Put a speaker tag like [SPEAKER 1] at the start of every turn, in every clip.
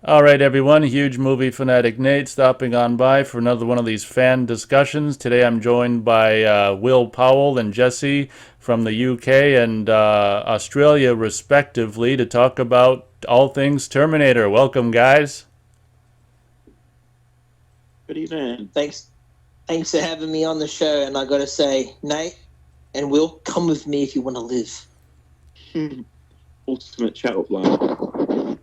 [SPEAKER 1] All right, everyone. Huge movie fanatic Nate stopping on by for another one of these fan discussions. Today I'm joined by Will Powell and Jesse from the UK and Australia, respectively, to talk about all things Terminator. Welcome, guys.
[SPEAKER 2] Good evening.
[SPEAKER 3] Thanks for having me on the show. And I got to say, Nate and Will, come with me if you want to live.
[SPEAKER 2] Ultimate chat up line.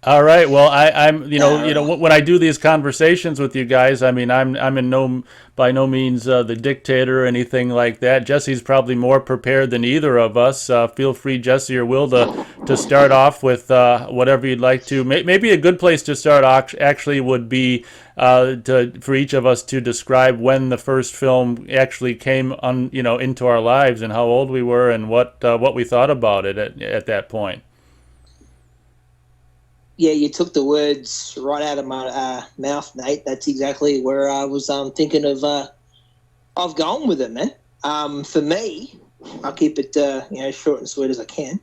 [SPEAKER 1] All right. Well, I'm,
[SPEAKER 3] Right.
[SPEAKER 1] when I do these conversations with you guys, I mean, I'm in by no means the dictator or anything like that. Jesse's probably more prepared than either of us. Feel free, Jesse or Will, to start off with whatever you'd like to. Maybe a good place to start actually would be for each of us to describe when the first film actually came into our lives and how old we were and what we thought about it at that point.
[SPEAKER 3] Yeah, you took the words right out of my mouth, Nate. That's exactly where I was thinking of going with it, man. For me, I'll keep it short and sweet as I can.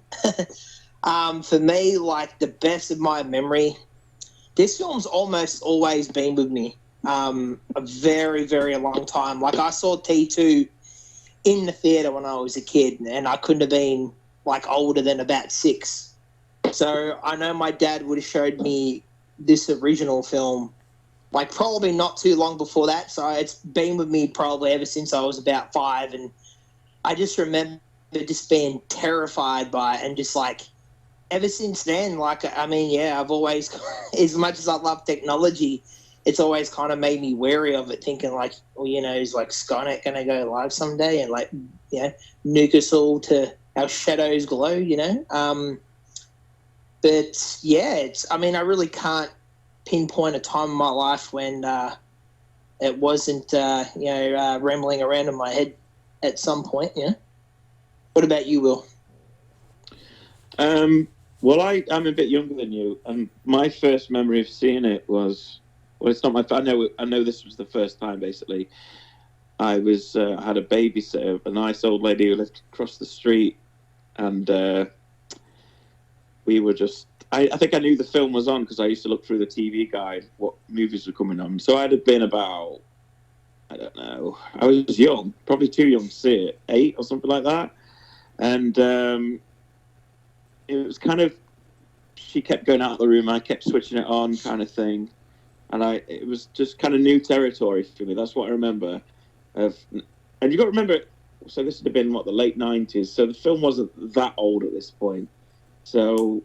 [SPEAKER 3] For me, like the best of my memory, this film's almost always been with me a very, very long time. Like I saw T2 in the theater when I was a kid, and I couldn't have been like older than about 6. So I know my dad would have showed me this original film, like probably not too long before that. So it's been with me probably ever since I was about 5, and I just remember just being terrified by it, and just like ever since then, like I mean, yeah, I've always, as much as I love technology, it's always kind of made me wary of it, thinking like, well, is like Skynet going to go live someday and like, nuke us all to our shadows glow, But yeah, I mean, I really can't pinpoint a time in my life when it wasn't, rambling around in my head at some point. Yeah. What about you, Will?
[SPEAKER 2] Well, I'm a bit younger than you, and my first memory of seeing it was, well, it's not my. I know this was the first time. Basically, I had a babysitter, a nice old lady who lived across the street, and we were just. I think I knew the film was on because I used to look through the TV guide what movies were coming on. So I'd have been about, I don't know, I was young, probably too young to see it, 8 or something like that, and it was kind of, she kept going out of the room, I kept switching it on, kind of thing, and it was just kind of new territory for me. That's what I remember. Of, and you got to remember, so this would have been the late 90s. So the film wasn't that old at this point. So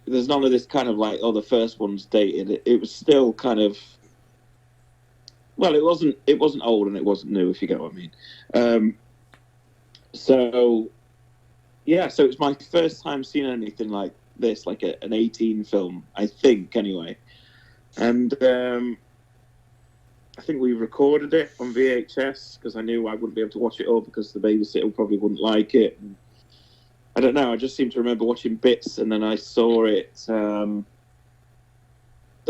[SPEAKER 2] there's none of this kind of like, oh, the first one's dated. It was still kind of, well, it wasn't old and it wasn't new, if you get what I mean. So yeah, so it was my first time seeing anything like this, like an 18 film, I think, anyway. And I think we recorded it on VHS because I knew I wouldn't be able to watch it all because the babysitter probably wouldn't like it. And I don't know. I just seem to remember watching bits, and then I saw it the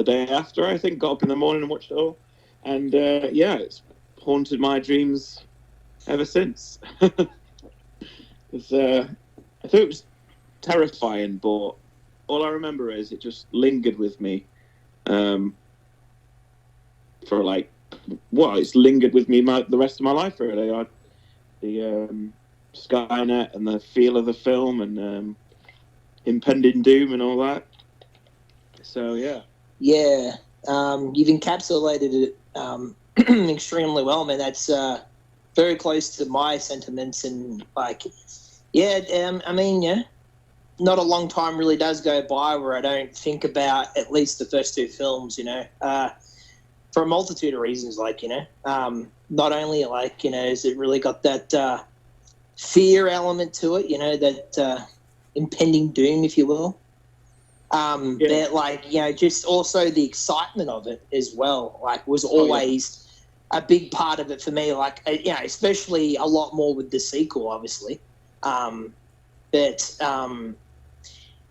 [SPEAKER 2] day after. I think got up in the morning and watched it all, and yeah, it's haunted my dreams ever since. It's, I thought it was terrifying, but all I remember is it just lingered with me for like, well, it's lingered with me the rest of my life. Really, the Skynet and the feel of the film and impending doom and all that. So yeah.
[SPEAKER 3] Yeah, you've encapsulated it extremely well, man. That's very close to my sentiments, and like, yeah, I mean, yeah, not a long time really does go by where I don't think about at least the first 2 films, for a multitude of reasons. Like, not only like, has it really got that fear element to it, that impending doom, if you will.
[SPEAKER 2] Yeah.
[SPEAKER 3] But like, just also the excitement of it as well, like was always a big part of it for me. Like, especially a lot more with the sequel, obviously. But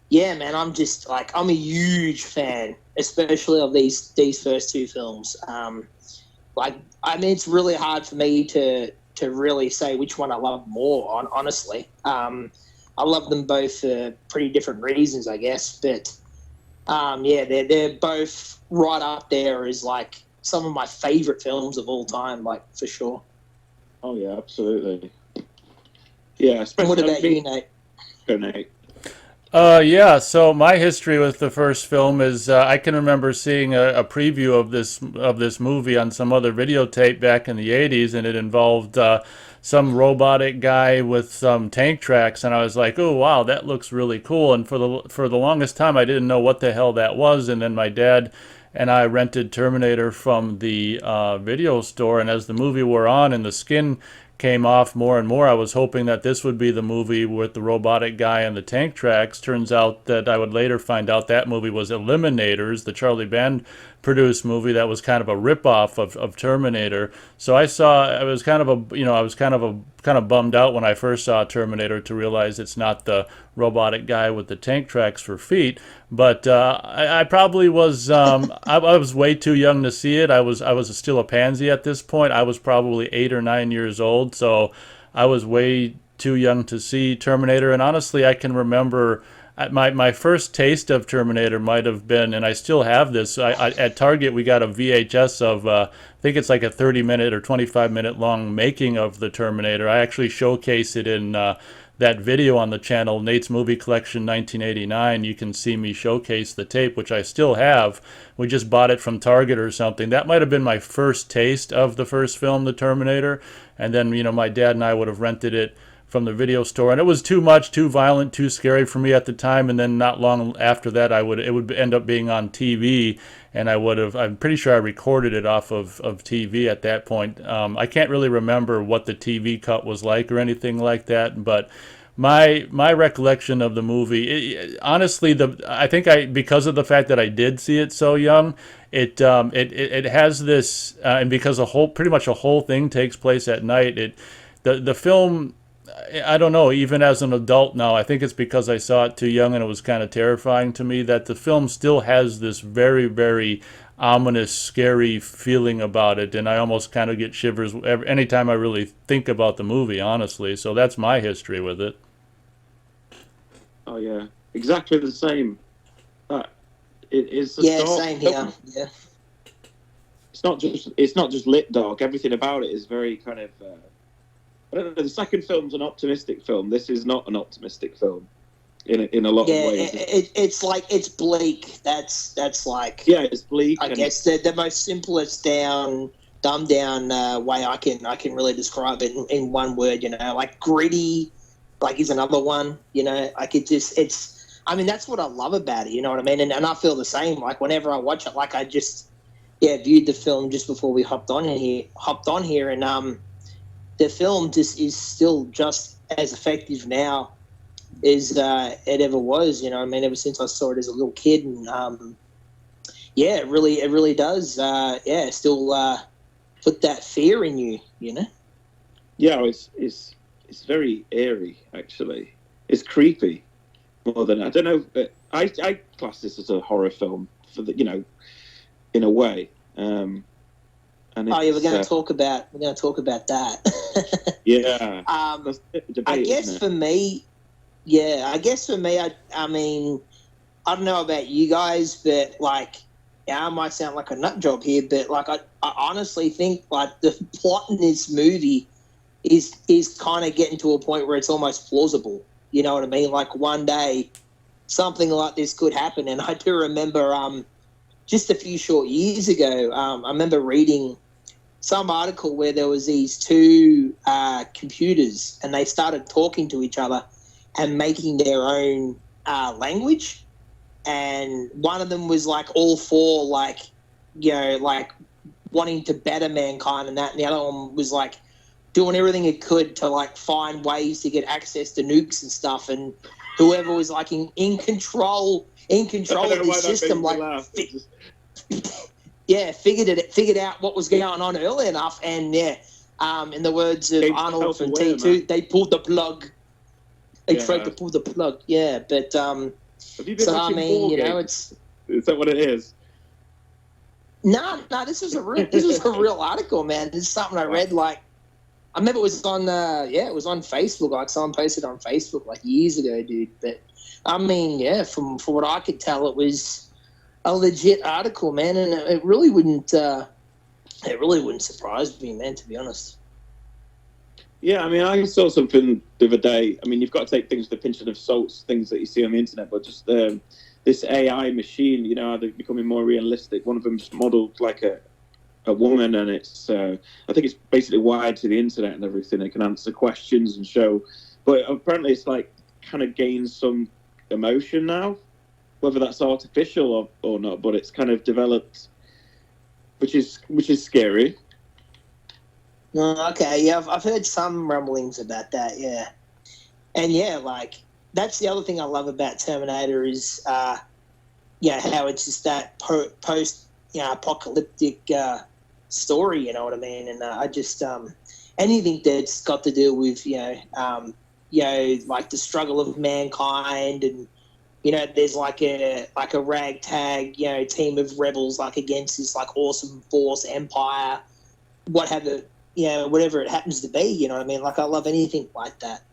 [SPEAKER 3] yeah, man, I'm just like, I'm a huge fan, especially of these first 2 films. Like, I mean, it's really hard for me to really say which one I love more, honestly. I love them both for pretty different reasons, I guess. But yeah, they're both right up there as like some of my favorite films of all time, like for sure.
[SPEAKER 2] Oh yeah, absolutely. Yeah, especially.
[SPEAKER 3] What about you, Nate?
[SPEAKER 2] Go, Nate.
[SPEAKER 1] Yeah, so my history with the first film is I can remember seeing a preview of this movie on some other videotape back in the 80s, and it involved some robotic guy with some tank tracks, and I was like, "Oh wow, that looks really cool." And for the longest time I didn't know what the hell that was, and then my dad and I rented Terminator from the video store, and as the movie wore on and the skin came off more and more, I was hoping that this would be the movie with the robotic guy and the tank tracks. Turns out that I would later find out that movie was Eliminators, the Charlie Band produced movie that was kind of a ripoff of Terminator. So I was kind of bummed out when I first saw Terminator to realize it's not the robotic guy with the tank tracks for feet. But I probably was I was way too young to see it. I was still a pansy at this point. I was probably 8 or 9 years old, so I was way too young to see Terminator. And honestly, I can remember my first taste of Terminator might have been, and I still have this. At Target, we got a VHS of, I think it's like a 30-minute or 25-minute long making of the Terminator. I actually showcase it in that video on the channel, Nate's Movie Collection 1989. You can see me showcase the tape, which I still have. We just bought it from Target or something. That might have been my first taste of the first film, The Terminator. And then, my dad and I would have rented it from the video store, and it was too much, too violent, too scary for me at the time. And then not long after that, it would end up being on TV, and I'm pretty sure I recorded it off of TV at that point. I can't really remember what the TV cut was like or anything like that, but my recollection of the movie, honestly, I think because of the fact that I did see it so young, it has this, and because pretty much a whole thing takes place at night. The film, I don't know, even as an adult now, I think it's because I saw it too young and it was kind of terrifying to me, that the film still has this very, very ominous, scary feeling about it, and I almost kind of get shivers anytime I really think about the movie, honestly. So that's my history with it.
[SPEAKER 2] Oh yeah, exactly the same. It is a dark
[SPEAKER 3] same
[SPEAKER 2] film.
[SPEAKER 3] here. Yeah.
[SPEAKER 2] It's not just lit dark. Everything about it is very kind of. I don't know. The second film's an optimistic film. This is not an optimistic film, in a lot of ways.
[SPEAKER 3] It's like it's bleak. That's like
[SPEAKER 2] it's bleak.
[SPEAKER 3] I guess the most simplest dumbed down way I can really describe it in one word. Like gritty, like is another one. Like I mean, that's what I love about it. You know what I mean? And I feel the same. Like whenever I watch it, like I just viewed the film just before we hopped on here, and the film just is still just as effective now as it ever was. I mean, ever since I saw it as a little kid, and it really does. Still put that fear in you.
[SPEAKER 2] Yeah, it's very eerie. Actually, it's creepy more than I don't know. I class this as a horror film for in a way. And
[SPEAKER 3] we're going to talk about that.
[SPEAKER 2] Yeah.
[SPEAKER 3] I guess for me, I mean, I don't know about you guys, but like, I might sound like a nut job here, but like, I honestly think like the plot in this movie is kind of getting to a point where it's almost plausible. You know what I mean? Like one day something like this could happen. And I do remember, just a few short years ago, I remember reading some article where there was these two computers, and they started talking to each other and making their own language. And one of them was like all for like wanting to better mankind and that, and the other one was like doing everything it could to like find ways to get access to nukes and stuff. And whoever was like in control of the system, like figured out what was going on early enough, and in the words of Arnold from T2, they pulled the plug. They tried to pull the plug. Yeah, but
[SPEAKER 2] have you been watching Ball Games? Is that what it is?
[SPEAKER 3] No, this was a real article, man. This is something I read like I remember it was on, it was on Facebook. Like someone posted on Facebook like years ago, dude. But I mean, yeah, from what I could tell, it was a legit article, man, and it really wouldn't surprise me, man. To be honest.
[SPEAKER 2] Yeah, I mean, I saw something the other day. I mean, you've got to take things with a pinch of salt, things that you see on the internet, but just this AI machine, you know, how they're becoming more realistic. One of them just modeled like a woman, and it's I think it's basically wired to the internet and everything. It can answer questions and show, but apparently it's like kind of gains some emotion now, whether that's artificial or not. But it's kind of developed, which is scary.
[SPEAKER 3] No, okay, yeah, I've heard some rumblings about that, yeah, and yeah, like that's the other thing I love about Terminator is, how it's just that post, apocalyptic story, you know what I mean? And I just anything that's got to do with like the struggle of mankind, and there's like a ragtag team of rebels like against this like awesome force empire, what have it. Whatever it happens to be, you know what I mean? Like, I love anything like that.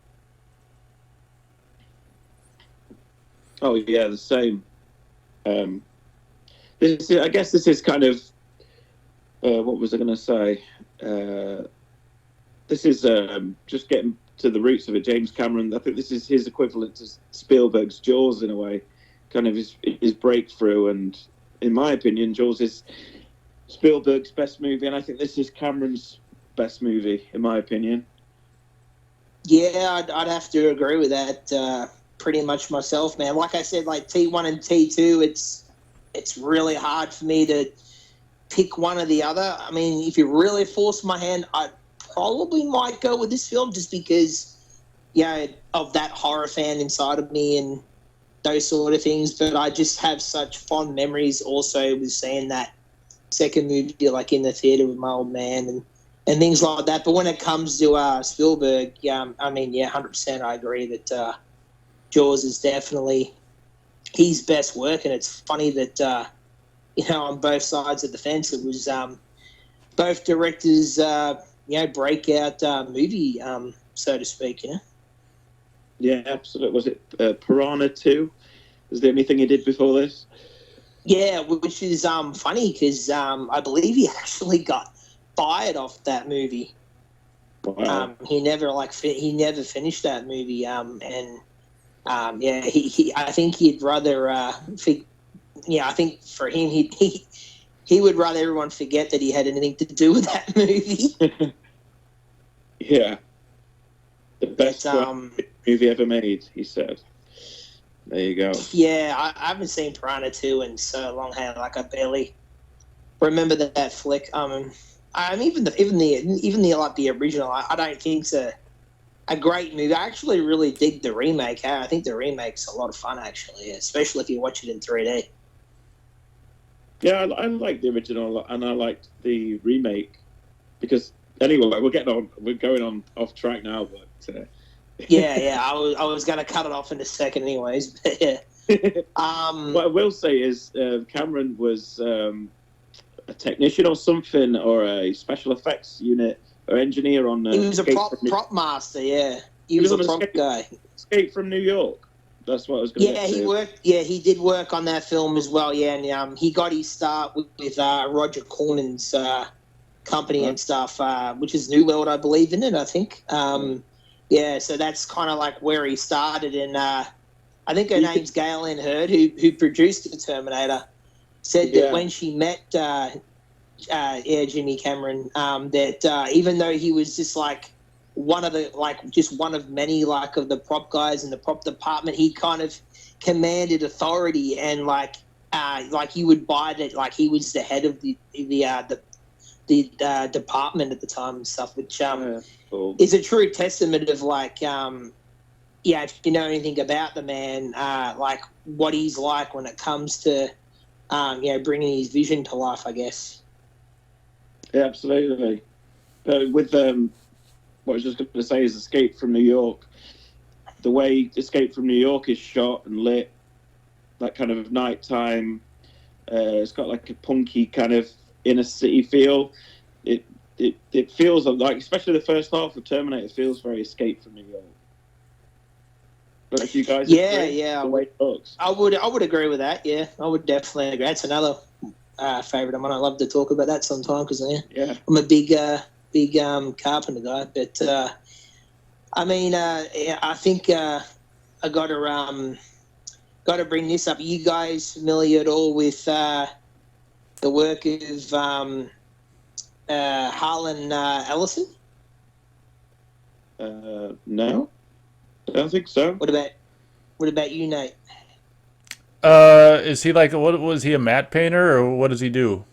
[SPEAKER 2] Oh, yeah, the same. I guess this is kind of, what was I going to say? This is just getting to the roots of it. James Cameron, I think this is his equivalent to Spielberg's Jaws in a way, kind of his breakthrough. And in my opinion, Jaws is Spielberg's best movie, and I think this is Cameron's best movie, in my opinion.
[SPEAKER 3] Yeah, I'd have to agree with that pretty much myself, man. Like I said, like T1 and T2, it's really hard for me to pick one or the other. I mean, if you really force my hand, I probably might go with this film just because, of that horror fan inside of me and those sort of things. But I just have such fond memories also with seeing that second movie, like in the theater with my old man and things like that. But when it comes to Spielberg, I mean, 100% I agree that Jaws is definitely his best work. And it's funny that, on both sides of the fence, it was both directors, breakout movie, so to speak,
[SPEAKER 2] Yeah, absolutely. Was it Piranha 2? Is there anything he did before this?
[SPEAKER 3] Yeah, which is funny because I believe he actually got fired off that movie.
[SPEAKER 2] Wow.
[SPEAKER 3] He never he finished that movie. He I think he'd rather I think for him he would rather everyone forget that he had anything to do with that movie.
[SPEAKER 2] Yeah. The best movie ever made, he said. There you go.
[SPEAKER 3] Yeah, I haven't seen Piranha 2 in so long. Hey, like I barely remember that flick. Even the original, I don't think it's a great movie. I actually really dig the remake. I think the remake's a lot of fun, actually, especially if you watch it in 3D.
[SPEAKER 2] Yeah, I like the original, and I liked the remake because anyway, we're going on off track now, but.
[SPEAKER 3] I was going to cut it off in a second, anyways. But yeah.
[SPEAKER 2] What I will say is Cameron was a technician or something, or a special effects unit or engineer on.
[SPEAKER 3] He was a prop master. Yeah, he was a prop guy.
[SPEAKER 2] Escape from New York. That's what I was going to say.
[SPEAKER 3] He worked. Yeah, he did work on that film as well. Yeah, and he got his start with Roger Corman's company and stuff, which is New World, I believe, in it. I think. Yeah, so that's kind of like where he started, and I think her name's Galen Hurd, who produced the Terminator, said that when she met Jimmy Cameron, that even though he was just like one of many like of the prop guys in the prop department, he kind of commanded authority and like you would buy that like he was the head of the department at the time and stuff, which cool. Is a true testament of like if you know anything about the man, like what he's like when it comes to bringing his vision to life, I guess.
[SPEAKER 2] Yeah, absolutely. But with what I was just going to say is Escape from New York. The way Escape from New York is shot and lit, that kind of nighttime, it's got like a punky kind of inner city feel. it feels like, especially the first half of Terminator, feels very Escape from New York. But if you guys agree,
[SPEAKER 3] Yeah,
[SPEAKER 2] the way it looks.
[SPEAKER 3] I would agree with that. Yeah, I would definitely agree. That's another favorite of mine. I love to talk about that sometime because I'm a big Carpenter guy. But I mean, I think I got to bring this up. Are you guys familiar at all with the work of Harlan Ellison?
[SPEAKER 2] No, I don't think so.
[SPEAKER 3] What about you, Nate?
[SPEAKER 1] Is he like, what was he, a matte painter, or what does he do?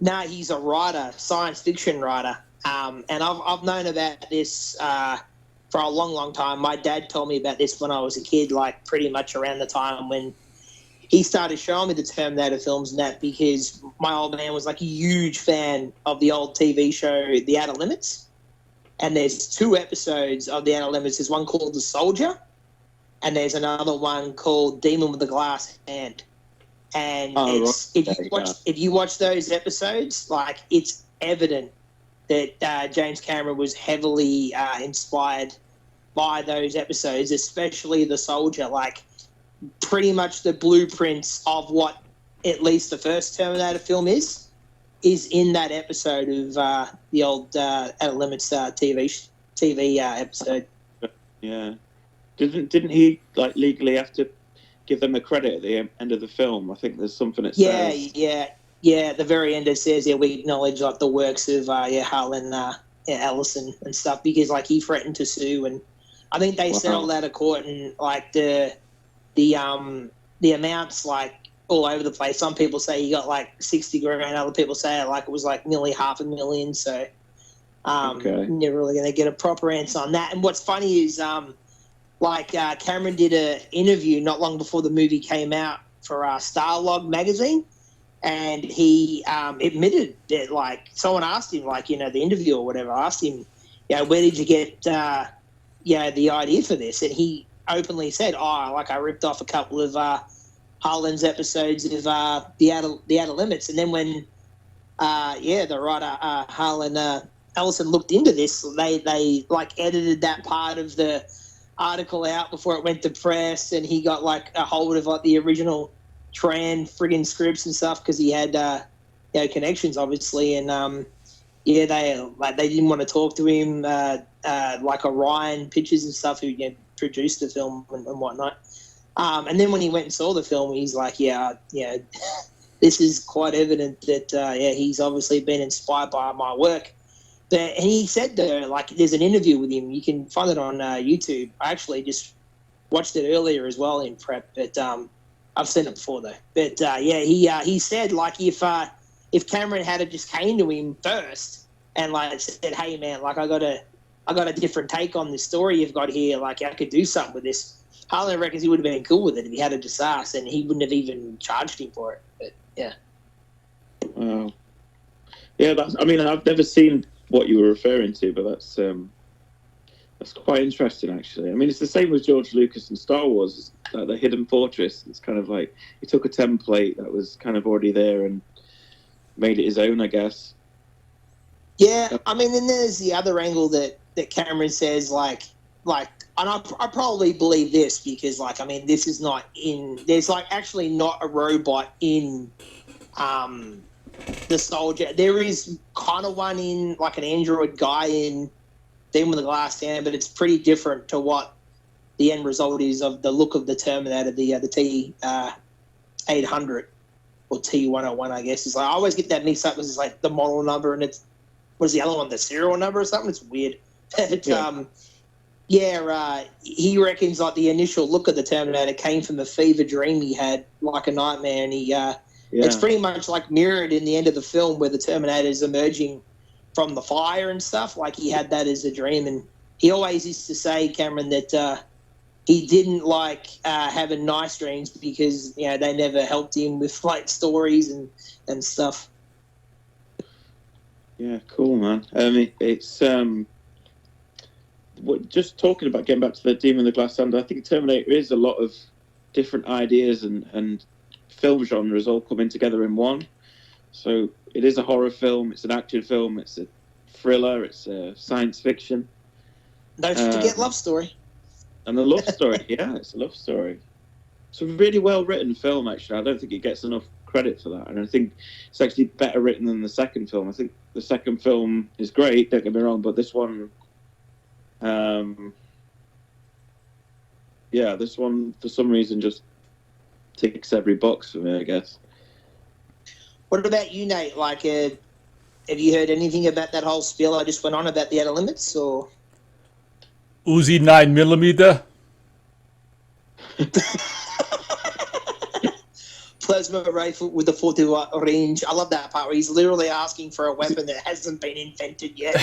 [SPEAKER 3] No, he's a writer, science fiction writer. And I've known about this for a long, long time. My dad told me about this when I was a kid, like pretty much around the time when he started showing me the Terminator films and that, because my old man was like a huge fan of the old TV show The Outer Limits. And there's 2 episodes of The Outer Limits. There's one called The Soldier, and there's another one called Demon with the Glass Hand. And if you watch those episodes, like, it's evident that James Cameron was heavily inspired by those episodes, especially The Soldier. Like, pretty much the blueprints of what at least the first Terminator film is in that episode of the old Outer Limits TV episode.
[SPEAKER 2] Yeah, didn't he like legally have to give them a credit at the end of the film? I think there's something it says.
[SPEAKER 3] Yeah. At the very end, it says, we acknowledge like the works of Harlan Ellison and stuff, because like he threatened to sue, and I think they settled out of court, and like the amounts like all over the place. Some people say he got like 60 grand. Other people say like it was like nearly $500,000. So never really going to get a proper answer on that. And what's funny is Cameron did an interview not long before the movie came out for Starlog magazine, and he admitted that, like, someone asked him, like, the interview or whatever asked him, where did you get the idea for this? And he openly said, I ripped off a couple of Harlan's episodes of the Outer Limits. And then when the writer Harlan Ellison looked into this, they like edited that part of the article out before it went to press, and he got like a hold of like the original Tran friggin' scripts and stuff, because he had connections obviously, and they didn't want to talk to him, like Orion Pictures and stuff, who produced the film and whatnot. And then when he went and saw the film, he's like, this is quite evident that he's obviously been inspired by my work. And he said there, like, there's an interview with him. You can find it on YouTube. I actually just watched it earlier as well in prep, but I've seen it before though. But he said, like, if Cameron had just came to him first and like said, hey man, like I got a different take on this story you've got here, like I could do something with this, Harlan reckons he would have been cool with it if he had just asked, and he wouldn't have even charged him for it. But yeah.
[SPEAKER 2] Wow. Yeah, I've never seen what you were referring to, but that's quite interesting, actually. I mean, it's the same with George Lucas and Star Wars, the Hidden Fortress. It's kind of like he took a template that was kind of already there and made it his own, I guess.
[SPEAKER 3] Yeah, I mean, then there's the other angle that Cameron says, like, and I probably believe this because, like, I mean, this is not in. There's like actually not a robot in the Soldier. There is kind of one in, like, an android guy in Demon with the Glass Hand, but it's pretty different to what the end result is of the look of the Terminator, the T-800 or T-101, I guess. It's like I always get that mixed up because it's like the model number and it's, what is the other one, the serial number or something? It's weird. But, he reckons like the initial look of the Terminator came from a fever dream he had, like a nightmare, and it's pretty much like mirrored in the end of the film where the Terminator is emerging from the fire and stuff. Like he had that as a dream, and he always used to say, Cameron, that he didn't like having nice dreams because they never helped him with like stories and stuff.
[SPEAKER 2] Yeah, cool, man. I mean, it's just talking about getting back to the Demon in the Glass Hand. I think Terminator is a lot of different ideas and film genres all coming together in one. So it is a horror film. It's an action film. It's a thriller. It's a science fiction.
[SPEAKER 3] Don't forget love story.
[SPEAKER 2] And a love story. Yeah, it's a love story. It's a really well written film. Actually, I don't think it gets enough credit for that. And I think it's actually better written than the second film. I think the second film is great. Don't get me wrong, but this one. This one for some reason just ticks every box for me, I guess.
[SPEAKER 3] What about you, Nate? Like, have you heard anything about that whole spiel I just went on about the outer limits, or?
[SPEAKER 1] Uzi 9mm.
[SPEAKER 3] Plasma rifle with the 40 range. I love that part where he's literally asking for a weapon that hasn't been invented yet.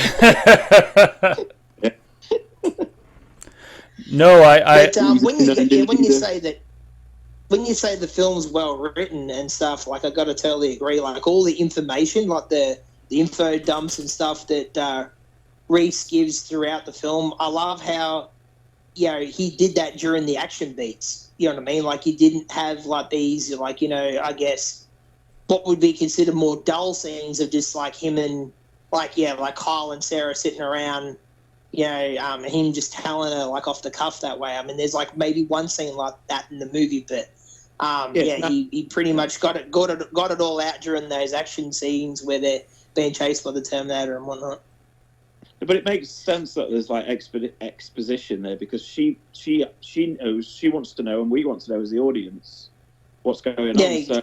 [SPEAKER 1] No,
[SPEAKER 3] when you say the film's well written and stuff, like I got to totally agree. Like all the information, like the info dumps and stuff that Reese gives throughout the film, I love how he did that during the action beats. You know what I mean? Like he didn't have like these, like I guess what would be considered more dull scenes of just like him and like Kyle and Sarah sitting around. Him just telling her like off the cuff that way. I mean, there's like maybe one scene like that in the movie, but he pretty much got it all out during those action scenes where they're being chased by the Terminator and whatnot.
[SPEAKER 2] But it makes sense that there's like exposition there because she knows, she wants to know, and we want to know as the audience what's going on. So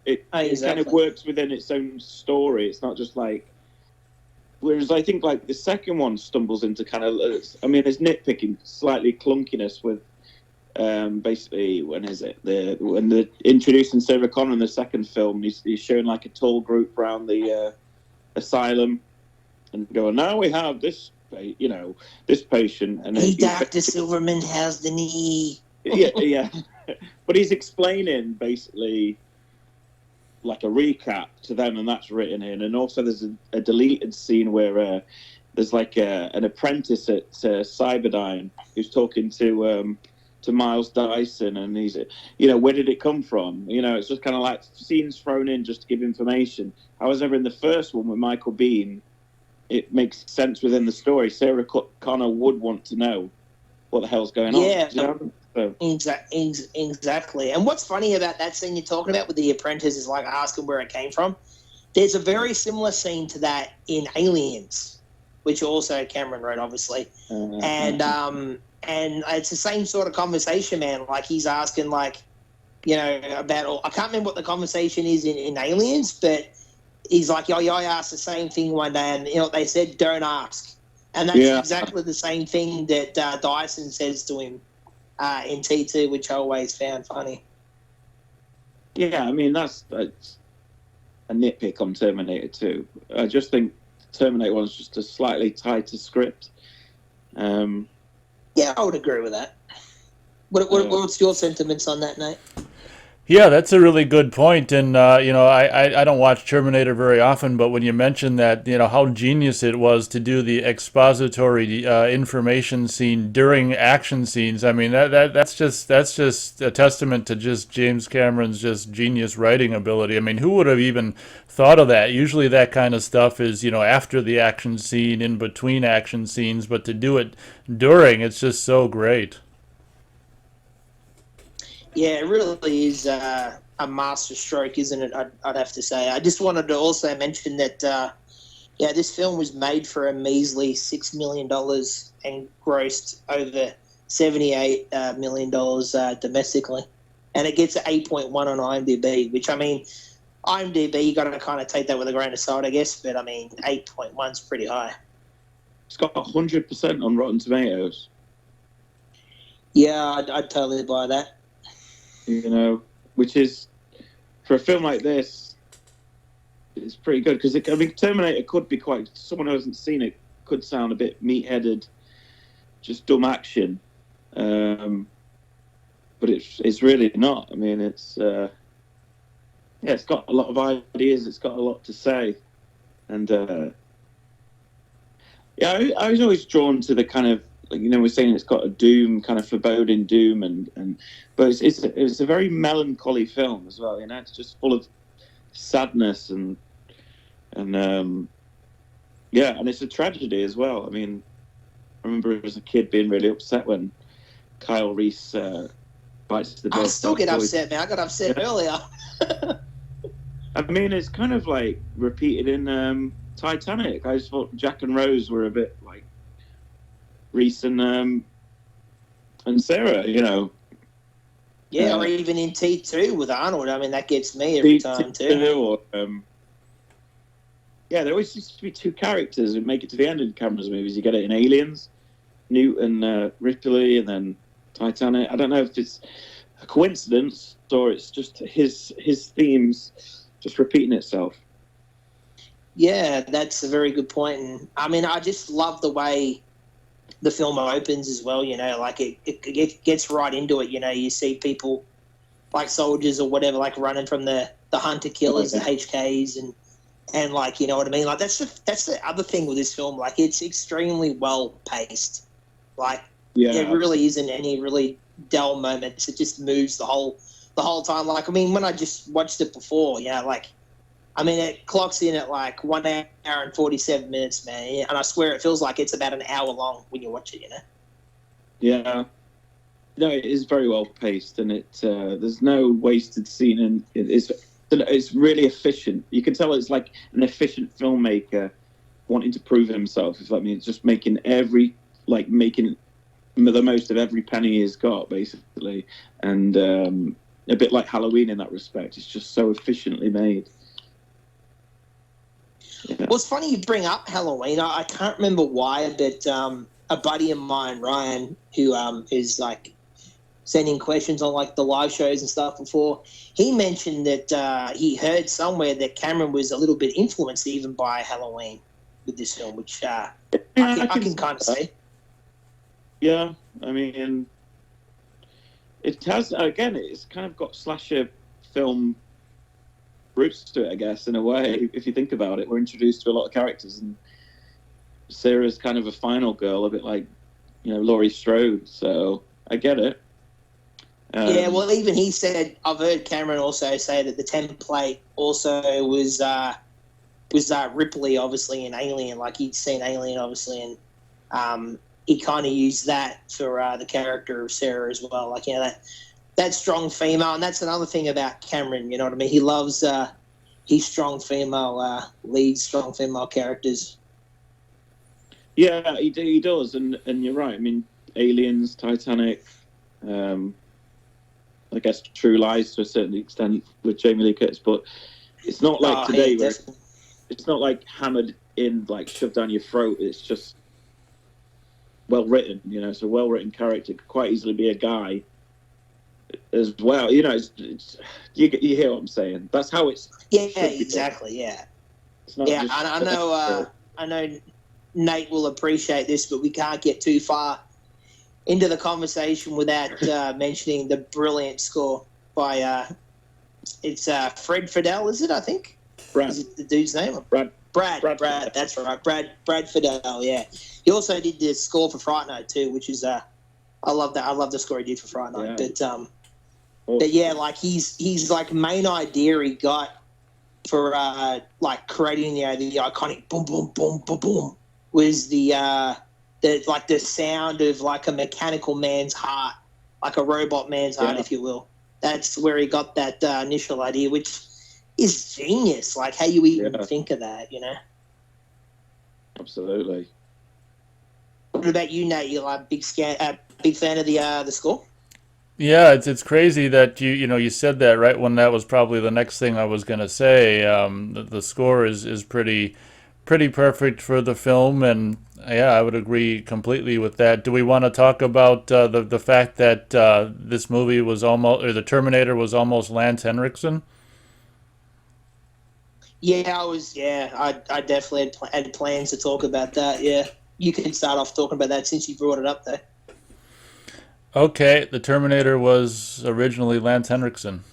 [SPEAKER 2] it kind of works within its own story. It's not just like. Whereas I think like the second one stumbles into kind of, there's nitpicking, slightly clunkiness with basically when they're introducing Sarah Connor in the second film, he's showing like a tall group around the asylum and going, now we have this, this patient. And
[SPEAKER 3] Dr. Silverman has the knee.
[SPEAKER 2] Yeah. But he's explaining basically like a recap to them, and that's written in. And also there's a deleted scene where there's like an apprentice at Cyberdyne who's talking to Miles Dyson, and he's, where did it come from? It's just kind of like scenes thrown in just to give information. However, in the first one with Michael Biehn, it makes sense within the story. Sarah Connor would want to know what the hell's going on.
[SPEAKER 3] Yeah.
[SPEAKER 2] So,
[SPEAKER 3] Exactly. And what's funny about that scene you're talking about with the apprentice is like asking where it came from. There's a very similar scene to that in Aliens, which also Cameron wrote, obviously. And it's the same sort of conversation, man. Like he's asking, like, about. I can't remember what the conversation is in Aliens, but he's like, I asked the same thing one day, and what they said, don't ask. And that's exactly the same thing that Dyson says to him. In T2, which I always found funny.
[SPEAKER 2] Yeah, I mean, that's a nitpick on Terminator 2. I just think Terminator 1 is just a slightly tighter script.
[SPEAKER 3] Yeah, I would agree with that. What's your sentiments on that, Nate?
[SPEAKER 1] Yeah, that's a really good point. And, I don't watch Terminator very often, but when you mention that, how genius it was to do the expository information scene during action scenes, I mean, that's just a testament to just James Cameron's just genius writing ability. I mean, who would have even thought of that? Usually that kind of stuff is, after the action scene, in between action scenes, but to do it during, it's just so great.
[SPEAKER 3] Yeah, it really is a master stroke, isn't it? I'd have to say. I just wanted to also mention that, this film was made for a measly $6 million and grossed over $78 million domestically. And it gets an 8.1 on IMDb, which, I mean, IMDb, you got to kind of take that with a grain of salt, I guess. But, 8.1 is pretty high.
[SPEAKER 2] It's got 100% on Rotten Tomatoes.
[SPEAKER 3] Yeah, I'd totally buy that.
[SPEAKER 2] Which is, for a film like this, it's pretty good. Because, Terminator could be quite, someone who hasn't seen it could sound a bit meat-headed, just dumb action. But it's really not. I mean, it's got a lot of ideas. It's got a lot to say. And, I was always drawn to the kind of, we're saying it's got a doom, kind of foreboding doom, but it's a very melancholy film as well. It's just full of sadness and And yeah, and it's a tragedy as well. I mean, I remember as a kid being really upset when Kyle Reese bites the dog.
[SPEAKER 3] I still get upset, man. I got upset earlier.
[SPEAKER 2] I mean, it's kind of like repeated in Titanic. I just thought Jack and Rose were a bit like Reese and Sarah, you know.
[SPEAKER 3] Yeah, or even in T2 with Arnold. I mean, that gets me every time too.
[SPEAKER 2] Or, yeah, there always seems to be two characters who make it to the end in Cameron's movies. You get it in Aliens, Newt and Ripley, and then Titanic. I don't know if it's a coincidence or it's just his themes just repeating itself.
[SPEAKER 3] Yeah, that's a very good point. And I mean, I just love the way the film opens as well. You know, like it gets right into it. You know, you see people like soldiers or whatever, like running from the hunter killers, the HKs, and like, you know what I mean. Like that's the other thing with this film. Like it's extremely well paced. Like there really isn't any really dull moments. It just moves the whole time. Like I mean, when I just watched it before, you know, like. I mean, it clocks in at like 1 hour and 47 minutes, man. And I swear it feels like it's about an hour long when you watch it, you know?
[SPEAKER 2] Yeah. No, it is very well paced, and there's no wasted scene, and it's really efficient. You can tell it's like an efficient filmmaker wanting to prove himself. If that means just making the most of every penny he's got, basically. And a bit like Halloween in that respect. It's just so efficiently made. Yeah.
[SPEAKER 3] Well, it's funny you bring up Halloween. I can't remember why, but a buddy of mine, Ryan, who is like sending questions on like the live shows and stuff before, he mentioned that he heard somewhere that Cameron was a little bit influenced even by Halloween with this film, which I can kind of see.
[SPEAKER 2] Yeah, I mean, it has, again, it's kind of got slasher film roots to it, I guess, in a way. If you think about it, we're introduced to a lot of characters, and Sarah's kind of a final girl, a bit like, you know, Laurie Strode. So I get it.
[SPEAKER 3] Yeah, well, even he said, I've heard Cameron also say that the template also was Ripley, obviously, in Alien. Like he'd seen Alien, obviously, and he kind of used that for the character of Sarah as well. Like, you know, that strong female, and that's another thing about Cameron, you know what I mean? He loves his strong female leads, strong female characters.
[SPEAKER 2] Yeah, he does, and you're right. I mean, Aliens, Titanic, I guess True Lies to a certain extent with Jamie Lee Curtis, but it's not like today where it's not like hammered in, like shoved down your throat. It's just well written, you know. It's a well written character. It could quite easily be a guy as well, you know. You hear what I'm saying? That's how it's.
[SPEAKER 3] Yeah, exactly. Yeah, yeah. I know. Nate will appreciate this, but we can't get too far into the conversation without mentioning the brilliant score by it's Fred Fidel, is it? I think.
[SPEAKER 2] Brad.
[SPEAKER 3] Is it the dude's name?
[SPEAKER 2] Brad.
[SPEAKER 3] That's right. Brad Fidel. Yeah. He also did the score for Fright Night too, which is I love that. I love the score he did for Fright Night. Yeah. But yeah, like he's like main idea he got for like creating the iconic boom boom boom boom boom was the sound of like a mechanical man's heart, like a robot man's heart, if you will. That's where he got that initial idea, which is genius. Like how you even think of that, you know?
[SPEAKER 2] Absolutely.
[SPEAKER 3] What about you, Nate? You're like big fan of the score?
[SPEAKER 1] Yeah, it's crazy that you said that right when that was probably the next thing I was gonna say. The score is pretty perfect for the film, and yeah, I would agree completely with that. Do we want to talk about the fact that this movie was almost, or the Terminator was almost Lance Henriksen?
[SPEAKER 3] Yeah, I definitely had plans to talk about that. Yeah, you can start off talking about that since you brought it up, though.
[SPEAKER 1] Okay, the Terminator was originally Lance Henriksen.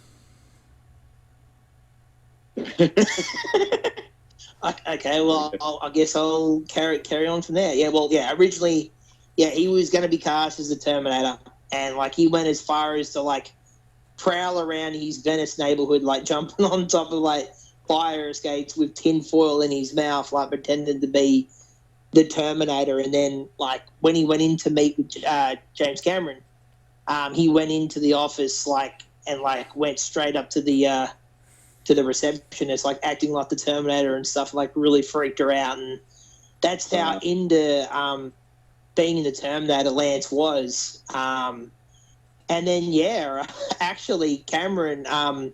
[SPEAKER 3] Okay, well, I guess I'll carry on from there. Yeah, well, yeah, originally, yeah, he was going to be cast as the Terminator, and like he went as far as to like prowl around his Venice neighborhood, like jumping on top of like fire escapes with tinfoil in his mouth, like pretending to be the Terminator. And then, like, when he went in to meet with James Cameron, he went into the office, and went straight up to the receptionist, like acting like the Terminator and stuff, like really freaked her out. And that's how into being in the Terminator Lance was. And then, actually, Cameron,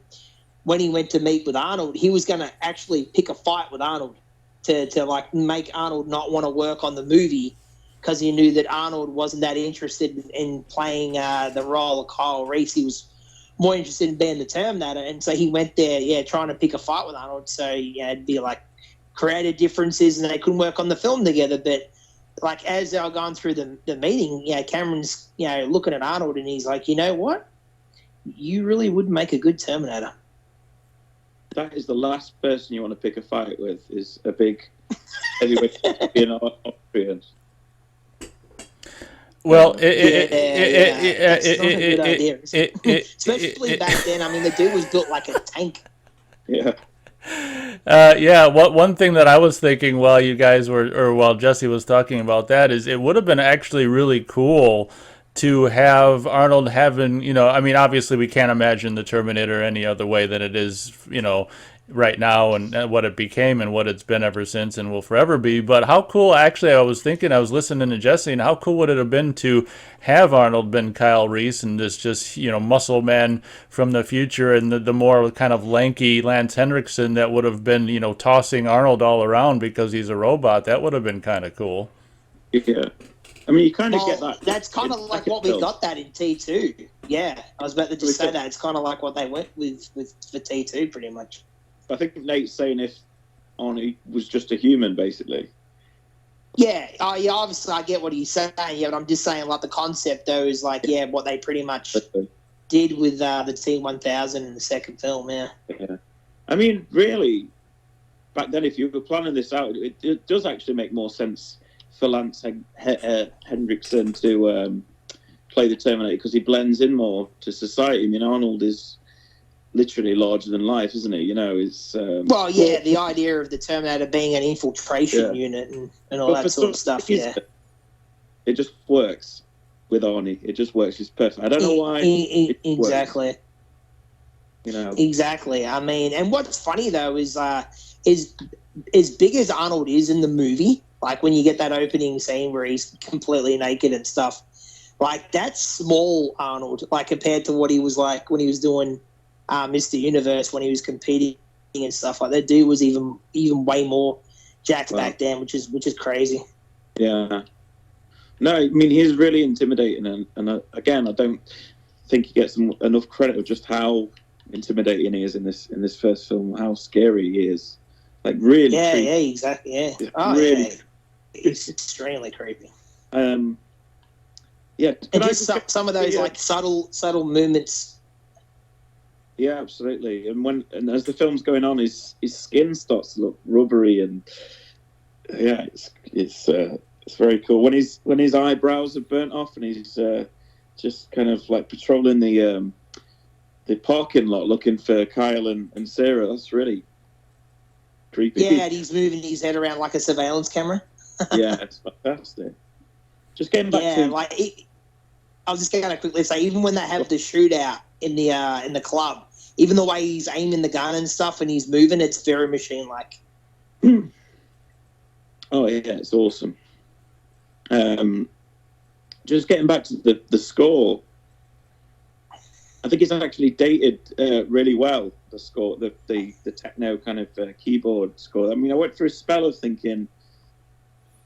[SPEAKER 3] when he went to meet with Arnold, he was going to actually pick a fight with Arnold to like make Arnold not want to work on the movie, because he knew that Arnold wasn't that interested in playing the role of Kyle Reese. He was more interested in being the Terminator. And so he went there, trying to pick a fight with Arnold. So, it'd be like creative differences and they couldn't work on the film together. But like as they were going through the meeting, Cameron's, looking at Arnold and he's like, you know what? You really would make a good Terminator.
[SPEAKER 2] That is the last person you want to pick a fight with, is a big heavyweight champion Austrian.
[SPEAKER 1] Well,
[SPEAKER 3] it's not a good idea, especially back then. I mean, the dude was built like a tank.
[SPEAKER 2] Yeah.
[SPEAKER 1] One thing that I was thinking while you guys while Jesse was talking about that is it would have been actually really cool to have Arnold having, I mean, obviously we can't imagine the Terminator any other way than it is, right now and what it became and what it's been ever since and will forever be. But how cool, actually, I was listening to Jesse, and how cool would it have been to have Arnold been Kyle Reese and this just, muscle man from the future, and the more kind of lanky Lance Henriksen that would have been, tossing Arnold all around because he's a robot. That would have been kind of cool.
[SPEAKER 2] Yeah. I mean, you kind of get that.
[SPEAKER 3] That's kind of like what we got that in T2. Yeah, I was about to just say that. It's kind of like what they went with for T2, pretty much.
[SPEAKER 2] I think Nate's saying if Arnie was just a human, basically.
[SPEAKER 3] Yeah, obviously I get what he's saying, but I'm just saying, like, the concept, though, is like, what they pretty much did with the T-1000 in the second film, yeah.
[SPEAKER 2] I mean, really, back then, if you were planning this out, it does actually make more sense for Lance Henriksen to play the Terminator, because he blends in more to society. I mean, Arnold is literally larger than life, isn't he? It's
[SPEAKER 3] the idea of the Terminator being an infiltration unit and all that sort of stuff. Yeah,
[SPEAKER 2] it just works with Arnie. It just works. It's perfect. I don't know why.
[SPEAKER 3] Exactly. Exactly. I mean, and what's funny though is as big as Arnold is in the movie, like when you get that opening scene where he's completely naked and stuff, like that's small Arnold, like compared to what he was like when he was doing Mr. Universe, when he was competing and stuff. Like that dude was even way more jacked back then, which is crazy.
[SPEAKER 2] Yeah. No, I mean, he's really intimidating, and again, I don't think he gets enough credit of just how intimidating he is in this first film, how scary he is. Like really.
[SPEAKER 3] Yeah,
[SPEAKER 2] creepy.
[SPEAKER 3] Yeah, exactly. Yeah.
[SPEAKER 2] Really.
[SPEAKER 3] It's extremely creepy.
[SPEAKER 2] Yeah.
[SPEAKER 3] And just some of those like subtle movements.
[SPEAKER 2] Yeah, absolutely. And as the film's going on, his skin starts to look rubbery, and it's very cool. When his eyebrows are burnt off, and he's just kind of like patrolling the parking lot looking for Kyle and Sarah. That's really creepy.
[SPEAKER 3] Yeah, and he's moving his head around like a surveillance camera.
[SPEAKER 2] Yeah, it's fantastic. Just getting back to I was just going to quickly say, even when they have the shootout in the club, even the way he's aiming the gun and stuff and he's moving, it's very machine-like. Oh yeah, it's awesome. Just getting back to the score, I think it's actually dated really well. The score, the techno kind of keyboard score. I mean, I went through a spell of thinking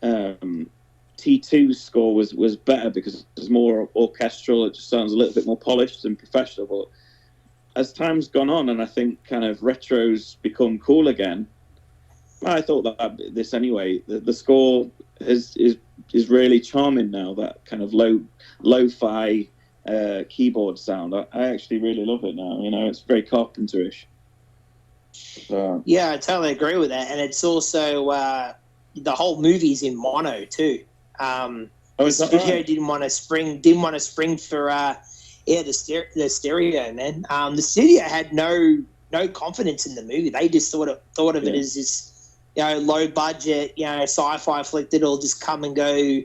[SPEAKER 2] T2's score was better because it was more orchestral. It just sounds a little bit more polished and professional. But as time's gone on, and I think kind of retro's become cool again, I thought that this anyway. The score is really charming now. That kind of lo-fi keyboard sound. I actually really love it now. It's very Carpenterish.
[SPEAKER 3] Yeah, I totally agree with that. And it's also the whole movie's in mono too. The studio didn't want to spring for the stereo, man. The studio had no no confidence in the movie. They just thought of it as this, low budget, sci-fi flick that'll just come and go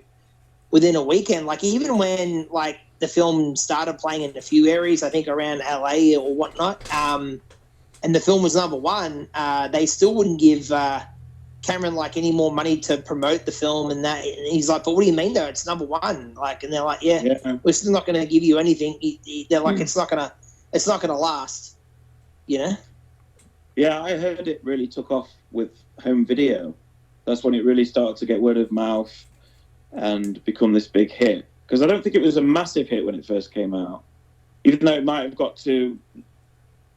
[SPEAKER 3] within a weekend. Like even when like the film started playing in a few areas, I think around LA or whatnot, and the film was number one, they still wouldn't give Cameron like any more money to promote the film and that. And he's like, but what do you mean though? It's number one. Like, and they're like, yeah. We're still not going to give you anything. They're like, it's not going to last,
[SPEAKER 2] Yeah, I heard it really took off with home video. That's when it really started to get word of mouth and become this big hit. Because I don't think it was a massive hit when it first came out, even though it might have got to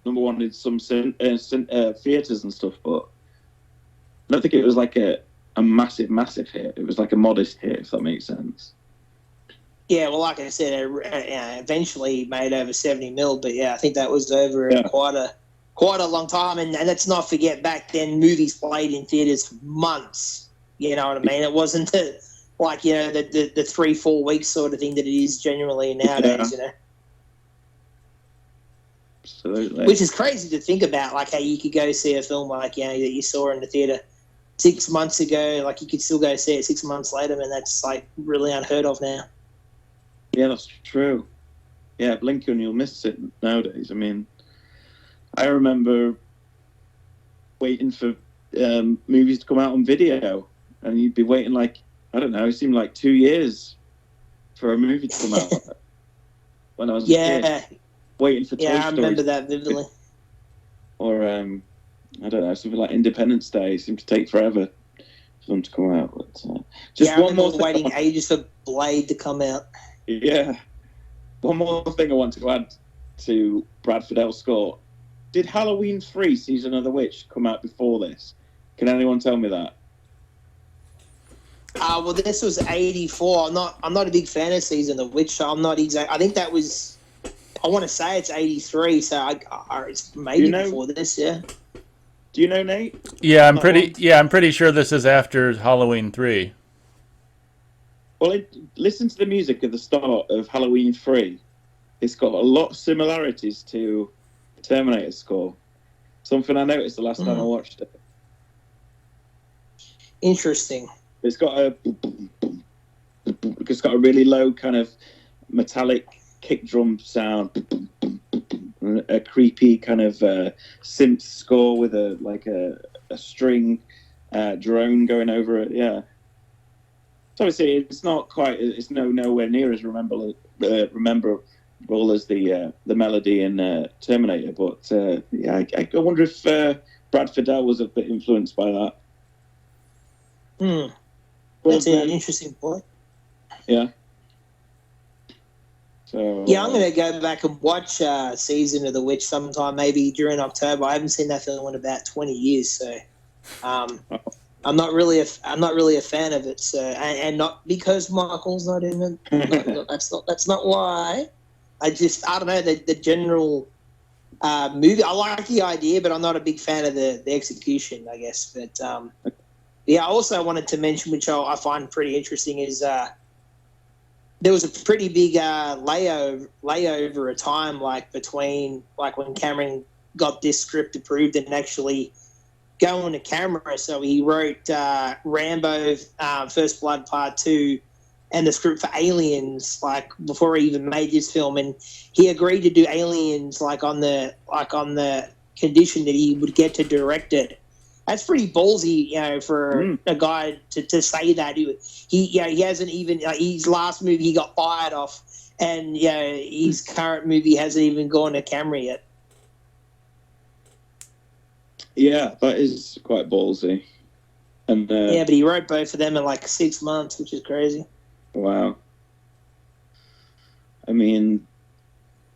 [SPEAKER 2] number one in some theaters and stuff, but I don't think it was like a massive hit. It was like a modest hit, if that makes sense.
[SPEAKER 3] Yeah, well, like I said, eventually made over 70 mil, but I think that was over quite a long time. And let's not forget, back then movies played in theaters for months. You know what I mean? It wasn't the 3-4 weeks sort of thing that it is generally nowadays.
[SPEAKER 2] Absolutely.
[SPEAKER 3] Which is crazy to think about, like how you could go see a film like that you saw in the theater 6 months ago, like you could still go see it 6 months later, and that's like really unheard of now.
[SPEAKER 2] Yeah, that's true. Yeah, blink and you'll miss it nowadays. I mean, I remember waiting for movies to come out on video, and you'd be waiting like, I don't know, it seemed like 2 years for a movie to come out when I was a kid. Waiting for Toy Story.
[SPEAKER 3] I remember that vividly.
[SPEAKER 2] Or, I don't know, something like Independence Day seemed to take forever for them to come out. But,
[SPEAKER 3] just one more waiting ages for Blade to come out.
[SPEAKER 2] Yeah. One more thing I want to add to Brad Fiddel's score. Did Halloween 3 Season of the Witch come out before this? Can anyone tell me that?
[SPEAKER 3] Well, this was 84. I'm not a big fan of Season of the Witch, so I'm not exact. I think that was, I want to say it's 83, so it's maybe before this, yeah.
[SPEAKER 2] Do you know, Nate?
[SPEAKER 1] Yeah, I'm pretty sure this is after Halloween 3.
[SPEAKER 2] Well, listen to the music at the start of Halloween 3. It's got a lot of similarities to the Terminator score. Something I noticed the last time I watched it.
[SPEAKER 3] Interesting.
[SPEAKER 2] It's got a really low kind of metallic kick drum sound, a creepy kind of synth score with a string drone going over it. Yeah. So obviously it's not quite. It's nowhere near as rememberable as the melody in Terminator. But I wonder if Brad Fiddell was a bit influenced by that.
[SPEAKER 3] That's an interesting point.
[SPEAKER 2] Yeah. So
[SPEAKER 3] I'm going to go back and watch Season of the Witch sometime, maybe during October. I haven't seen that film in about 20 years, so I'm not really a fan of it. So and not because Michael's not in it. That's not why. I don't know the general movie. I like the idea, but I'm not a big fan of the execution, I guess. But I also wanted to mention, which I find pretty interesting, is there was a pretty big layover of time, like between like when Cameron got this script approved and actually going to camera. So he wrote Rambo, First Blood Part 2, and the script for Aliens, like before he even made this film, and he agreed to do Aliens on the condition that he would get to direct it. That's pretty ballsy, for a guy to say that. He hasn't even his last movie he got fired off, and his current movie hasn't even gone to camera yet.
[SPEAKER 2] Yeah, that is quite ballsy. And
[SPEAKER 3] but he wrote both of them in like 6 months, which is crazy.
[SPEAKER 2] Wow. I mean,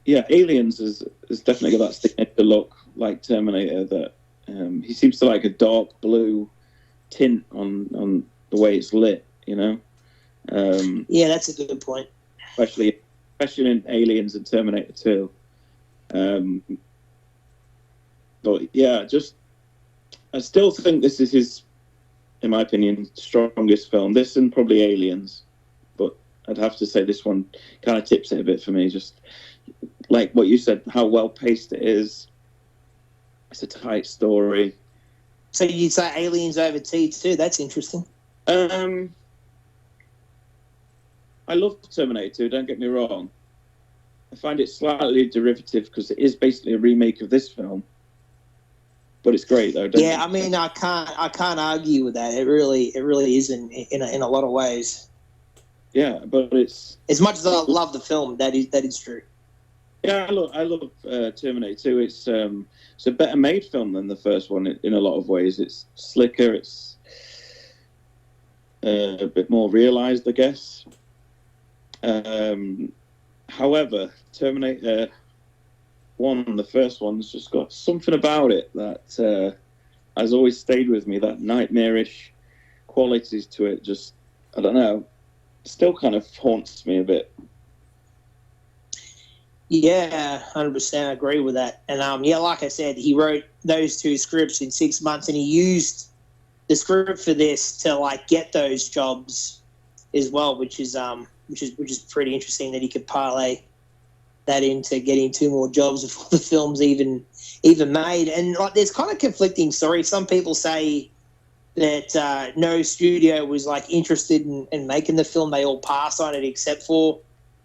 [SPEAKER 2] Aliens is definitely got that signature look like Terminator. That he seems to like a dark blue tint on the way it's lit.
[SPEAKER 3] That's a good point.
[SPEAKER 2] Especially in Aliens and Terminator 2. But I still think this is his, in my opinion, strongest film. This and probably Aliens, but I'd have to say this one kind of tips it a bit for me. Just like what you said, how well paced it is. It's a tight story.
[SPEAKER 3] So you'd say Aliens over T2? That's interesting.
[SPEAKER 2] I love Terminator 2, don't get me wrong. I find it slightly derivative because it is basically a remake of this film. But it's great though.
[SPEAKER 3] Yeah, I mean, I can't argue with that. It really isn't in a lot of ways.
[SPEAKER 2] Yeah, but it's
[SPEAKER 3] as much as I love the film. That is true.
[SPEAKER 2] Yeah, I love Terminator 2. It's a better made film than the first one in a lot of ways. It's slicker. It's a bit more realised, I guess. However, Terminator 1, the first one's just got something about it that has always stayed with me. That nightmarish qualities to it. Just, I don't know, still kind of haunts me a bit.
[SPEAKER 3] Yeah, 100% agree with that. And like I said, he wrote those 2 scripts in 6 months, and he used the script for this to like get those jobs as well, which is pretty interesting that he could parlay that into getting 2 more jobs before the film's even made. And like, there's kind of conflicting stories. Some people say that no studio was like interested in making the film. They all passed on it except for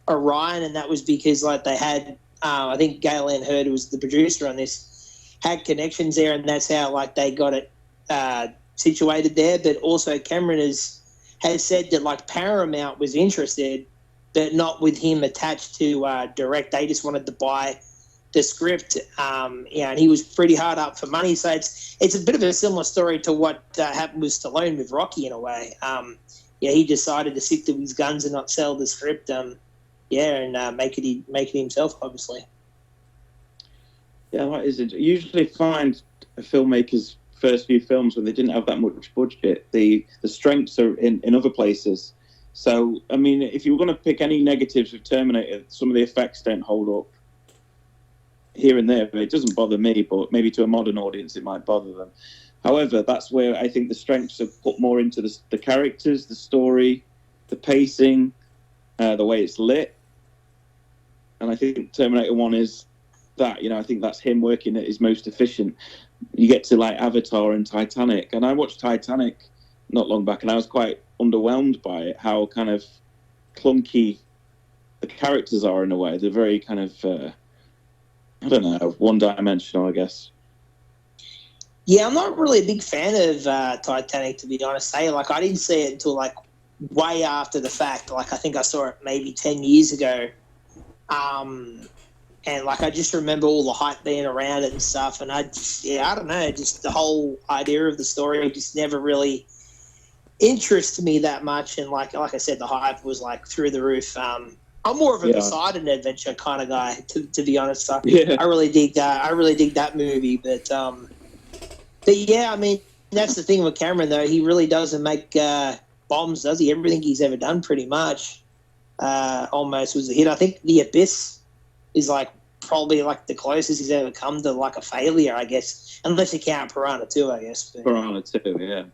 [SPEAKER 3] Orion, and that was because like they had I think Galen Hurd, who was the producer on this, had connections there, and that's how like they got it situated there. But also Cameron has said that like Paramount was interested, but not with him attached to direct. They just wanted to buy the script, and he was pretty hard up for money. So it's a bit of a similar story to what happened with Stallone with Rocky in a way. He decided to stick to his guns and not sell the script. And make it himself, obviously.
[SPEAKER 2] Yeah, that is interesting. Usually find a filmmaker's first few films when they didn't have that much budget, the strengths are in other places. So, I mean, if you were going to pick any negatives with Terminator, some of the effects don't hold up here and there. It doesn't bother me, but maybe to a modern audience it might bother them. However, that's where I think the strengths are put more into the characters, the story, the pacing, the way it's lit. And I think Terminator 1 is that. I think that's him working at his most efficient. You get to like Avatar and Titanic. And I watched Titanic not long back, and I was quite underwhelmed by it, how kind of clunky the characters are in a way. They're very kind of, I don't know, one-dimensional, I guess.
[SPEAKER 3] Yeah, I'm not really a big fan of Titanic, to be honest. Like, I didn't see it until like way after the fact. Like, I think I saw it maybe 10 years ago. And like I just remember all the hype being around it and stuff, and I don't know, just the whole idea of the story just never really interested me that much. And like I said, the hype was like through the roof. I'm more of a Poseidon Adventure kind of guy, to be honest. I really dig that movie, but yeah, I mean, that's the thing with Cameron though. He really doesn't make bombs, does he? Everything he's ever done, pretty much. Almost was a hit. I think The Abyss is like probably like the closest he's ever come to like a failure, I guess, unless you count Piranha 2, I guess. But,
[SPEAKER 2] Piranha 2, yeah.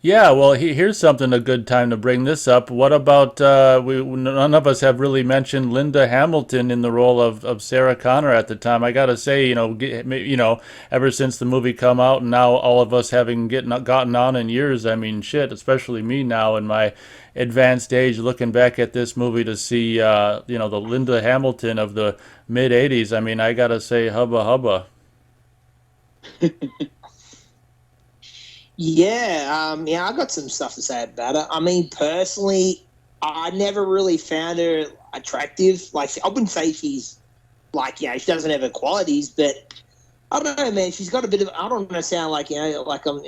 [SPEAKER 1] Yeah, well, here's something a good time to bring this up. What about none of us have really mentioned Linda Hamilton in the role of Sarah Connor at the time. I gotta say, ever since the movie come out, and now all of us having gotten on in years, I mean, shit, especially me now in my advanced age, looking back at this movie to see, the Linda Hamilton of the mid '80s. I mean, I gotta say, hubba hubba.
[SPEAKER 3] Yeah, I got some stuff to say about it. I mean, personally, I never really found her attractive. Like, I wouldn't say she's, like, she doesn't have her qualities, but I don't know, man. She's got a bit of, I don't want to sound like, like I'm,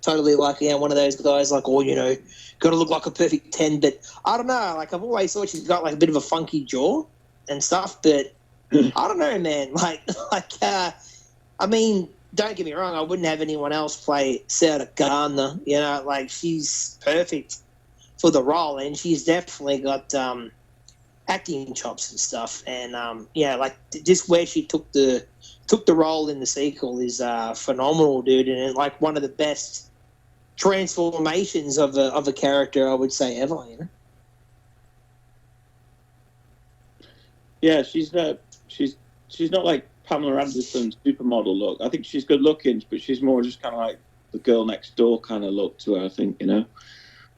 [SPEAKER 3] totally like, one of those guys, like, got to look like a perfect 10, but I don't know. Like, I've always thought she's got, like, a bit of a funky jaw and stuff, but I don't know, man. I mean, don't get me wrong, I wouldn't have anyone else play Sarah Connor. Like, she's perfect for the role, and she's definitely got acting chops and stuff. And like just where she took the role in the sequel is phenomenal, dude. And like one of the best transformations of a character, I would say, ever.
[SPEAKER 2] Yeah, she's not like Pamela Anderson supermodel look. I think she's good looking, but she's more just kind of like the girl next door kind of look to her, I think, you know?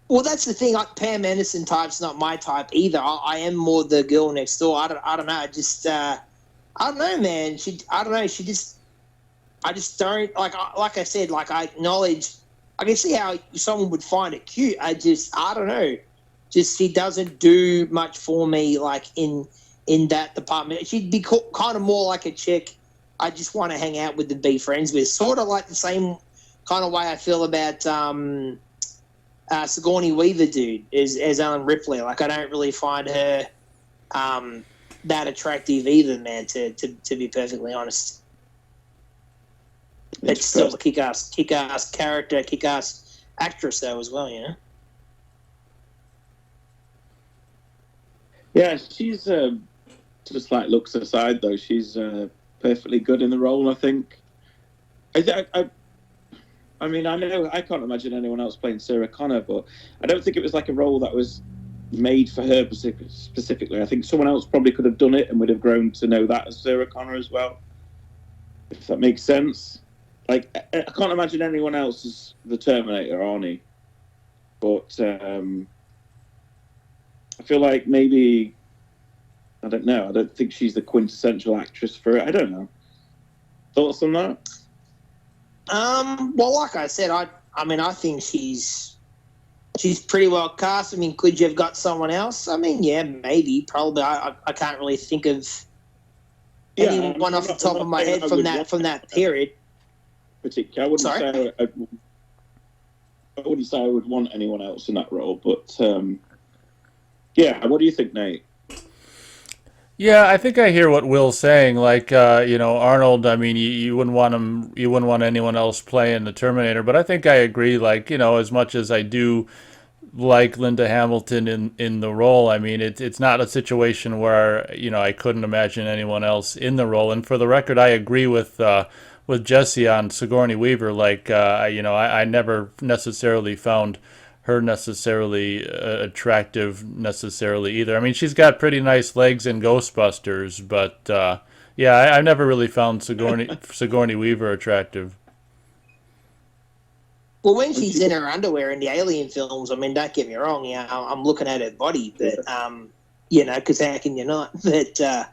[SPEAKER 3] Well, that's the thing. Like, Pam Anderson type's not my type either. I am more the girl next door. I don't know. I don't know, man. I don't know. I just don't like I said. Like, I acknowledge. I can see how someone would find it cute. I don't know. Just she doesn't do much for me. Like in that department, she'd be kind of more like a chick I just want to hang out with and be friends with. Sort of like the same kind of way I feel about Sigourney Weaver, dude, as Ellen Ripley. Like, I don't really find her that attractive either, man. To be perfectly honest, it's still a kick-ass character, kick-ass actress though as well, you know.
[SPEAKER 2] Yeah, she's just like looks aside though. She's perfectly good in the role, I think. I mean, I know I can't imagine anyone else playing Sarah Connor, but I don't think it was like a role that was made for her specifically. I think someone else probably could have done it and would have grown to know that as Sarah Connor as well, if that makes sense. Like, I can't imagine anyone else as the Terminator, Arnie. But I feel like maybe, I don't know, I don't think she's the quintessential actress for it. I don't know. Thoughts on that?
[SPEAKER 3] Well, like I said, I mean, I think she's pretty well cast. I mean, could you have got someone else? I mean, yeah, maybe, probably. I can't really think of anyone off the top of my head from that period.
[SPEAKER 2] Particularly, I wouldn't say I would want anyone else in that role, but yeah. What do you think, Nate?
[SPEAKER 1] Yeah, I think I hear what Will's saying. Like, Arnold. I mean, you wouldn't want him. You wouldn't want anyone else playing the Terminator. But I think I agree. Like, as much as I do like Linda Hamilton in the role, I mean, it's not a situation where I couldn't imagine anyone else in the role. And for the record, I agree with Jesse on Sigourney Weaver. Like, I never necessarily found her necessarily attractive necessarily either. I mean, she's got pretty nice legs in Ghostbusters, but yeah, I never really found Sigourney Weaver attractive.
[SPEAKER 3] Well, when she's in her underwear in the Alien films, I mean, don't get me wrong, I'm looking at her body, but because how can you not? But I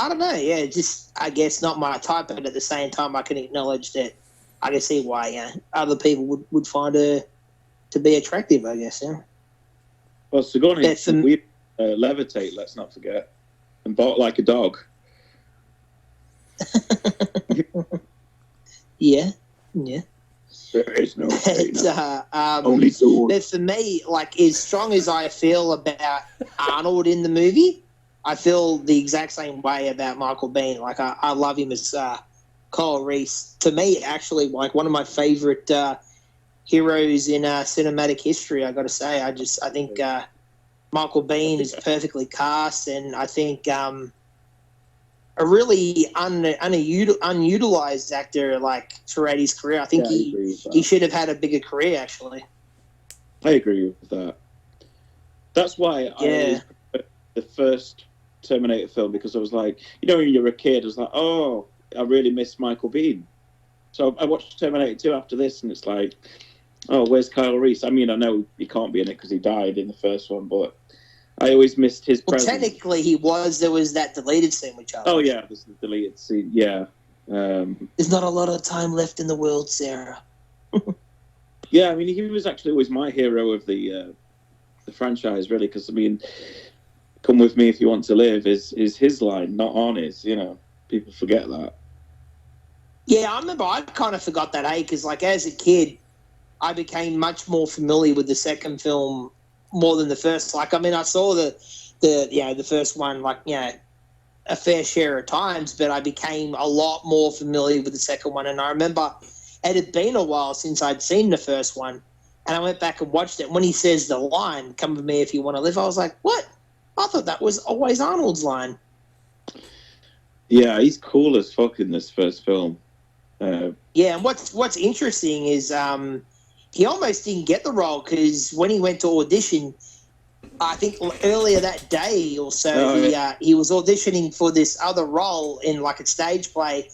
[SPEAKER 3] don't know. Yeah, just I guess not my type, but at the same time, I can acknowledge that I can see why other people would find her to be attractive, I guess. Yeah.
[SPEAKER 2] Well, Sigourney we levitate. Let's not forget, and bark like a dog.
[SPEAKER 3] Yeah.
[SPEAKER 2] There is no
[SPEAKER 3] only sword. But for me, like, as strong as I feel about Arnold in the movie, I feel the exact same way about Michael Biehn. Like, I love him as Kyle Reese. To me, actually, like, one of my favorite heroes in cinematic history, I got to say. I think Michael Biehn is perfectly cast, and I think a really unutilized actor, like, throughout his career. I think he should have had a bigger career, actually.
[SPEAKER 2] I agree with that. That's why I always prefer the first Terminator film, because I was like, when you're a kid, I was like, oh, I really miss Michael Biehn. So I watched Terminator 2 after this, and it's like, oh, where's Kyle Reese? I mean, I know he can't be in it because he died in the first one, but I always missed his presence.
[SPEAKER 3] Technically, he was. There was that deleted scene with Charlie.
[SPEAKER 2] Oh, yeah, there's the deleted scene, yeah.
[SPEAKER 3] There's not a lot of time left in the world, Sarah.
[SPEAKER 2] Yeah, I mean, he was actually always my hero of the franchise, really, because, I mean, come with me if you want to live is his line, not Arnie's, People forget that.
[SPEAKER 3] Yeah, I remember I kind of forgot that, because, like, as a kid, I became much more familiar with the second film more than the first. Like, I mean, I saw the first one, like, a fair share of times, but I became a lot more familiar with the second one. And I remember it had been a while since I'd seen the first one, and I went back and watched it. When he says the line, "Come with me if you want to live," I was like, what? I thought that was always Arnold's line.
[SPEAKER 2] Yeah, he's cool as fuck in this first film.
[SPEAKER 3] Yeah, and what's interesting is he almost didn't get the role, because when he went to audition, I think earlier that day or so,
[SPEAKER 2] Oh,
[SPEAKER 3] he was auditioning for this other role in like a stage play,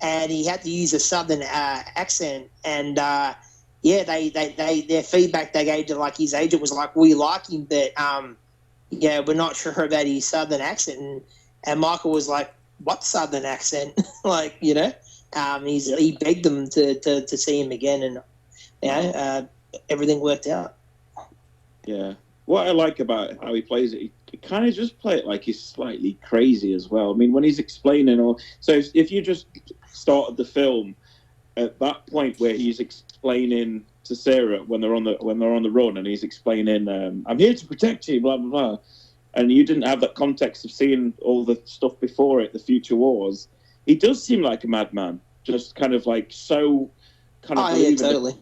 [SPEAKER 3] and he had to use a southern accent. And their feedback they gave to like his agent was like, "We like him, but we're not sure about his southern accent." And Michael was like, "What southern accent?" Like, he begged them to see him again, and everything worked out.
[SPEAKER 2] yeah. What I like about how he plays it, he kind of just play it like he's slightly crazy as well. I mean, when he's explaining, if you just started the film at that point where he's explaining to Sarah when they're on the run, and he's explaining, "I'm here to protect you," blah blah blah, and you didn't have that context of seeing all the stuff before it, the future wars. He does seem like a madman, just kind of like so, kind of.
[SPEAKER 3] Oh yeah, totally.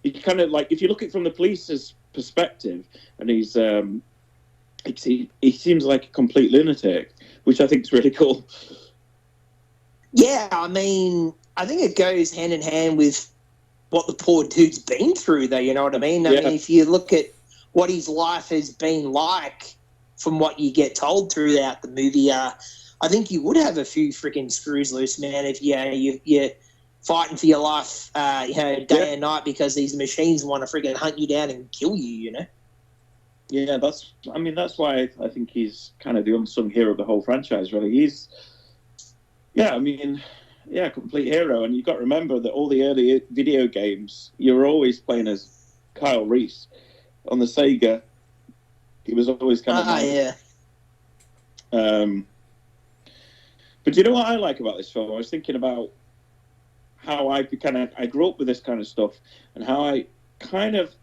[SPEAKER 2] He kind of like, if you look at it from the police's perspective, and he seems like a complete lunatic, which I think is really cool.
[SPEAKER 3] Yeah, I mean, I think it goes hand in hand with what the poor dude's been through, though. You know what I mean? I mean, if you look at what his life has been like from what you get told throughout the movie, I think you would have a few freaking screws loose, man. If you're fighting for your life, day and night because these machines want to freaking hunt you down and kill you. You know?
[SPEAKER 2] Yeah, that's why I think he's kind of the unsung hero of the whole franchise. Really, complete hero. And you've got to remember that all the early video games, you were always playing as Kyle Reese. On the Sega, he was always kind of but do you know what I like about this film? I was thinking about how I grew up with this kind of stuff, and how I kind of,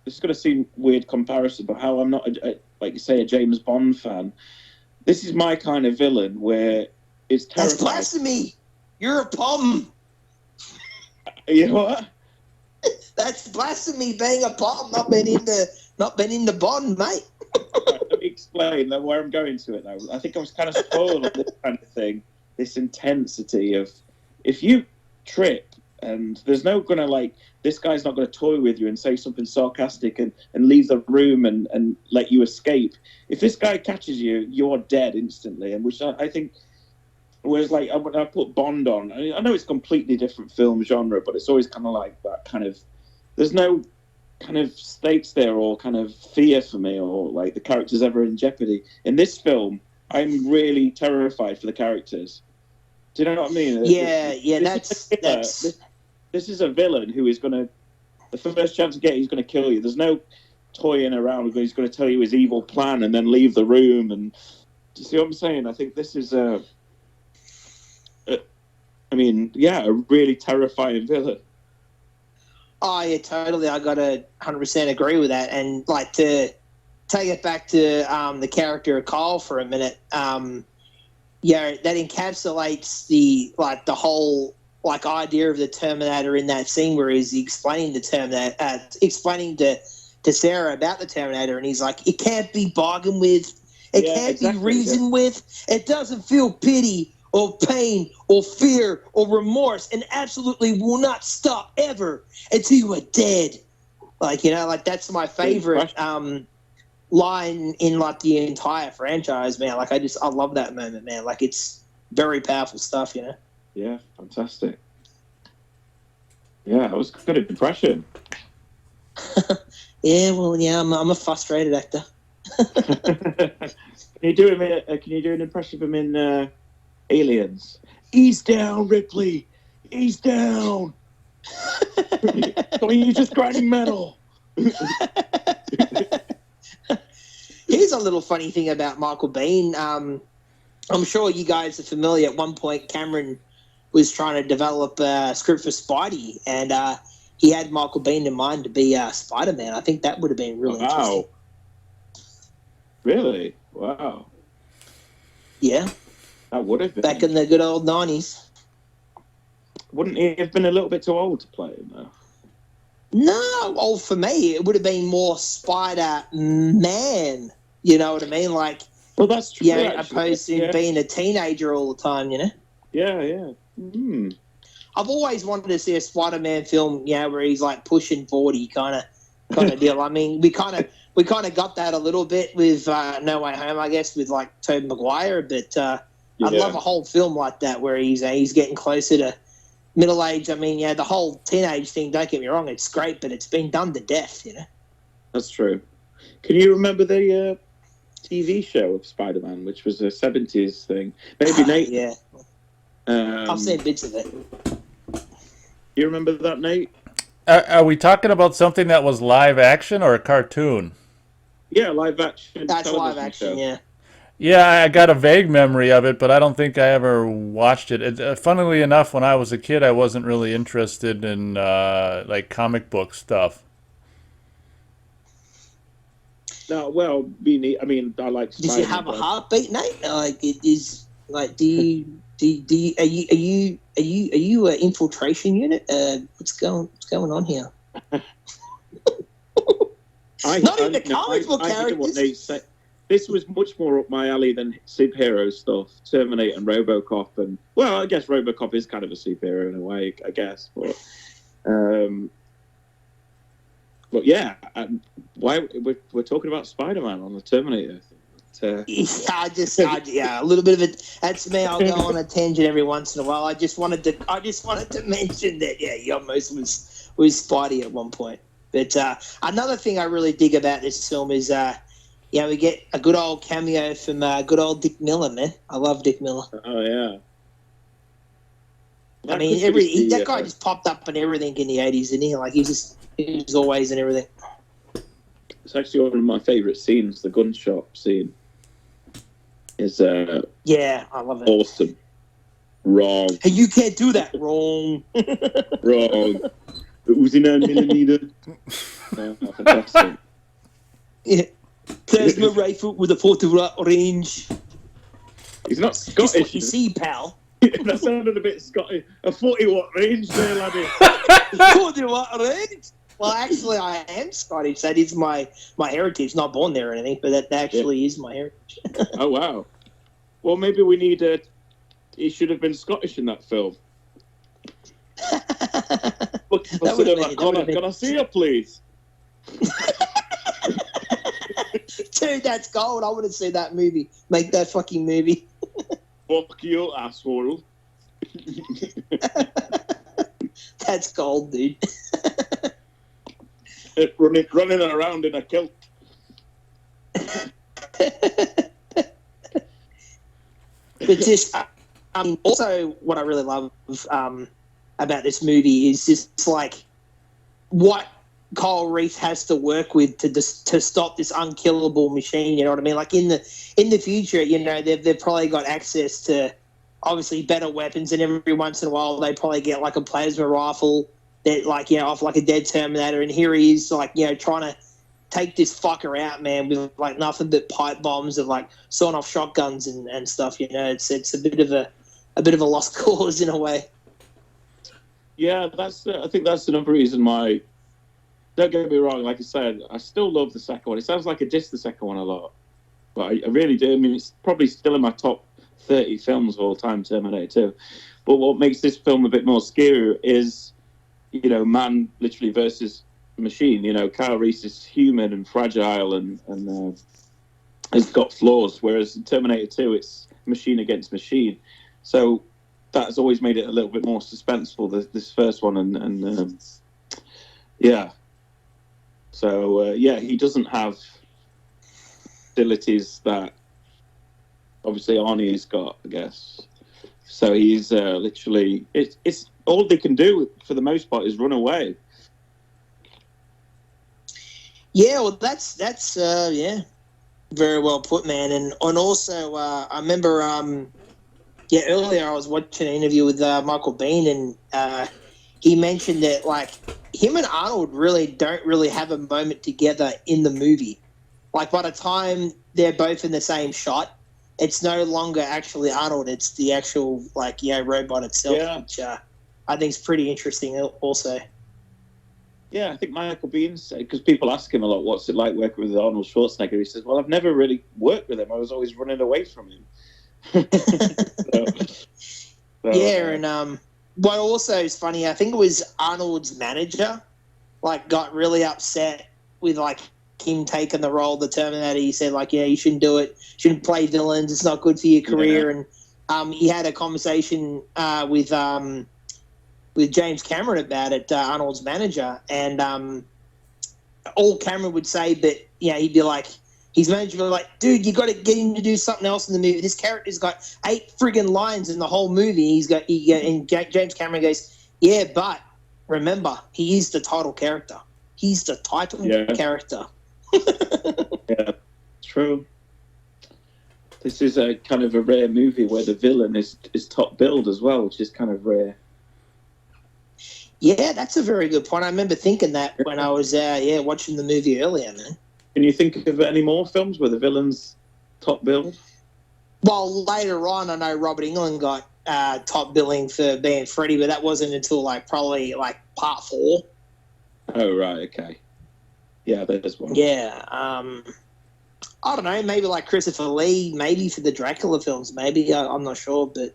[SPEAKER 2] this is going to seem weird comparison, but how I'm not like you say, a James Bond fan. This is my kind of villain where it's terrifying.
[SPEAKER 3] That's blasphemy. You're a bum.
[SPEAKER 2] You know what?
[SPEAKER 3] That's blasphemy. Being a bum, not been in the Bond, mate.
[SPEAKER 2] Right, let me explain where I'm going to it now. I think I was kind of spoiled on this kind of thing, this intensity of, if you trip and there's no gonna, like, this guy's not gonna toy with you and say something sarcastic and leave the room and let you escape. If this guy catches you, you're dead instantly. And which I think, whereas like when I put Bond on, I know it's a completely different film genre, but it's always kind of like that kind of, there's no kind of stakes there or kind of fear for me, or like the characters ever in jeopardy. In this film, I'm really terrified for the characters. Do you know what I mean? This is a villain who is going to, the first chance you get, he's going to kill you. There's no toying around. He's going to tell you his evil plan and then leave the room. And do you see what I'm saying? I think this is a really terrifying villain.
[SPEAKER 3] Oh yeah, totally. I got to 100% agree with that. And like, to take it back to the character of Kyle for a minute, that encapsulates the whole idea of the Terminator in that scene where he's explaining the Terminator, explaining to Sarah about the Terminator, and he's like, it can't be bargained with, it can't be reasoned with, it doesn't feel pity or pain or fear or remorse, and absolutely will not stop ever until you are dead. That's my favorite line in the entire franchise, man. I love that moment, man. It's very powerful stuff, you know.
[SPEAKER 2] Yeah, fantastic. Yeah, it was a good impression.
[SPEAKER 3] Yeah, well, yeah, I'm a frustrated actor.
[SPEAKER 2] Can you do an impression of him in Aliens? Ease down, Ripley. Ease down. You're just grinding metal.
[SPEAKER 3] Here's a little funny thing about Michael Biehn. I'm sure you guys are familiar. At one point, Cameron was trying to develop a script for Spidey, and he had Michael Biehn in mind to be Spider-Man. I think that would have been really interesting.
[SPEAKER 2] Really? Wow.
[SPEAKER 3] Yeah.
[SPEAKER 2] That would have been.
[SPEAKER 3] Back in the good old 90s.
[SPEAKER 2] Wouldn't he have been a little bit too old to play him, though?
[SPEAKER 3] No, well, for me, it would have been more Spider-Man. You know what I mean?
[SPEAKER 2] Well, that's true.
[SPEAKER 3] Yeah, opposed to being a teenager all the time, you know?
[SPEAKER 2] Yeah, yeah. Mm.
[SPEAKER 3] I've always wanted to see a Spider-Man film, where he's pushing 40 kind of deal. I mean, we kind of we kind of got that a little bit with No Way Home, I guess, with like Tobey Maguire. But I'd love a whole film like that where he's getting closer to middle age. I mean, the whole teenage thing. Don't get me wrong, it's great, but it's been done to death.
[SPEAKER 2] That's true. Can you remember the TV show of Spider-Man, which was a 70s thing? Maybe Nate.
[SPEAKER 3] Yeah, I've seen bits of it.
[SPEAKER 2] You remember that, Nate?
[SPEAKER 1] Are we talking about something that was live action or a cartoon?
[SPEAKER 2] Yeah, live action.
[SPEAKER 3] That's live action.
[SPEAKER 2] Show.
[SPEAKER 3] Yeah.
[SPEAKER 1] Yeah, I got a vague memory of it, but I don't think I ever watched it. Funnily enough, when I was a kid, I wasn't really interested in like comic book stuff.
[SPEAKER 2] No, well, I mean, I like.
[SPEAKER 3] Does you have a heartbeat, Nate? Like, it is like, are you an infiltration unit? What's going on here? Not even comic book characters.
[SPEAKER 2] This was much more up my alley than superhero stuff, Terminator and RoboCop, and well, I guess RoboCop is kind of a superhero in a way, I guess, but yeah, why we're talking about Spider-Man on the Terminator.
[SPEAKER 3] Yeah, a little bit of it. That's me. I'll go on a tangent every once in a while. I just wanted to mention that. Yeah, he almost was Spidey at one point. But another thing I really dig about this film is, we get a good old cameo from good old Dick Miller, man. I love Dick Miller.
[SPEAKER 2] Oh yeah.
[SPEAKER 3] I mean, that guy just popped up in everything in the 80s, didn't he? Like he was always in everything.
[SPEAKER 2] It's actually one of my favourite scenes. The gun shop scene is
[SPEAKER 3] yeah, I love it.
[SPEAKER 2] Awesome. Wrong.
[SPEAKER 3] Hey, you can't do that. Wrong.
[SPEAKER 2] Wrong. It was in 9mm. Fantastic.
[SPEAKER 3] Yeah. There's my rifle with a 40 range.
[SPEAKER 2] He's not Scottish.
[SPEAKER 3] It's what you see, pal.
[SPEAKER 2] That sounded a bit Scottish. A 40-watt range there, laddie.
[SPEAKER 3] 40-watt range? Well, actually, I am Scottish. That is my heritage. Not born there or anything, but that actually is my heritage.
[SPEAKER 2] Oh, wow. Well, maybe we need he should have been Scottish in that film. Look, can I see you, please?
[SPEAKER 3] Dude, that's gold. I want to see that movie. Make that fucking movie.
[SPEAKER 2] Fuck you, asshole.
[SPEAKER 3] That's gold, dude.
[SPEAKER 2] Running around in a kilt.
[SPEAKER 3] But just, also what I really love about this movie is just like what Kyle Reese has to work with to stop this unkillable machine. You know what I mean? Like in the future, they've probably got access to obviously better weapons, and every once in a while they probably get like a plasma rifle that off like a dead Terminator, and here he is like trying to take this fucker out, man, with like nothing but pipe bombs and like sawing off shotguns and stuff. It's a bit of a lost cause in a way.
[SPEAKER 2] Yeah, I think that's another reason why. Don't get me wrong, like I said, I still love the second one. It sounds like I diss the second one a lot, but I really do. I mean, it's probably still in my top 30 films of all time, Terminator 2. But what makes this film a bit more scary is, man literally versus machine. Kyle Reese is human and fragile and has got flaws, whereas in Terminator 2, it's machine against machine. So that's always made it a little bit more suspenseful, this first one, and yeah. So, he doesn't have abilities that obviously Arnie's got, I guess. So he's literally... It's all they can do, for the most part, is run away.
[SPEAKER 3] Yeah, well, that's very well put, man. And also, I remember, earlier I was watching an interview with Michael Biehn, and he mentioned that, like, him and Arnold don't really have a moment together in the movie. Like, by the time they're both in the same shot, it's no longer actually Arnold. It's the actual, robot itself, which I think is pretty interesting also.
[SPEAKER 2] Yeah, I think Michael Biehn said, because people ask him a lot, what's it like working with Arnold Schwarzenegger? He says, well, I've never really worked with him. I was always running away from him.
[SPEAKER 3] And what also is funny, I think it was Arnold's manager, got really upset with, him taking the role of the Terminator, he said, like, yeah, you shouldn't do it. Shouldn't play villains. It's not good for your career.
[SPEAKER 2] Yeah.
[SPEAKER 3] And he had a conversation with James Cameron about it, Arnold's manager, and all Cameron would say, but he'd be like, his manager would be like, dude, you got to get him to do something else in the movie. This character's got 8 friggin' lines in the whole movie. And James Cameron goes, yeah, but remember, he is the title character. He's the title character.
[SPEAKER 2] Yeah, true. This is a kind of a rare movie where the villain is top billed as well, which is kind of rare.
[SPEAKER 3] Yeah, that's a very good point. I remember thinking that when I was watching the movie earlier, man.
[SPEAKER 2] Can you think of any more films where the villain's top billed?
[SPEAKER 3] Well, later on, I know Robert Englund got top billing for being Freddy, but that wasn't until probably part 4.
[SPEAKER 2] Oh, right, okay. Yeah, there's one.
[SPEAKER 3] Yeah, I don't know, maybe like Christopher Lee, maybe for the Dracula films, maybe, I'm not sure, but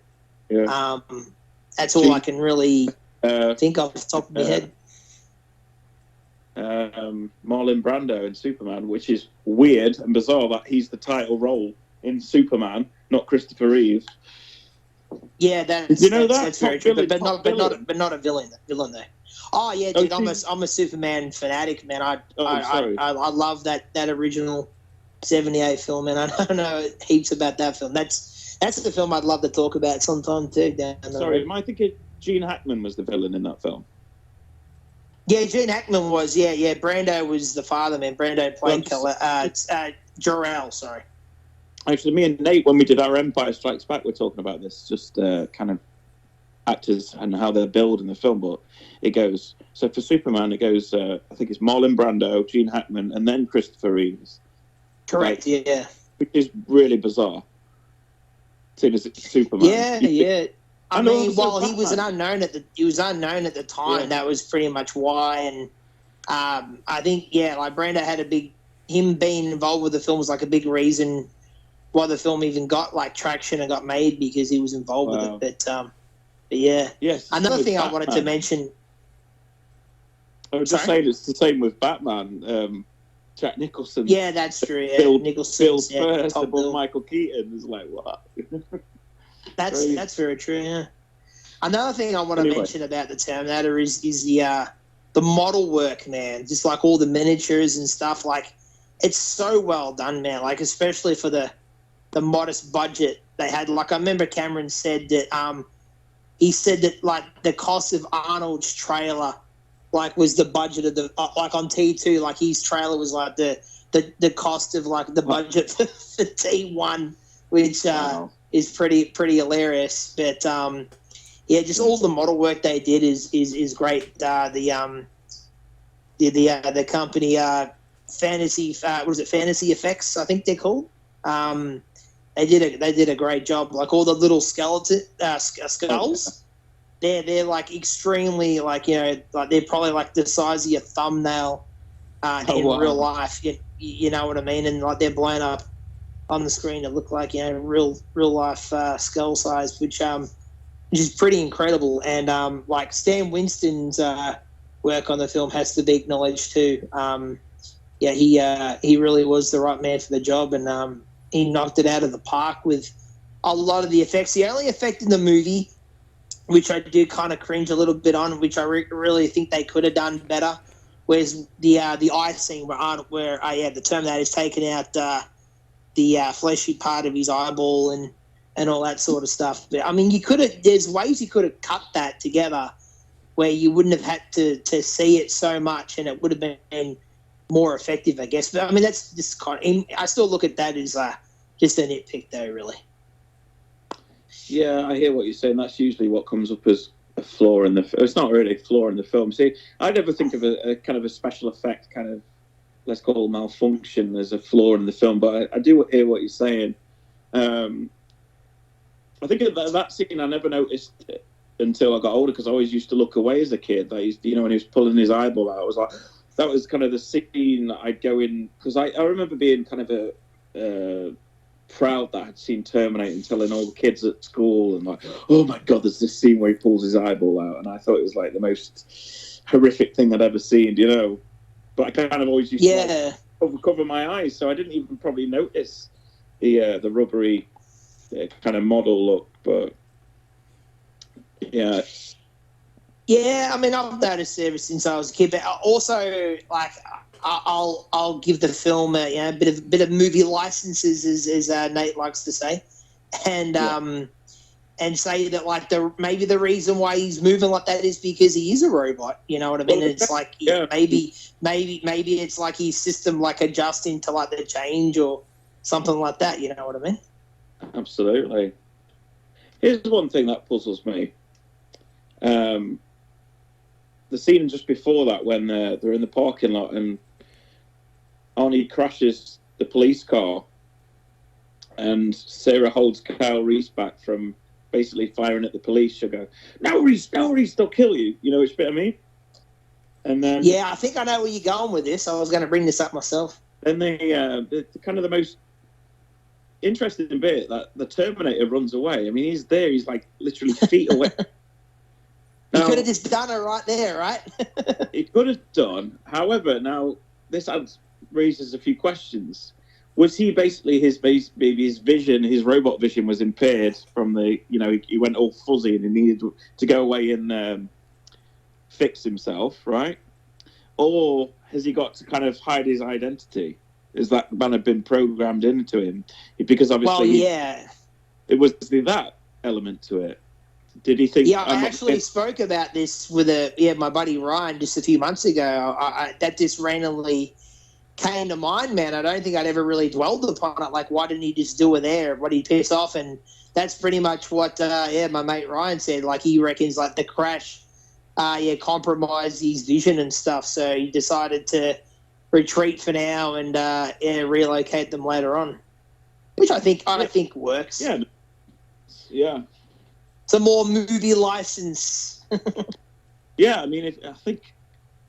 [SPEAKER 3] that's all I can really think of off the top of my head.
[SPEAKER 2] Marlon Brando in Superman, which is weird and bizarre that he's the title role in Superman, not Christopher Reeve.
[SPEAKER 3] Yeah, that's very true, but not a villain though. Oh yeah, dude, I'm a Superman fanatic, man. I love that original '78 film, and I know heaps about that film. That's the film I'd love to talk about sometime too.
[SPEAKER 2] Sorry, am I thinking Gene Hackman was the villain in that film?
[SPEAKER 3] Yeah, Gene Hackman was. Yeah. Brando was the father, man. Brando played Jor-El. Sorry.
[SPEAKER 2] Actually, me and Nate, when we did our Empire Strikes Back, we're talking about this, just kind of actors and how they're billed in the film. But it goes, so for Superman, it goes, I think it's Marlon Brando, Gene Hackman, and then Christopher Reeves.
[SPEAKER 3] Correct, yeah.
[SPEAKER 2] Which is really bizarre, seeing as it's Superman.
[SPEAKER 3] Yeah. I mean, while he was unknown at the time,
[SPEAKER 2] Yeah.
[SPEAKER 3] that was pretty much why. And I think, Brando had him being involved with the film was a big reason why the film even got traction and got made, because he was involved with it. But yeah.
[SPEAKER 2] Yes.
[SPEAKER 3] Another thing I wanted to mention.
[SPEAKER 2] I was just saying it's the same with Batman. Jack Nicholson.
[SPEAKER 3] Yeah, that's true. Yeah. Nicholson's
[SPEAKER 2] first above Michael Keaton is what?
[SPEAKER 3] That's very true. Yeah. Another thing I want to mention about the Terminator is the model work, man. Just all the miniatures and stuff. It's so well done, man. Especially for the modest budget they had. I remember Cameron said that he said that the cost of Arnold's trailer was the budget of the on T2, his trailer was the cost of the budget for T1, which is pretty hilarious. But just all the model work they did is great. The company Fantasy Fantasy Effects, I think they're called. They did a great job. All the little skeleton skulls. They're extremely they're probably the size of your thumbnail in real life. You know what I mean? And they're blown up on the screen to look like real life skull size, which is pretty incredible. And Stan Winston's work on the film has to be acknowledged too. He really was the right man for the job, and he knocked it out of the park with a lot of the effects. The only effect in the movie, which I do kind of cringe a little bit on, which I really think they could have done better, was the eye scene where the Terminator's taken out the fleshy part of his eyeball and all that sort of stuff. But I mean, there's ways you could have cut that together where you wouldn't have had to see it so much, and it would have been more effective, I guess. But I mean, that's just I still look at that as just a nitpick, though, really.
[SPEAKER 2] Yeah, I hear what you're saying. That's usually what comes up as a flaw in the. It's not really a flaw in the film. See, I never think of a kind of a special effect kind of, let's call it malfunction, as a flaw in the film. But I do hear what you're saying. I think that scene I never noticed until I got older, because I always used to look away as a kid. When he was pulling his eyeball out, I was like, that was kind of the scene that I'd go in, because I remember being kind of proud that I'd seen Terminator and telling all the kids at school, and oh my god, there's this scene where he pulls his eyeball out, and I thought it was the most horrific thing I'd ever seen, But I kind of always used to cover my eyes, so I didn't even probably notice the rubbery kind of model look. But yeah.
[SPEAKER 3] Yeah, I mean, I've noticed ever since I was a kid. But also, like, I'll give the film a bit of movie licenses, as Nate likes to say, and say that like maybe the reason why he's moving like that is because he is a robot. You know what I mean?
[SPEAKER 2] Well,
[SPEAKER 3] It's like
[SPEAKER 2] yeah.
[SPEAKER 3] maybe it's like his system like adjusting to like the change or something like that. You know what I mean?
[SPEAKER 2] Absolutely. Here's one thing that puzzles me. The scene just before that, when they're in the parking lot and Arnie crashes the police car, and Sarah holds Kyle Reese back from basically firing at the police. She'll go, "No, Reese, they'll kill you." You know which bit I mean? And then
[SPEAKER 3] yeah, I think I know where you're going with this. I was going to bring this up myself.
[SPEAKER 2] Then the kind of the most interesting bit, that the Terminator runs away. I mean, he's there. He's like literally feet away.
[SPEAKER 3] He could have just done it right there, right?
[SPEAKER 2] He could have done. However, now this raises a few questions. Was he basically his vision, his robot vision was impaired from he went all fuzzy and he needed to go away and fix himself, right? Or has he got to kind of hide his identity? Has that kind of been programmed into him? Because obviously, it was that element to it. Did he think?
[SPEAKER 3] Yeah, I actually spoke about this with my buddy Ryan just a few months ago. That just randomly came to mind, man. I don't think I'd ever really dwelled upon it. Like, why didn't he just do it there? What did he piss off? And that's pretty much what, my mate Ryan said. Like, he reckons like the crash, compromised his vision and stuff. So he decided to retreat for now and relocate them later on, which I think works.
[SPEAKER 2] Yeah, yeah.
[SPEAKER 3] It's a more movie license.
[SPEAKER 2] Yeah, I mean,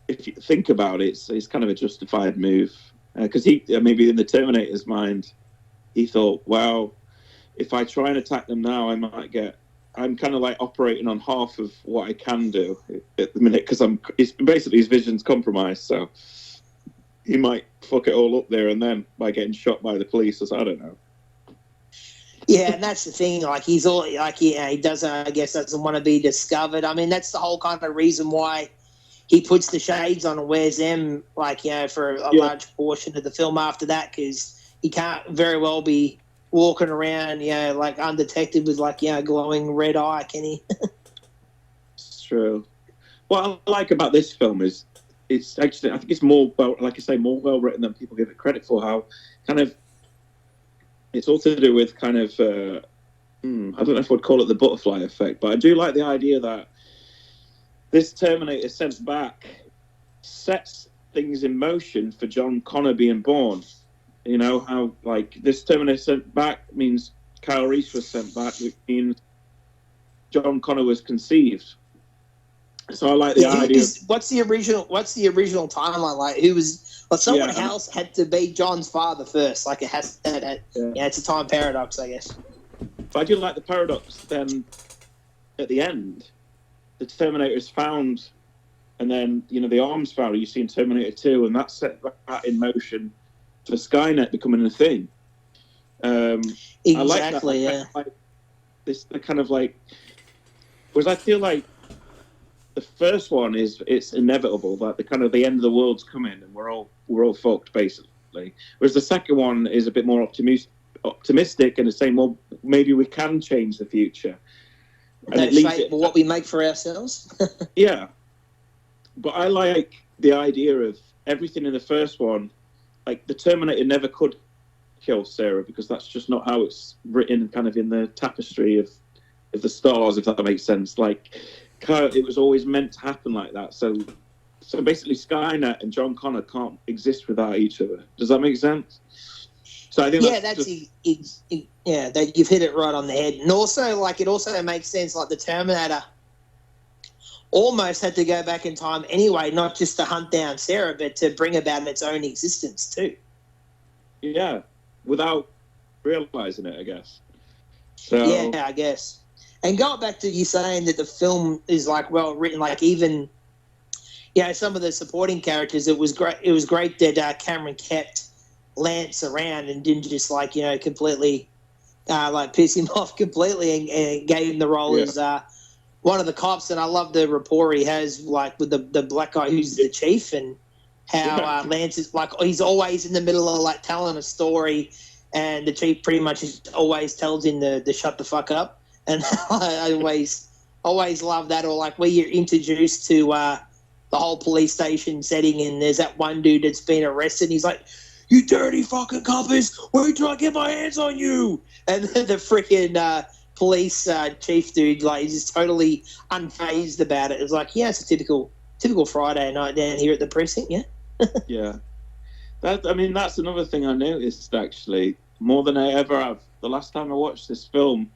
[SPEAKER 2] if you think about it, it's kind of a justified move, because he maybe in the Terminator's mind, he thought, "Wow, if I try and attack them now, I'm kind of like operating on half of what I can do at the minute, because basically his vision's compromised, so he might fuck it all up there and then by getting shot by the police, or I don't know."
[SPEAKER 3] Yeah, and that's the thing. Like, he's all like, he doesn't. I guess doesn't want to be discovered. I mean, that's the whole kind of reason why he puts the shades on and wears them, like, for a large portion of the film after that, because he can't very well be walking around, like undetected with like, glowing red eye, can he?
[SPEAKER 2] It's true. What I like about this film is it's actually, I think it's more well, like I say, more well written than people give it credit for. How kind of it's all to do with kind of I don't know if I'd call it the butterfly effect, but I do like the idea that this Terminator sent back sets things in motion for John Connor being born. You know, how like this Terminator sent back means Kyle Reese was sent back, which means John Connor was conceived. So I like the idea.
[SPEAKER 3] What's the original timeline like? Who was? Well, someone else had to be John's father first. Like, it has that. It's a time paradox, I guess.
[SPEAKER 2] But I do like the paradox. Then at the end, the Terminator is found, and then the arms found. You see in Terminator 2, and that set that in motion for Skynet becoming a thing.
[SPEAKER 3] Exactly.
[SPEAKER 2] I like that.
[SPEAKER 3] Yeah.
[SPEAKER 2] Like this, the kind of like, whereas I feel like the first one it's inevitable that the end of the world's coming and we're all fucked basically. Whereas the second one is a bit more optimistic and is saying, well, maybe we can change the future. And
[SPEAKER 3] it leaves it what we make for ourselves.
[SPEAKER 2] Yeah, but I like the idea of everything in the first one. Like, the Terminator never could kill Sarah because that's just not how it's written, kind of in the tapestry of the stars, if that makes sense. Like, it was always meant to happen like that. So basically, Skynet and John Connor can't exist without each other. Does that make sense? So I think
[SPEAKER 3] that you've hit it right on the head. And also, like, it also makes sense. Like, the Terminator almost had to go back in time anyway, not just to hunt down Sarah, but to bring about its own existence too.
[SPEAKER 2] Yeah, without realizing it, I guess. So
[SPEAKER 3] yeah, I guess. And going back to you saying that the film is like well written, like even some of the supporting characters, it was great. It was great that Cameron kept Lance around and didn't just completely piss him off completely and gave him the role as one of the cops. And I love the rapport he has with the black guy who's the chief, and how Lance is he's always in the middle of telling a story, and the chief pretty much always tells him to shut the fuck up. And I always love that. Or where you're introduced to the whole police station setting, and there's that one dude that's been arrested, and he's like, "You dirty fucking coppers, wait till I get my hands on you." And the freaking police chief dude, he's just totally unfazed about it. It's it's a typical Friday night down here at the precinct, yeah?
[SPEAKER 2] Yeah. That's another thing I noticed, actually, more than I ever have. The last time I watched this film,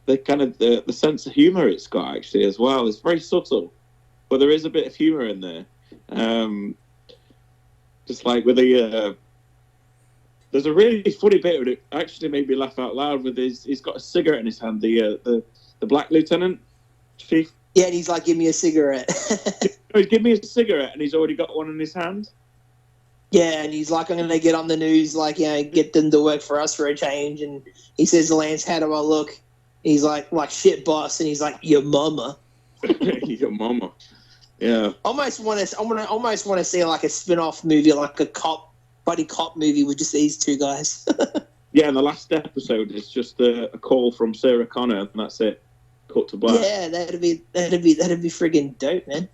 [SPEAKER 2] the sense of humour it's got, actually, as well. It's very subtle, but there is a bit of humour in there. Just with the... there's a really funny bit of it. Actually made me laugh out loud. He's got a cigarette in his hand. The black lieutenant chief.
[SPEAKER 3] Yeah, and he's like, "Give me a cigarette."
[SPEAKER 2] Give me a cigarette, and he's already got one in his hand.
[SPEAKER 3] Yeah, and he's like, "I'm going to get on the news, get them to work for us for a change." And he says, "Lance, how do I look?" He's like shit, boss. And he's like, "Your mama."
[SPEAKER 2] Your mama. Yeah.
[SPEAKER 3] I almost want to see a spin-off movie, a buddy cop movie with just these two guys.
[SPEAKER 2] Yeah, and the last episode is just a call from Sarah Connor, and that's it. Cut to black.
[SPEAKER 3] Yeah, that'd be friggin' dope, man.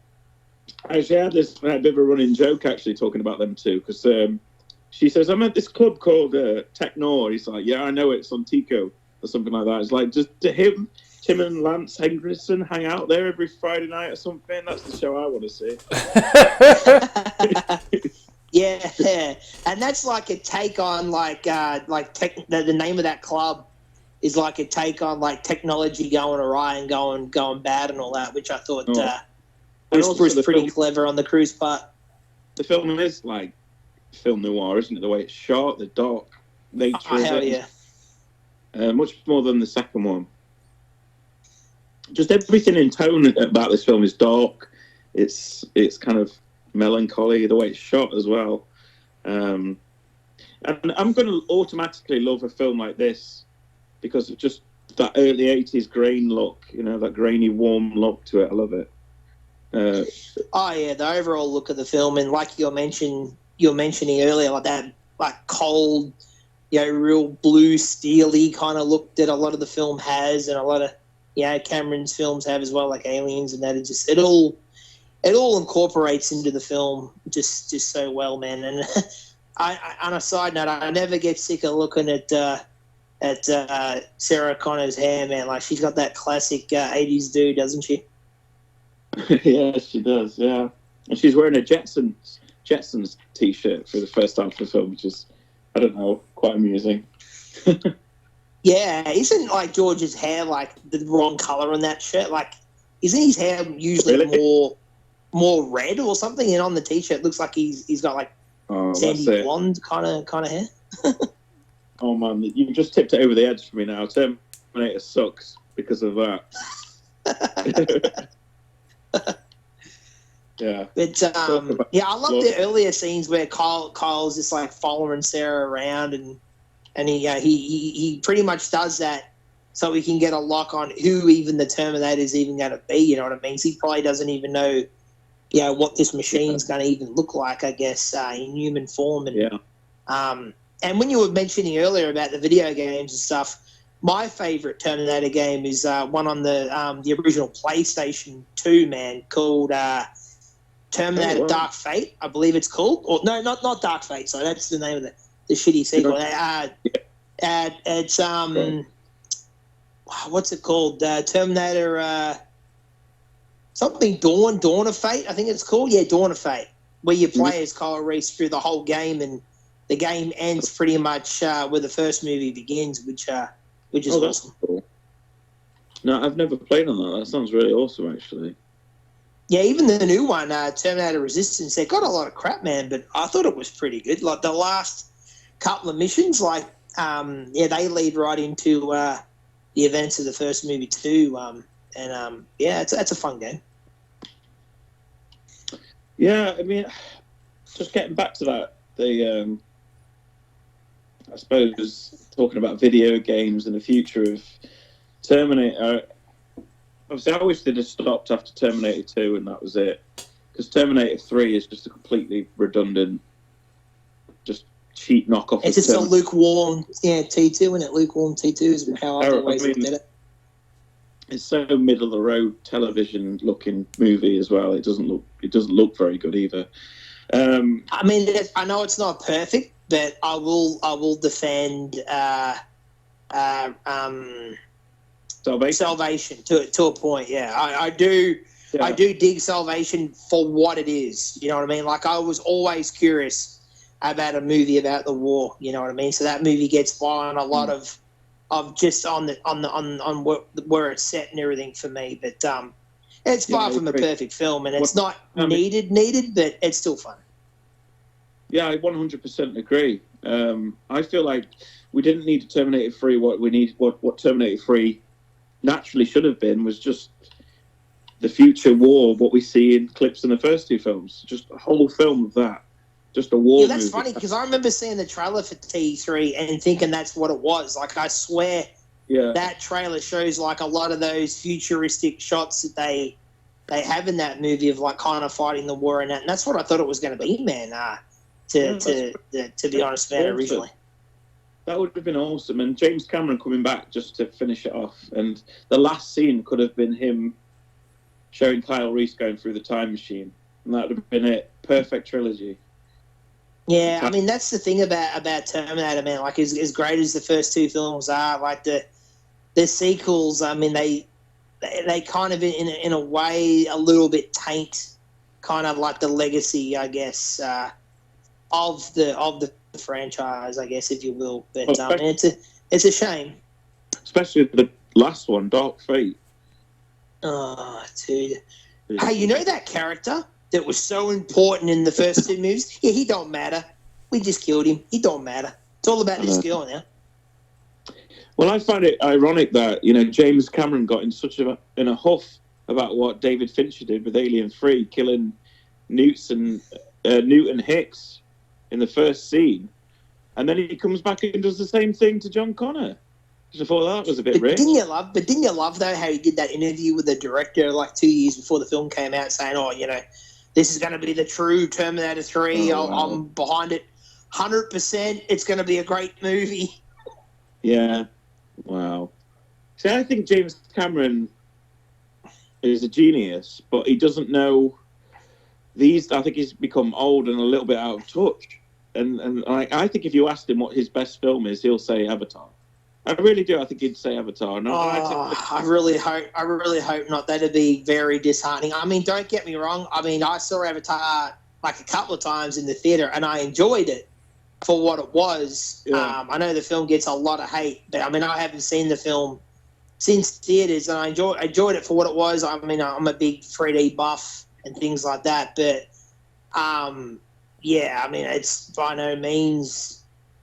[SPEAKER 2] Actually, I had this bit of a running joke actually talking about them two, because she says, "I'm at this club called Technor." He's like, "Yeah, I know, it's on Tico," or something like that. It's like, just Tim and Lance Henriksen hang out there every Friday night or something. That's the show I want to see.
[SPEAKER 3] Yeah, and that's a take on the name of that club is a take on technology going awry and going bad and all that, which I thought was pretty clever on the crew's part.
[SPEAKER 2] The film is film noir, isn't it? The way it's shot, the dark nature of
[SPEAKER 3] hell
[SPEAKER 2] it.
[SPEAKER 3] Yeah.
[SPEAKER 2] Much more than the second one. Just everything in tone about this film is dark. It's kind of melancholy, the way it's shot as well. And I'm going to automatically love a film like this because of just that early 80s grain look, that grainy, warm look to it. I love it.
[SPEAKER 3] The overall look of the film, and you were mentioning earlier, that cold, real blue, steely kind of look that a lot of the film has, and a lot of Cameron's films have as well, like Aliens, and that it just it all incorporates into the film just so well, man. And on a side note, I never get sick of looking at Sarah Connor's hair, man. She's got that classic 80s do, doesn't she?
[SPEAKER 2] Yeah, she does, yeah. And she's wearing a Jetsons t-shirt for the first half of the film, which is, I don't know, quite amusing.
[SPEAKER 3] Yeah, isn't George's hair the wrong color on that shirt? Isn't his hair usually more red or something? And on the t-shirt, it looks like he's got sandy blonde kind of hair.
[SPEAKER 2] Oh man, you just tipped it over the edge for me now. Terminator sucks because of that. Yeah. But
[SPEAKER 3] I love the earlier scenes where Kyle's just following Sarah around, and he pretty much does that so he can get a lock on who even the Terminator is even going to be. You know what I mean? So he probably doesn't even know, what this machine's going to even look like, I guess, in human form. And, and when you were mentioning earlier about the video games and stuff, my favorite Terminator game is one on the original PlayStation 2, man, called Terminator Dark Fate, I believe it's called. Or no, not Dark Fate. Sorry, that's the name of the shitty sequel. It's what's it called? Terminator something Dawn of Fate, I think it's called. Yeah, Dawn of Fate, where you play as Kyle Reese through the whole game, and the game ends pretty much where the first movie begins, which is awesome.
[SPEAKER 2] Cool. No, I've never played on that. That sounds really awesome, actually.
[SPEAKER 3] Yeah, even the new one, Terminator Resistance, they got a lot of crap, man, but I thought it was pretty good. The last couple of missions, they lead right into the events of the first movie too. It's a fun game.
[SPEAKER 2] Yeah, I mean, just getting back to that, I suppose talking about video games and the future of Terminator. Obviously, I wish they'd have stopped after Terminator 2 and that was it. Because Terminator 3 is just a completely redundant, just cheap knockoff.
[SPEAKER 3] It's just a lukewarm, T2, isn't it? Lukewarm T2 is how I've always looked at it.
[SPEAKER 2] It's so middle of the road television looking movie as well. It doesn't look very good either.
[SPEAKER 3] I mean, I know it's not perfect, but I will defend Salvation to a point. Yeah, I do. Yeah. I do dig Salvation for what it is. You know what I mean? Like, I was always curious about a movie about the war. You know what I mean? So that movie gets by on a lot of just on where it's set and everything for me. But it's far from a perfect film, and it's not needed, but it's still fun.
[SPEAKER 2] Yeah, I 100% agree. I feel like we didn't need Terminator 3. What Terminator 3 naturally should have been was just the future war, what we see in clips in the first two films. Just a whole film of that. Just a war movie.
[SPEAKER 3] That's funny, because I remember seeing the trailer for T3 and thinking that's what it was. Like, I swear that trailer shows, like, a lot of those futuristic shots that they have in that movie of, like, kind of fighting the war and that. And that's what I thought it was going to be, man, to be honest about it originally.
[SPEAKER 2] That would have been awesome. And James Cameron coming back just to finish it off. And the last scene could have been him showing Kyle Reese going through the time machine. And that would have been it. Perfect trilogy.
[SPEAKER 3] Yeah, I mean, that's the thing about Terminator, man. Like, as great as the first two films are, like the sequels, I mean, they kind of in a way a little bit taint kind of like the legacy, I guess, of the franchise, I guess, if you will. But it's a shame,
[SPEAKER 2] especially the last one, Dark Fate.
[SPEAKER 3] Oh, dude! Hey, you know that character that was so important in the first two movies? Yeah, he don't matter. We just killed him. He don't matter. It's all about this girl now.
[SPEAKER 2] Well, I find it ironic that, James Cameron got in a huff about what David Fincher did with Alien 3, killing Newton Hicks in the first scene, and then he comes back and does the same thing to John Connor. I thought that was a bit rich.
[SPEAKER 3] Didn't you love though how he did that interview with the director like 2 years before the film came out, saying, this is going to be the true Terminator 3. I'm behind it 100%. It's going to be a great movie.
[SPEAKER 2] Yeah. Wow. See, I think James Cameron is a genius, but he doesn't know these. I think he's become old and a little bit out of touch. And I think if you asked him what his best film is, he'll say Avatar. I really do. I think he'd say Avatar. No,
[SPEAKER 3] I really hope not. That'd be very disheartening. I mean, don't get me wrong. I mean, I saw Avatar like a couple of times in the theater, and I enjoyed it for what it was. Yeah. I know the film gets a lot of hate, but I mean, I haven't seen the film since theaters, and I enjoyed it for what it was. I mean, I'm a big 3D buff and things like that, but yeah, I mean, it's by no means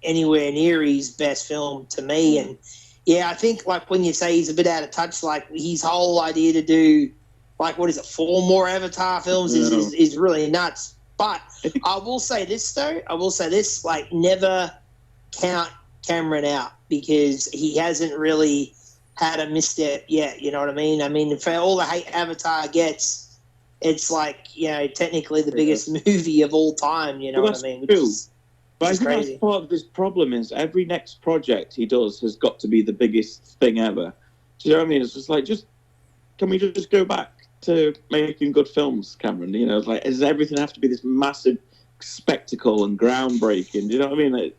[SPEAKER 3] anywhere near his best film to me. And yeah, I think like when you say he's a bit out of touch, like his whole idea to do like, what is it, 4 more Avatar films is really nuts. But I will say this though, like, never count Cameron out, because he hasn't really had a misstep yet. You know what I mean? I mean, for all the hate Avatar gets, it's like, technically the biggest movie of all time. You know what I mean? Which is,
[SPEAKER 2] but I think
[SPEAKER 3] crazy.
[SPEAKER 2] That's part of this problem is every next project he does has got to be the biggest thing ever. Do you know what I mean? It's just like, can we just go back to making good films, Cameron? Like, does everything have to be this massive spectacle and groundbreaking? Do you know what I mean?
[SPEAKER 3] I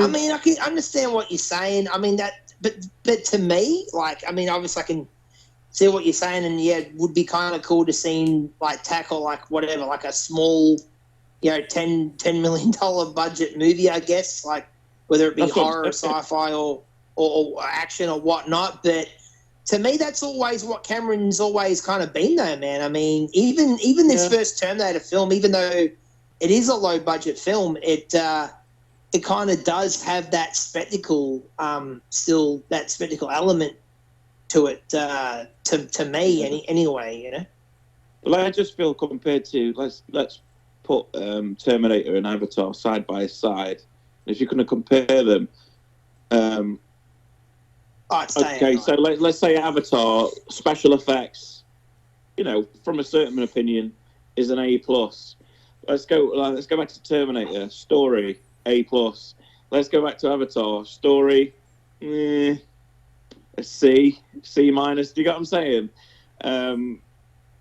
[SPEAKER 3] mean, I can understand what you're saying. I mean, but to me, like, I mean, obviously I can see what you're saying, and yeah, it would be kind of cool to see him like tackle like whatever, like a small, $10 million budget movie, I guess, like whether it be horror, sci-fi, or action or whatnot. But to me, that's always what Cameron's always kind of been, though, man. I mean, even this first Terminator film, even though it is a low budget film, it kind of does have that spectacle, still that spectacle element to it. To me, anyway,
[SPEAKER 2] Well, I just feel compared to let's put Terminator and Avatar side by side. If you're going to compare them, okay, so let's say Avatar special effects, from a certain opinion, is an A plus. Let's go back to Terminator. Story A plus. Let's go back to Avatar. Story, a C minus. Do you get what I'm saying?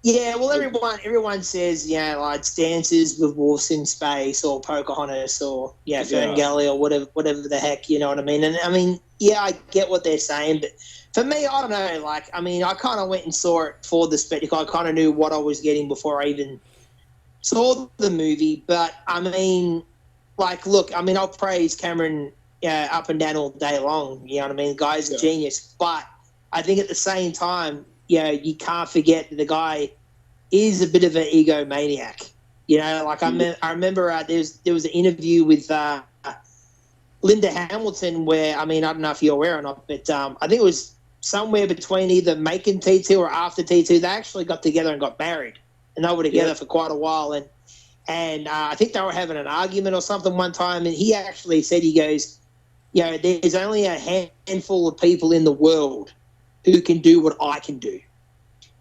[SPEAKER 3] Yeah, well, everyone says, like Dances with Wolves in Space or Pocahontas or Ferngully or whatever the heck, you know what I mean? And I mean, I get what they're saying, but for me, I don't know. Like, I mean, I kind of went and saw it for the spectacle. I kind of knew what I was getting before I even saw the movie. But I mean, like, look, I mean, I'll praise Cameron up and down all day long. You know what I mean? The guy's a genius, but I think at the same time, you can't forget that the guy is a bit of an egomaniac. Like I remember there was an interview with Linda Hamilton where, I mean, I don't know if you're aware or not, but I think it was somewhere between either making T2 or after T2. They actually got together and got married, and they were together for quite a while. And I think they were having an argument or something one time, and he actually said, he goes, there's only a handful of people in the world who can do what I can do.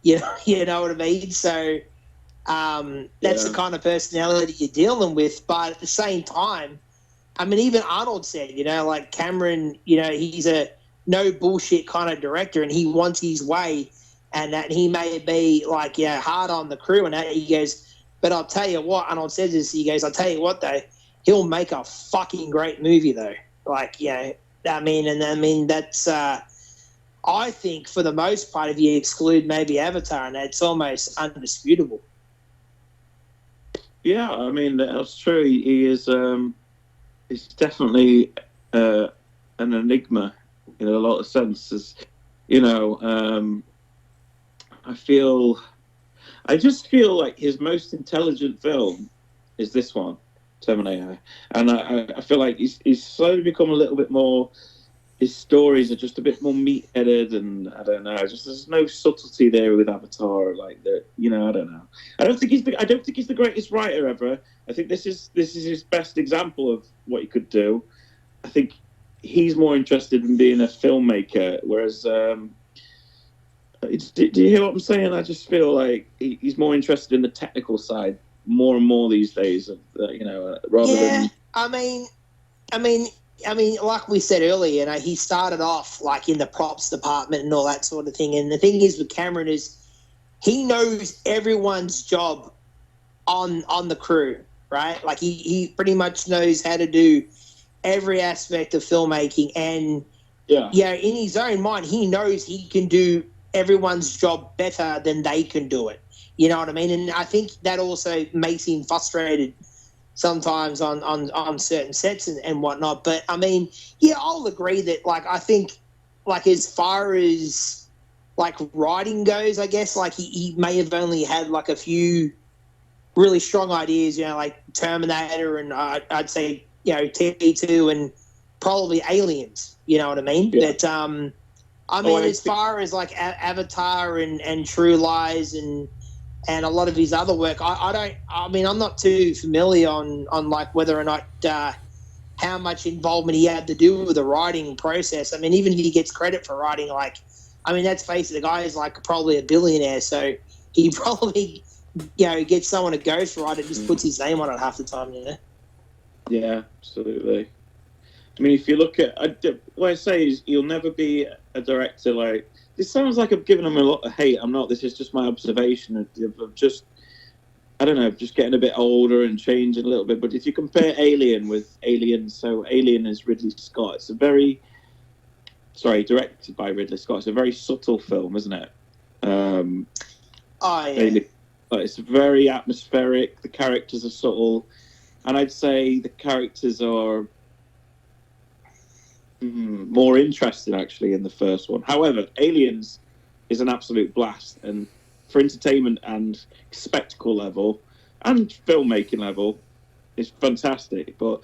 [SPEAKER 3] You know what I mean? So that's the kind of personality you're dealing with. But at the same time, I mean, even Arnold said, like Cameron, he's a no bullshit kind of director, and he wants his way, and that he may be like, hard on the crew, and that he goes, but I'll tell you what, Arnold says this, he goes, I'll tell you what though, he'll make a fucking great movie though. Like, I mean that's I think for the most part, if you exclude maybe Avatar, and it's almost undisputable.
[SPEAKER 2] Yeah, I mean that's true. He is. He's definitely an enigma in a lot of senses. I just feel like his most intelligent film is this one, Terminator, and I feel like he's slowly become a little bit more. His stories are just a bit more meat-headed, and I don't know. Just there's no subtlety there with Avatar, like that. I don't know. I don't think he's the greatest writer ever. I think this is his best example of what he could do. I think he's more interested in being a filmmaker, whereas do you hear what I'm saying? I just feel like he's more interested in the technical side more and more these days. Rather than.
[SPEAKER 3] I mean, like we said earlier, he started off like in the props department and all that sort of thing. And the thing is with Cameron is he knows everyone's job on the crew, right? Like he pretty much knows how to do every aspect of filmmaking. And in his own mind, he knows he can do everyone's job better than they can do it. You know what I mean? And I think that also makes him frustrated sometimes on certain sets and whatnot. But I mean, I'll agree that like I think like as far as like writing goes, I guess like he may have only had like a few really strong ideas, like Terminator and I'd say T2 and probably Aliens. You know what I mean?
[SPEAKER 2] Yeah.
[SPEAKER 3] But I mean, as far as like Avatar and True Lies and a lot of his other work, I'm not too familiar on like whether or not how much involvement he had to do with the writing process. I mean, even if he gets credit for writing, like, I mean, let's face it, the guy is like probably a billionaire, so he probably, gets someone to ghostwrite it, just puts his name on it half the time,
[SPEAKER 2] Yeah, absolutely. I mean, if you look at what I say is he'll never be a director like. This sounds like I'm giving him a lot of hate. I'm not. This is just my observation of just, I don't know, just getting a bit older and changing a little bit. But if you compare Alien with Alien, so Alien is Ridley Scott. It's directed by Ridley Scott. It's a very subtle film, isn't it? Alien, it's very atmospheric. The characters are subtle, and I'd say the characters are more interesting actually in the first one. However, Aliens is an absolute blast, and for entertainment and spectacle level and filmmaking level, it's fantastic. But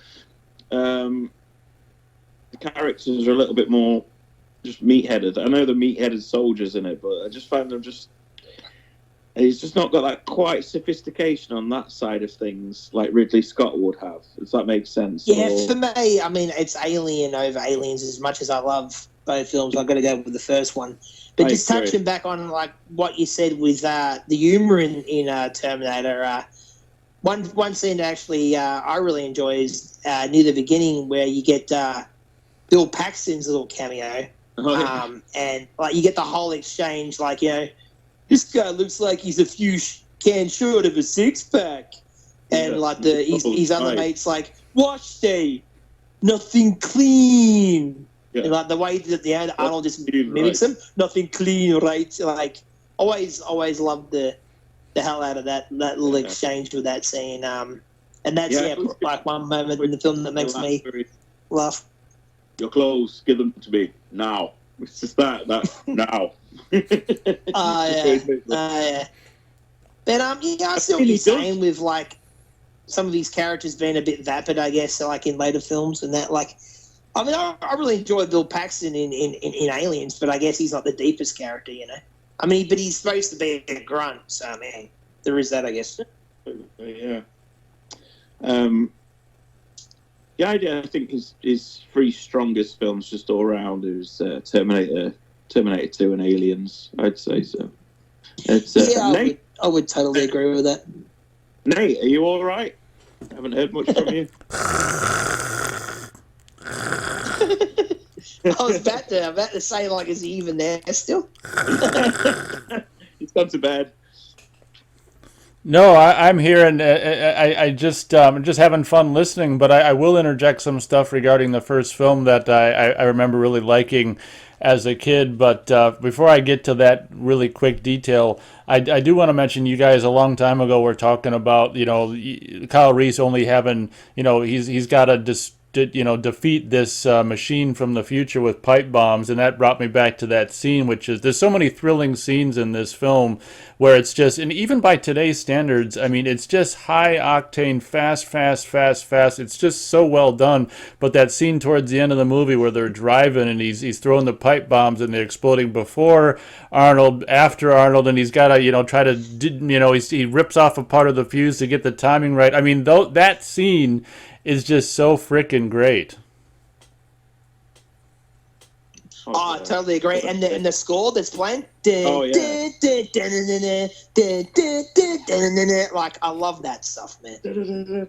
[SPEAKER 2] the characters are a little bit more just meat-headed. I know the meat-headed soldiers in it, but I just find them just And he's just not got that quite sophistication on that side of things like Ridley Scott would have. Does that make sense?
[SPEAKER 3] Yeah, for me, I mean, it's Alien over Aliens. As much as I love both films, I've got to go with the first one. But just touching back on like what you said with the humor in Terminator, one scene actually I really enjoy is near the beginning where you get Bill Paxton's little cameo, and like you get the whole exchange, like this guy looks like he's a few cans short of a six-pack. And like his other mate's like, wash day, nothing clean. Yeah. And like the way that Arnold just mimics him, nothing clean, right? Like always loved the hell out of that little exchange with that scene. And that's like one moment in the film that makes me laugh.
[SPEAKER 2] Your clothes, give them to me now. It's just that now.
[SPEAKER 3] Yeah. But I see what you're saying with like some of these characters being a bit vapid, I guess, like in later films and that. Like, I mean, I really enjoy Bill Paxton in Aliens, but I guess he's not the deepest character, I mean, but he's supposed to be a grunt, so I mean, there is that, I guess.
[SPEAKER 2] Yeah. The idea, I think, his three strongest films just all around is Terminator 2, and Aliens. I'd say so. It's, Nate,
[SPEAKER 3] I would totally agree with that.
[SPEAKER 2] Nate, are you all right? I haven't heard much from you.
[SPEAKER 3] I was about to say, like, is he even there still?
[SPEAKER 2] He's gone to bed.
[SPEAKER 1] No, I'm here, and I just having fun listening. But I will interject some stuff regarding the first film that I remember really liking as a kid. But before I get to that really quick detail, I do want to mention you guys a long time ago were talking about Kyle Reese only having he's got to defeat this machine from the future with pipe bombs, and that brought me back to that scene, which is there's so many thrilling scenes in this film where it's just, and even by today's standards, I mean, it's just high octane, fast. It's just so well done. But that scene towards the end of the movie where they're driving and he's throwing the pipe bombs and they're exploding before Arnold, after Arnold, and he's got to try to he rips off a part of the fuse to get the timing right. I mean, that scene is just so freaking great.
[SPEAKER 3] Oh, I totally agree. And the score that's playing, like, I love that stuff, man.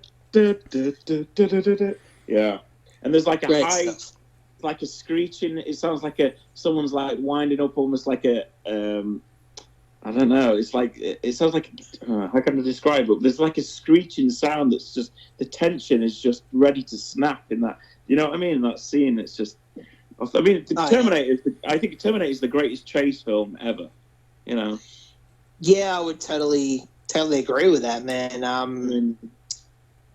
[SPEAKER 2] Yeah, and there's like a high, like a screeching. It sounds like someone's like winding up, almost like a I don't know. It's like it sounds like how can I describe it? There's like a screeching sound that's just the tension is just ready to snap in that. You know what I mean? In that scene, it's just. I mean, Terminator. I think Terminator is the greatest chase film ever.
[SPEAKER 3] Yeah, I would totally agree with that, man.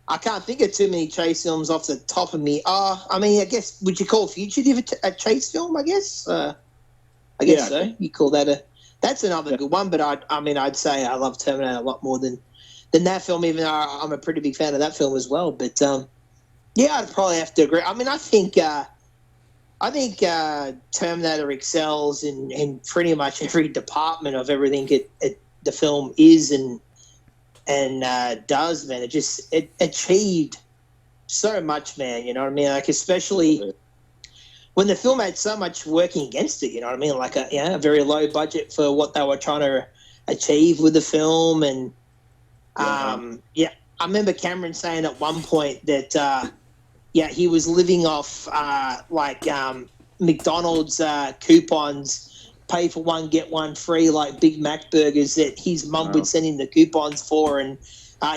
[SPEAKER 3] I can't think of too many chase films off the top of me. I mean, I guess would you call Fugitive a chase film? I guess. I guess so. You call that That's another good one. But I'd say I love Terminator a lot more than that film. Even though I'm a pretty big fan of that film as well. But I'd probably have to agree. I mean, I think Terminator excels in pretty much every department of everything the film is and does, man. It achieved so much, man. You know what I mean? Like, especially when the film had so much working against it. You know what I mean? Like a very low budget for what they were trying to achieve with the film, and I remember Cameron saying at one point that. He was living off McDonald's coupons, pay for one, get one free, like Big Mac burgers that his mum would send him the coupons for, and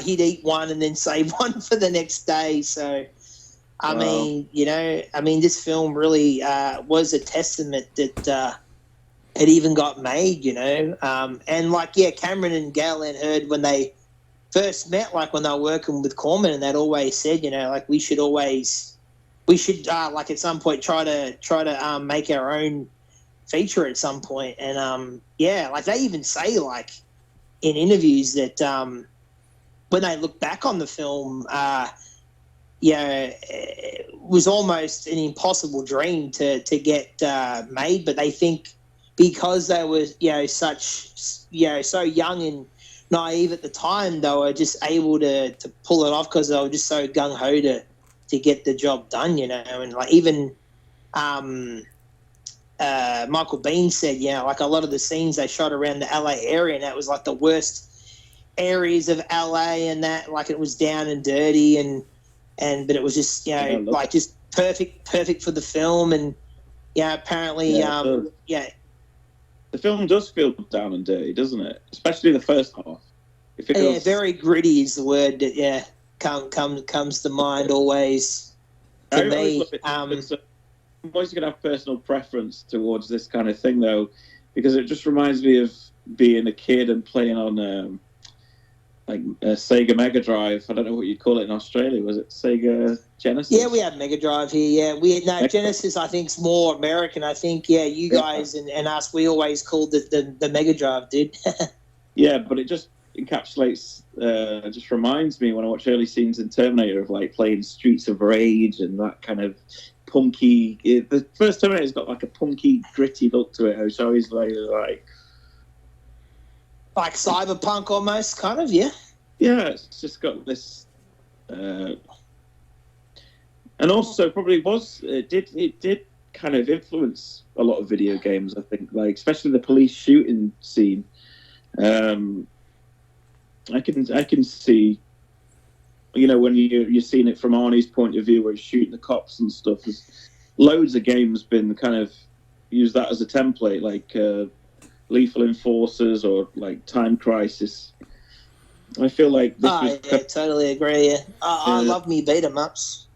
[SPEAKER 3] he'd eat one and then save one for the next day. So, I mean, this film really was a testament that it even got made, and Cameron and Galen heard when they first met, like when they were working with Corman, and they'd always said, we should at some point try to make our own feature at some point. And they even say in interviews that when they look back on the film, it was almost an impossible dream to get made, but they think because they were, so young and naive at the time, they were just able to pull it off because they were just so gung ho to get the job done, and like even Michael Biehn said, like a lot of the scenes they shot around the LA area, and that was like the worst areas of LA, and that like it was down and dirty, but it was just like just perfect for the film, and apparently
[SPEAKER 2] the film does feel down and dirty, doesn't it? Especially the first half. It feels...
[SPEAKER 3] very gritty is the word that comes to mind always for me.
[SPEAKER 2] I'm always going to have personal preference towards this kind of thing, though, because it just reminds me of being a kid and playing on like a Sega Mega Drive. I don't know what you call it in Australia. Was it Sega Genesis?
[SPEAKER 3] Yeah, we had Mega Drive here. Yeah, Genesis. I think is more American. I think you guys and us, we always called it the Mega Drive, dude.
[SPEAKER 2] Yeah, but it just encapsulates. Just reminds me when I watch early scenes in Terminator of like playing Streets of Rage and that kind of punky. The first Terminator's got like a punky, gritty look to it. So he's like
[SPEAKER 3] cyberpunk almost, kind of, yeah.
[SPEAKER 2] Yeah, it's just got this, and also probably it did kind of influence a lot of video games. I think, like especially the police shooting scene. I can see, when you're seeing it from Arnie's point of view, where he's shooting the cops and stuff. There's loads of games been kind of use that as a template, like. Lethal Enforcers or like Time Crisis. I feel like this was...
[SPEAKER 3] totally agree. Yeah, I love me beat 'em ups.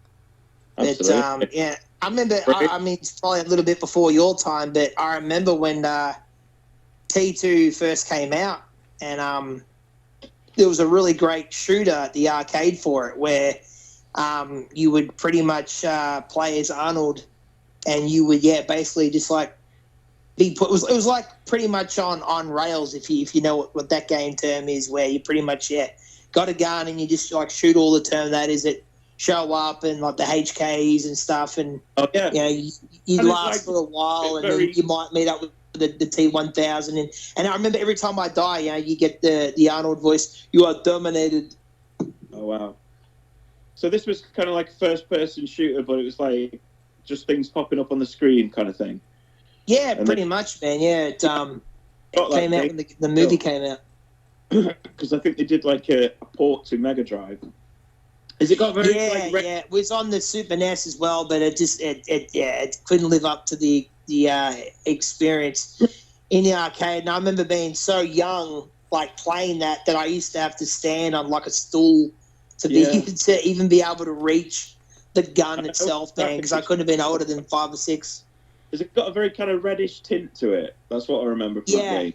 [SPEAKER 3] But I remember. I mean, it's probably a little bit before your time, but I remember when T2 first came out, and there was a really great shooter at the arcade for it, where you would pretty much play as Arnold, and you would basically just like. It was like pretty much on rails, if you know what that game term is, where you pretty much got a gun and you just like shoot all the Terminators that show up and like the HKs and stuff, and you last for a while, and then you might meet up with the T1000, and I remember every time I die, you get the Arnold voice, "You are terminated."
[SPEAKER 2] Oh wow! So this was kind of like a first-person shooter, but it was like just things popping up on the screen, kind of thing.
[SPEAKER 3] Yeah, pretty much, man. Yeah, it came out when the movie came out.
[SPEAKER 2] Because I think they did like a port to Mega Drive. Has it got very?
[SPEAKER 3] Yeah. It was on the Super NES as well, but it couldn't live up to the experience in the arcade. And I remember being so young, like playing that I used to have to stand on like a stool to even be able to reach the gun itself, man, because I couldn't have been older than 5 or 6.
[SPEAKER 2] Has it got a very kind of reddish tint to it? That's what I remember from that game.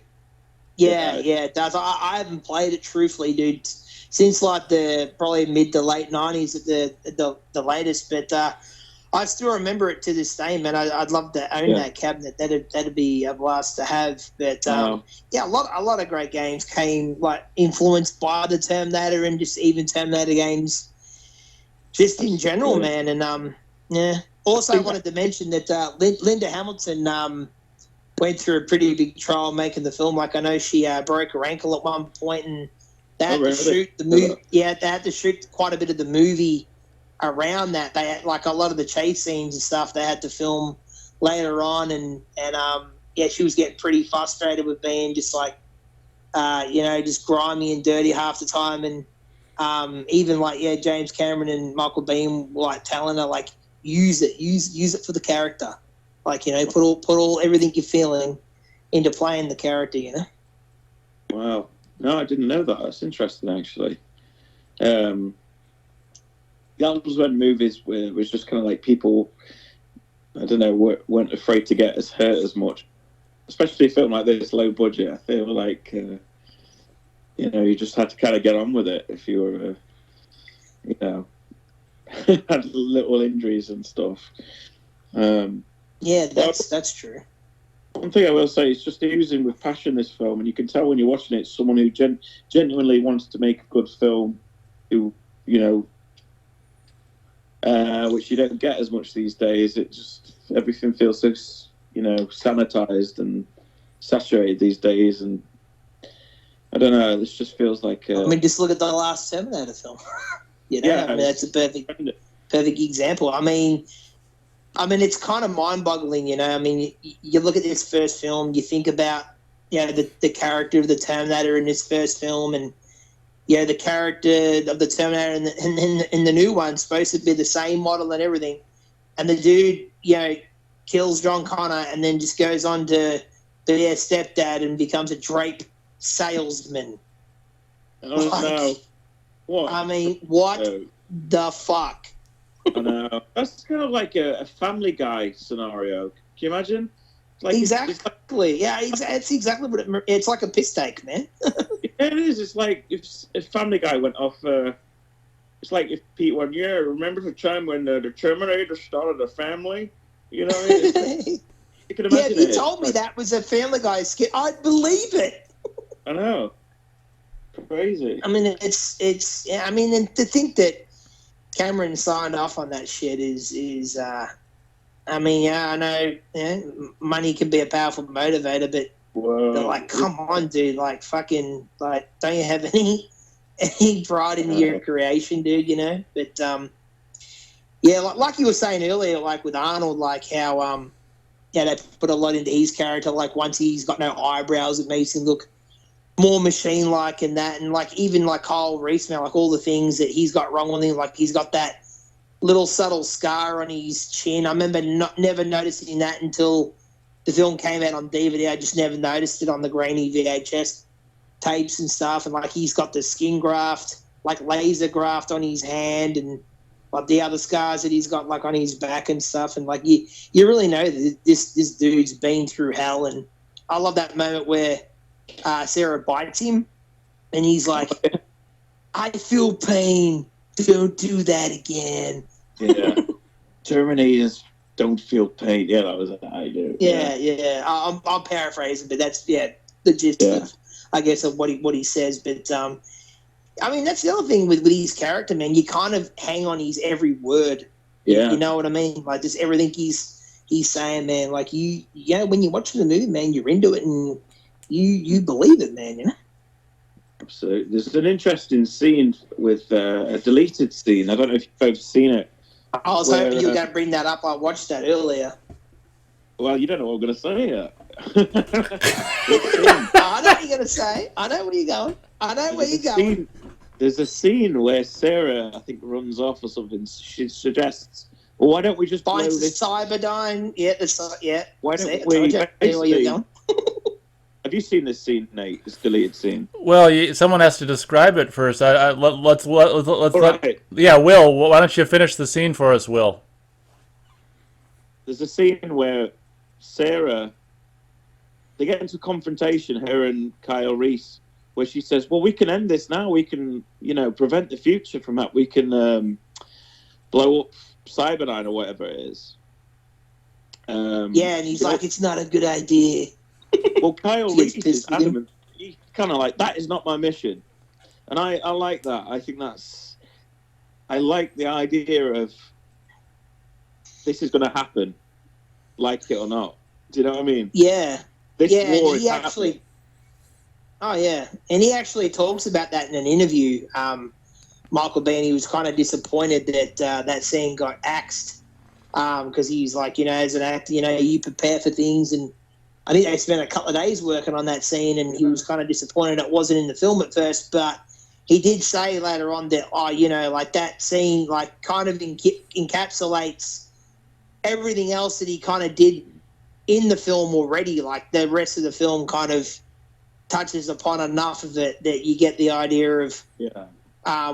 [SPEAKER 3] Yeah, it does. I haven't played it, truthfully, dude, since like the probably mid to late 90s at the latest. But I still remember it to this day, man. I'd love to own that cabinet. That'd be a blast to have. But a lot of great games came like influenced by the Terminator, and just even Terminator games, just in general, man. And Also, I wanted to mention that Linda Hamilton went through a pretty big trial making the film. Like, I know she broke her ankle at one point, and they had to shoot the movie. Yeah, they had to shoot quite a bit of the movie around that. They had, like, a lot of the chase scenes and stuff they had to film later on, and she was getting pretty frustrated with being just like, just grimy and dirty half the time, and even like James Cameron and Michael Biehn were like telling her like. Use it for the character, like put all everything you're feeling into playing the character.
[SPEAKER 2] Wow, no, I didn't know that. That's interesting, actually. That was when movies was just kind of like people, I don't know, weren't afraid to get as hurt as much, especially a film like this, low budget. I feel like you just had to kind of get on with it if you were, had little injuries and stuff.
[SPEAKER 3] That's true.
[SPEAKER 2] One thing I will say is just oozing with passion, this film, and you can tell when you're watching it, someone who genuinely wants to make a good film, who which you don't get as much these days. It just everything feels so sanitized, and saturated these days, and I don't know. This just feels like.
[SPEAKER 3] I mean, just look at the last Terminator film. I mean, that's a perfect example. I mean, it's kind of mind-boggling. I mean, you look at this first film, you think about the character of the Terminator in this first film, and the character of the Terminator in the new one supposed to be the same model and everything, and the dude kills John Connor and then just goes on to be their stepdad and becomes a drape salesman.
[SPEAKER 2] Oh no! What?
[SPEAKER 3] I mean, what the fuck?
[SPEAKER 2] I know. That's kind of like a Family Guy scenario. Can you imagine?
[SPEAKER 3] Exactly. It's exactly what it's like. A piss take, man.
[SPEAKER 2] Yeah, it is. It's like if Family Guy went off. It's like if Pete went, remember the time when the Terminator started a family? You know what I mean? You can imagine
[SPEAKER 3] if you told me that was a Family Guy skit, I'd believe it.
[SPEAKER 2] I know. Crazy.
[SPEAKER 3] I mean, it's. I mean, and to think that Cameron signed off on that shit is. I mean, I know money can be a powerful motivator, but they're like, come on, dude, like fucking, like, don't you have any pride in your creation, dude? But like you were saying earlier, like with Arnold, like how they put a lot into his character. Like once he's got no eyebrows, it makes him look more machine-like and that, and like even like Kyle Reese, man, like all the things that he's got wrong with him, like he's got that little subtle scar on his chin. I remember never noticing that until the film came out on DVD. I just never noticed it on the grainy VHS tapes and stuff. And like he's got the skin graft, like laser graft on his hand, and like the other scars that he's got like on his back and stuff. And like you really know that this dude's been through hell. And I love that moment where Sarah bites him, and he's like, "I feel pain. Don't do that again."
[SPEAKER 2] Yeah. Terminators don't feel pain. Yeah, that was what I do.
[SPEAKER 3] Yeah. I'm paraphrasing, but that's the gist of, I guess, of what he says. But I mean, that's the other thing with his character, man. You kind of hang on his every word.
[SPEAKER 2] Yeah.
[SPEAKER 3] You know what I mean? Like just everything he's saying, man. Like when you're watching the movie, man, you're into it and you believe it, man.
[SPEAKER 2] Absolutely. There's an interesting scene with a deleted scene. I don't know if you've both seen it.
[SPEAKER 3] I was hoping you were going to bring that up. I watched that earlier.
[SPEAKER 2] Well, you don't know what I'm going to say yet.
[SPEAKER 3] I know what you're going to say. I know where you're going. I know where you're going.
[SPEAKER 2] There's a scene where Sarah, I think, runs off or something. She suggests, well, why don't we just blow this?
[SPEAKER 3] Cyberdyne. Yeah.
[SPEAKER 2] Why don't we?
[SPEAKER 3] Where you're going.
[SPEAKER 2] Have you seen this scene, Nate? This deleted scene?
[SPEAKER 1] Well, someone has to describe it first. Let's
[SPEAKER 2] right.
[SPEAKER 1] Yeah, Will, why don't you finish the scene for us, Will?
[SPEAKER 2] There's a scene where Sarah, they get into a confrontation, her and Kyle Reese, where she says, well, we can end this now. We can, prevent the future from that. We can blow up Cyberdyne or whatever it is.
[SPEAKER 3] And he's like, it's not a good idea.
[SPEAKER 2] Well, Kyle Reese is adamant. He's kind of like, that is not my mission. And I like that. I think I like the idea of this is going to happen, like it or not. Do you know what I mean?
[SPEAKER 3] Yeah.
[SPEAKER 2] This war is happening.
[SPEAKER 3] Oh, yeah. And he actually talks about that in an interview. Michael Biehn, he was kind of disappointed that that scene got axed because he's like, as an actor, you prepare for things, and I think they spent a couple of days working on that scene, and he was kind of disappointed it wasn't in the film at first, but he did say later on that, like that scene, like kind of encapsulates everything else that he kind of did in the film already. Like the rest of the film kind of touches upon enough of it that you get the idea of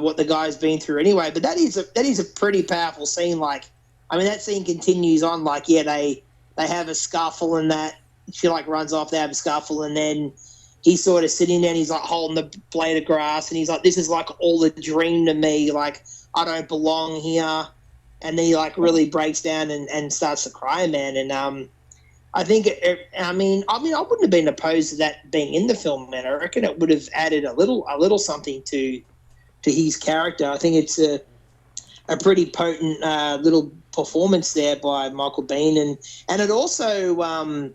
[SPEAKER 3] what the guy's been through anyway. But that is a pretty powerful scene. Like, I mean, that scene continues on. Like, they have a scuffle and that. She like runs off, they have a scuffle, and then he's sort of sitting there and he's like holding the blade of grass and he's like, this is like all a dream to me, like I don't belong here. And then he like really breaks down and starts to cry, man. And I think I wouldn't have been opposed to that being in the film, man. I reckon it would have added a little something to his character. I think it's a pretty potent little performance there by Michael Biehn, and it also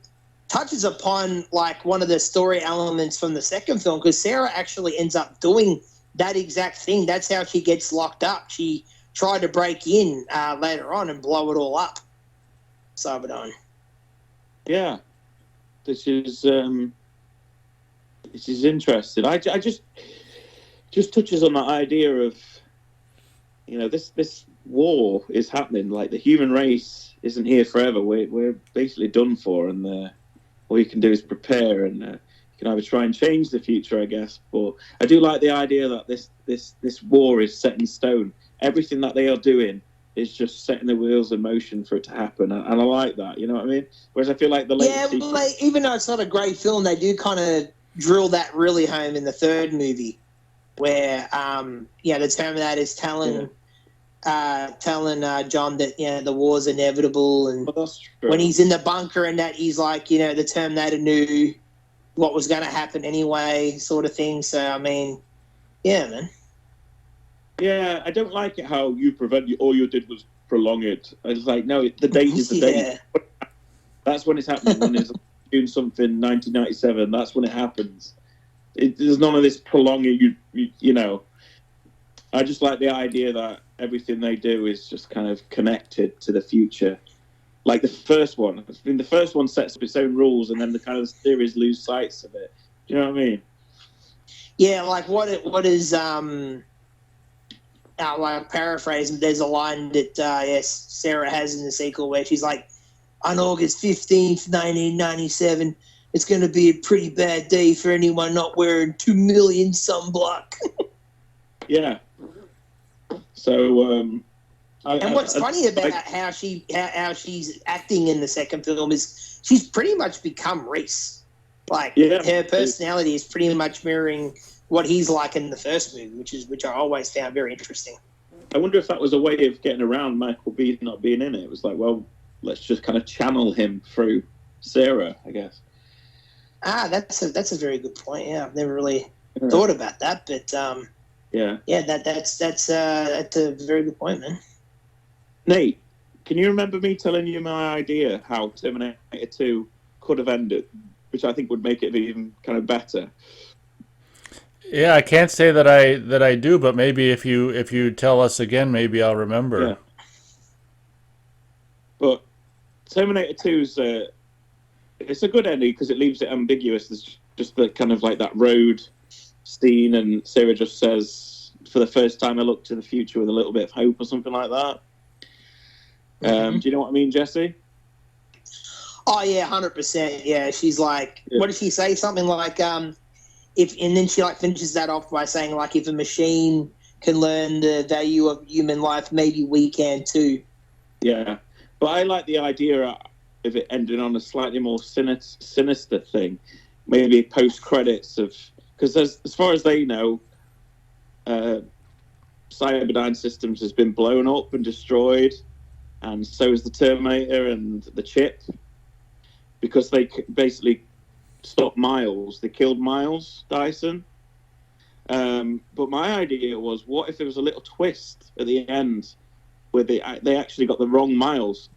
[SPEAKER 3] touches upon like one of the story elements from the second film, because Sarah actually ends up doing that exact thing. That's how she gets locked up. She tried to break in later on and blow it all up. Cyberdyne.
[SPEAKER 2] Yeah, this is interesting. I just touches on that idea of, you know, this war is happening. Like, the human race isn't here forever. We're basically done for, and all you can do is prepare, and you can either try and change the future, I guess. But I do like the idea that this war is set in stone. Everything that they are doing is just setting the wheels in motion for it to happen, and I like that. You know what I mean? Whereas I feel like the later
[SPEAKER 3] even though it's not a great film, they do kind of drill that really home in the third movie, where the Terminator's telling John that the war's inevitable, and when he's in the bunker and that, he's like, the Terminator knew what was going to happen anyway, sort of thing. So I mean, yeah, man.
[SPEAKER 2] Yeah, I don't like it how all you did was prolong it. I was like, no, the date is the date. That's when it's happening. When it's June something, 1997, that's when it happens. There's none of this prolonging, you know. I just like the idea that everything they do is just kind of connected to the future. Like the first one. I mean, the first one sets up its own rules, and then the kind of series lose sight of it. Do you know what I mean?
[SPEAKER 3] Yeah, like what is like paraphrasing, there's a line that Sarah has in the sequel where she's like, on August 15th, 1997, it's going to be a pretty bad day for anyone not wearing 2 million sunblock.
[SPEAKER 2] Yeah. So,
[SPEAKER 3] and what's funny about how she's acting in the second film is she's pretty much become Reese. Like, her personality is pretty much mirroring what he's like in the first movie, which I always found very interesting.
[SPEAKER 2] I wonder if that was a way of getting around Michael B not being in it. It was like, well, let's just kind of channel him through Sarah, I guess.
[SPEAKER 3] That's a very good point. Yeah, I've never really thought about that, but that's a very good point, man.
[SPEAKER 2] Nate, can you remember me telling you my idea how Terminator 2 could have ended, which I think would make it even kind of better?
[SPEAKER 1] Yeah, I can't say that I do, but maybe if you tell us again, maybe I'll remember.
[SPEAKER 2] Yeah. But Terminator 2's it's a good ending because it leaves it ambiguous. There's just the kind of like that road scene, and Sarah just says, "For the first time, I look to the future with a little bit of hope," or something like that. Do you know what I mean, Jesse?
[SPEAKER 3] Oh yeah, 100%. Yeah, she's like, what did she say? Something like, if, and then she like finishes that off by saying like, if a machine can learn the value of human life, maybe we can too.
[SPEAKER 2] Yeah, but I like the idea of it ending on a slightly more sinister thing, maybe post credits of, because as far as they know, Cyberdyne Systems has been blown up and destroyed, and so is the Terminator and the chip, because they basically stopped Miles. They killed Miles Dyson. But my idea was, what if there was a little twist at the end where they actually got the wrong Miles?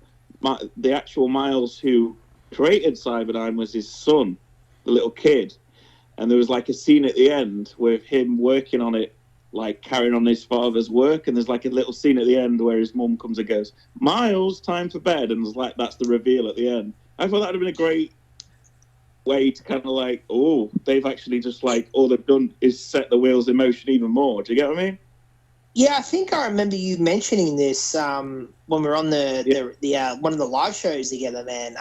[SPEAKER 2] The actual Miles who created Cyberdyne was his son, the little kid. And there was like a scene at the end with him working on it, like carrying on his father's work. And there's like a little scene at the end where his mum comes and goes, "Miles, time for bed." And it's like, that's the reveal at the end. I thought that would have been a great way to kind of like, oh, they've actually just like, all they've done is set the wheels in motion even more. Do you get what I mean?
[SPEAKER 3] Yeah, I think I remember you mentioning this when we were on the one of the live shows together, man.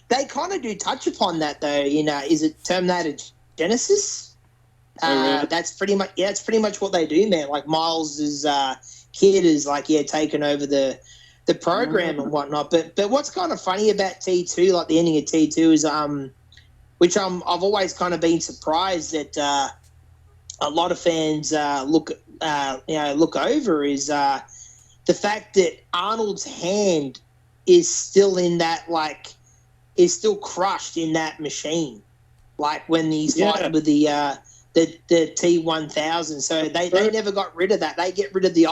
[SPEAKER 3] They kind of do touch upon that though. Is it Terminator Genesis?
[SPEAKER 2] Really?
[SPEAKER 3] That's pretty much it's pretty much what they do, man. Like Miles's kid is like taken over the program and whatnot. But what's kind of funny about T2, like the ending of T2, is which I've always kind of been surprised that a lot of fans look over, is the fact that Arnold's hand is still in that, is still crushed in that machine, like when he's fighting with the T-1000. So they never got rid of that. They get rid of the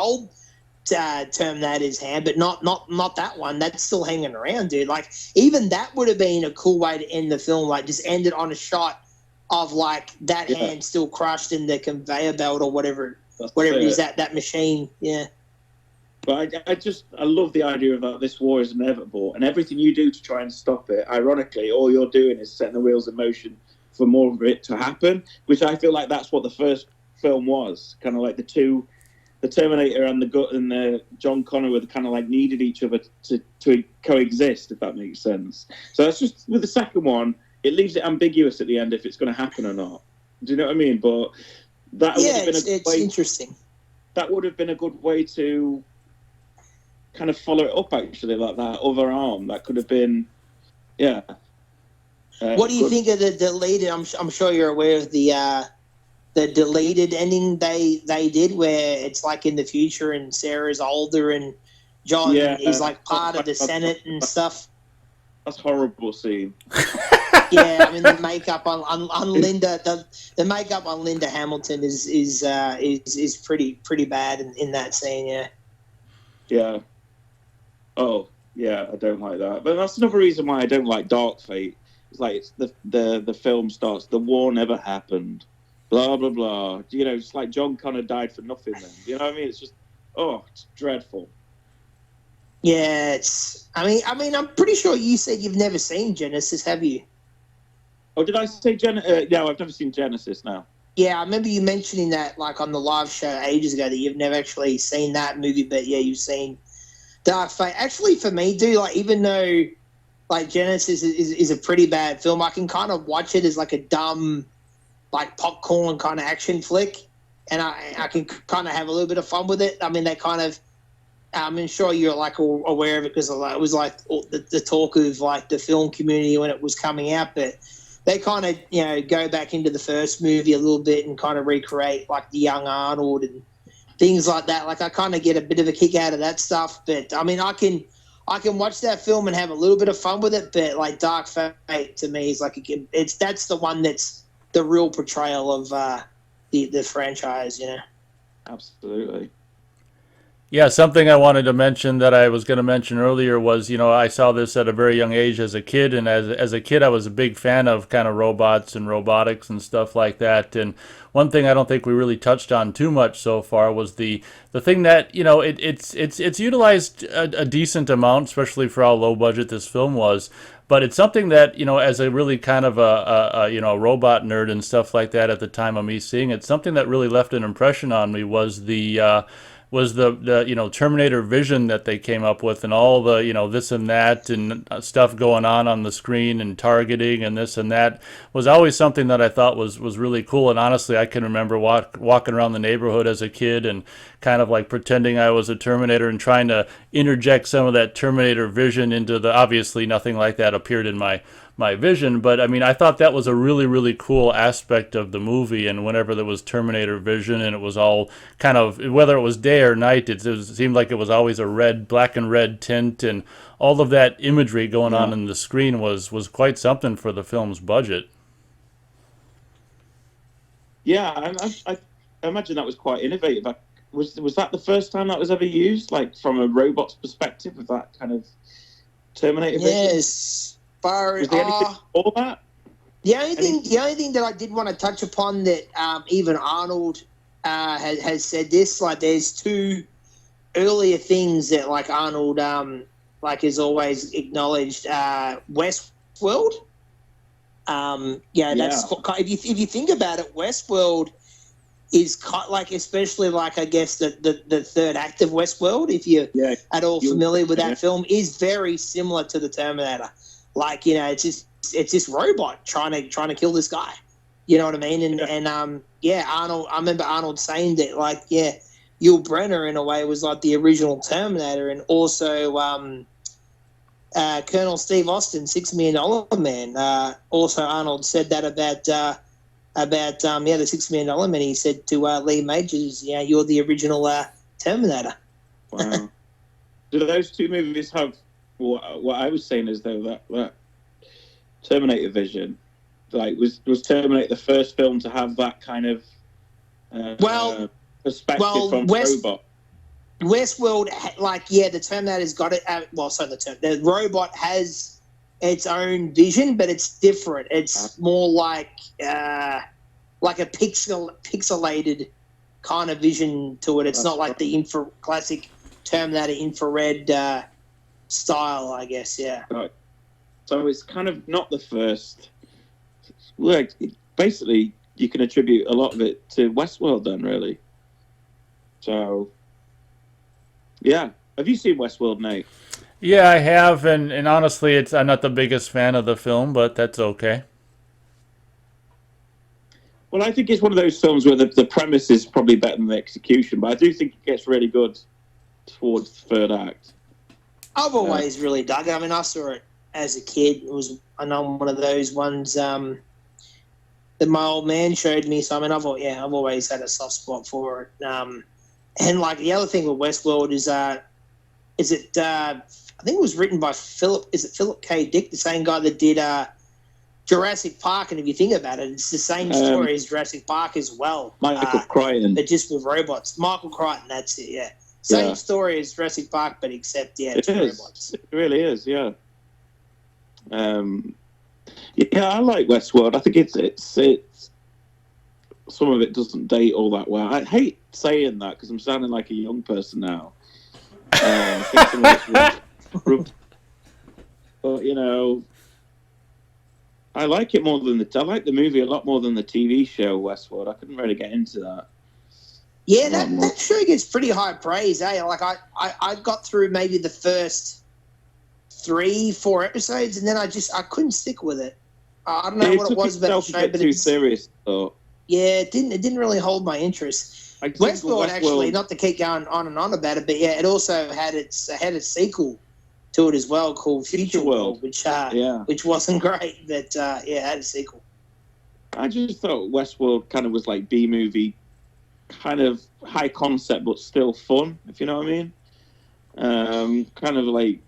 [SPEAKER 3] Terminator's hand, but not that one. That's still hanging around, dude. Like, even that would have been a cool way to end the film. Like, just end it on a shot of like that hand still crushed in the conveyor belt or whatever it is, that machine. Yeah.
[SPEAKER 2] But I love the idea of that this war is inevitable, and everything you do to try and stop it, ironically, all you're doing is setting the wheels in motion for more of it to happen, which I feel like that's what the first film was. Kind of like the Terminator and the John Connor were kind of like needed each other to coexist, if that makes sense. So that's just, with the second one, it leaves it ambiguous at the end if it's going to happen or not. Do you know what I mean? But that would have been
[SPEAKER 3] it's interesting.
[SPEAKER 2] That would have been a good way to kind of follow it up, actually, like that other arm. That could have been,
[SPEAKER 3] what do you think of the deleted? I'm sure you're aware of the deleted ending they did, where it's like in the future and Sarah's older and John is like part of the Senate and stuff.
[SPEAKER 2] That's a horrible scene.
[SPEAKER 3] Yeah, I mean the makeup on Linda, the makeup on Linda Hamilton is pretty bad in that scene. Yeah.
[SPEAKER 2] Yeah. Oh, yeah, I don't like that. But that's another reason why I don't like Dark Fate. It's like the film starts, the war never happened, blah, blah, blah. You know, it's like John Connor died for nothing then. You know what I mean? It's just, it's dreadful.
[SPEAKER 3] Yeah, I mean, I'm pretty sure you said you've never seen Genesis, have you?
[SPEAKER 2] Oh, did I say Genesis? No, I've never seen Genesis now.
[SPEAKER 3] Yeah, I remember you mentioning that, like, on the live show ages ago, that you've never actually seen that movie, but yeah, you've seen Dark Fate. Actually, for me, dude, like, even though like Genesis is a pretty bad film, I can kind of watch it as like a dumb, like popcorn kind of action flick, and I can kind of have a little bit of fun with it. I mean, they kind of, I'm sure you're like aware of it because it was like the talk of like the film community when it was coming out, but they kind of go back into the first movie a little bit and kind of recreate like the young Arnold and things like that. Like, I kind of get a bit of a kick out of that stuff. But I mean, I can watch that film and have a little bit of fun with it. But like Dark Fate to me is like that's the one that's the real portrayal of the franchise.
[SPEAKER 2] Absolutely.
[SPEAKER 1] Yeah, something I wanted to mention that I was going to mention earlier was, I saw this at a very young age as a kid, and as a kid I was a big fan of kind of robots and robotics and stuff like that. And one thing I don't think we really touched on too much so far was the thing that, it's utilized a decent amount, especially for how low budget this film was. But it's something that, as a really kind of a robot nerd and stuff like that at the time of me seeing it, something that really left an impression on me was the Terminator vision that they came up with, and all the this and that and stuff going on the screen and targeting and this and that was always something that I thought was really cool. And honestly, I can remember walking around the neighborhood as a kid and kind of like pretending I was a Terminator and trying to interject some of that Terminator vision into obviously nothing like that appeared in my vision, but I mean, I thought that was a really, really cool aspect of the movie. And whenever there was Terminator vision, and it was all kind of, whether it was day or night, it seemed like it was always a black and red tint, and all of that imagery going on in the screen was quite something for the film's budget.
[SPEAKER 2] Yeah, I imagine that was quite innovative. Was that the first time that was ever used, like from a robot's perspective, with that kind of Terminator vision?
[SPEAKER 3] Yes.
[SPEAKER 2] Was there anything before that?
[SPEAKER 3] The only thing that I did want to touch upon that even Arnold has said this, like, there's two earlier things that like Arnold is always acknowledged. Westworld. That's if you think about it, Westworld is like, especially like I guess the third act of Westworld, if you're at all familiar with that film, is very similar to the Terminator. Like, it's this robot trying to kill this guy. You know what I mean? And Arnold. I remember Arnold saying that, like, Yul Brynner in a way was like the original Terminator, and also Colonel Steve Austin, $6 Million Man. Also, Arnold said that about the $6 Million Man. He said to Lee Majors, you're the original Terminator.
[SPEAKER 2] Wow. Do those two movies have? What I was saying is, though, that Terminator vision, like, was Terminator the first film to have that kind of perspective from robot?
[SPEAKER 3] Westworld, the Terminator's got it. The robot has its own vision, but it's different. It's more like a pixelated kind of vision to it. It's not like the classic Terminator infrared style, I guess. Yeah.
[SPEAKER 2] Right. So it's kind of not the first. Like, basically, you can attribute a lot of it to Westworld, then, really. So, yeah. Have you seen Westworld, Nate?
[SPEAKER 1] Yeah, I have, and honestly, I'm not the biggest fan of the film, but that's okay.
[SPEAKER 2] Well, I think it's one of those films where the premise is probably better than the execution, but I do think it gets really good towards the third act.
[SPEAKER 3] I've always really dug it. I mean, I saw it as a kid. It was one of those ones that my old man showed me. So I mean, I've always had a soft spot for it. And like the other thing with Westworld is I think it was written by Philip K. Dick, the same guy that did Jurassic Park, and if you think about it, it's the same story as Jurassic Park as well.
[SPEAKER 2] Michael Crichton.
[SPEAKER 3] But just with robots. Michael Crichton, that's it, yeah. Same story as Jurassic Park, but except, it's robots.
[SPEAKER 2] It really is, yeah. Yeah, I like Westworld. I think it's some of it doesn't date all that well. I hate saying that because I'm sounding like a young person now. I think some of it's but, you know, I like it more than I like the movie a lot more than the TV show Westworld. I couldn't really get into that.
[SPEAKER 3] Yeah, that show gets pretty high praise, eh? Like I got through maybe the first 3-4 episodes, and then I couldn't stick with it. I don't know what it was about the show, but
[SPEAKER 2] too serious. So.
[SPEAKER 3] Yeah, it didn't really hold my interest. Westworld actually, not to keep going on and on about it, but yeah, it also had a sequel to it as well called Future World, which wasn't great, but it had a sequel.
[SPEAKER 2] I just thought Westworld kind of was like B-movie, kind of high concept but still fun, if you know what I mean. Kind of like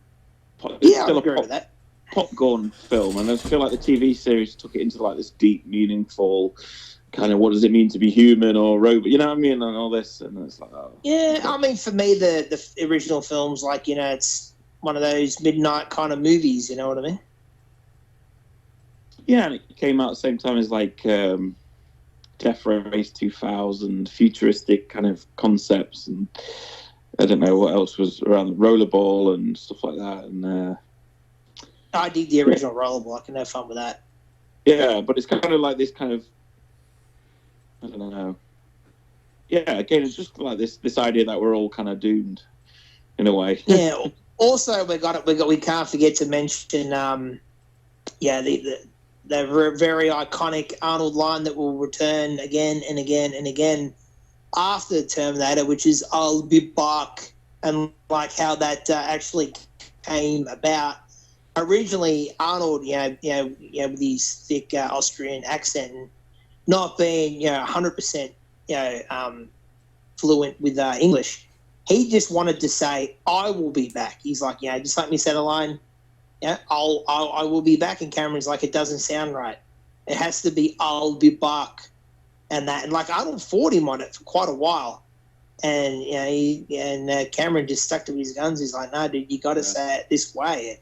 [SPEAKER 3] I agree with that.
[SPEAKER 2] Popcorn film, and I feel like the TV series took it into like this deep, meaningful kind of what does it mean to be human or robot, you know what I mean, and all this, and it's like,
[SPEAKER 3] yeah, I mean, for me, the original films, like, it's one of those midnight kind of movies, you know what I mean?
[SPEAKER 2] Yeah, and it came out at the same time as like Death Race 2000, futuristic kind of concepts, and I don't know what else was around, Rollerball and stuff like that, and
[SPEAKER 3] I dig the original Rollerball. I can have fun with that.
[SPEAKER 2] Yeah, but it's kind of like this kind of, I don't know. Yeah, again, it's just like this idea that we're all kind of doomed, in a way.
[SPEAKER 3] Yeah. Also, we can't forget to mention, the very iconic Arnold line that will return again and again and again after Terminator, which is "I'll be back," and like how that actually came about. Originally, Arnold, with his thick Austrian accent, and not being 100% fluent with English, he just wanted to say, "I will be back." He's like, just let me say the line, I will be back. And Cameron's like, it doesn't sound right. It has to be, "I'll be back," and that, and like Arnold fought him on it for quite a while, and Cameron just stuck to his guns. He's like, "No, dude, you got to say it this way."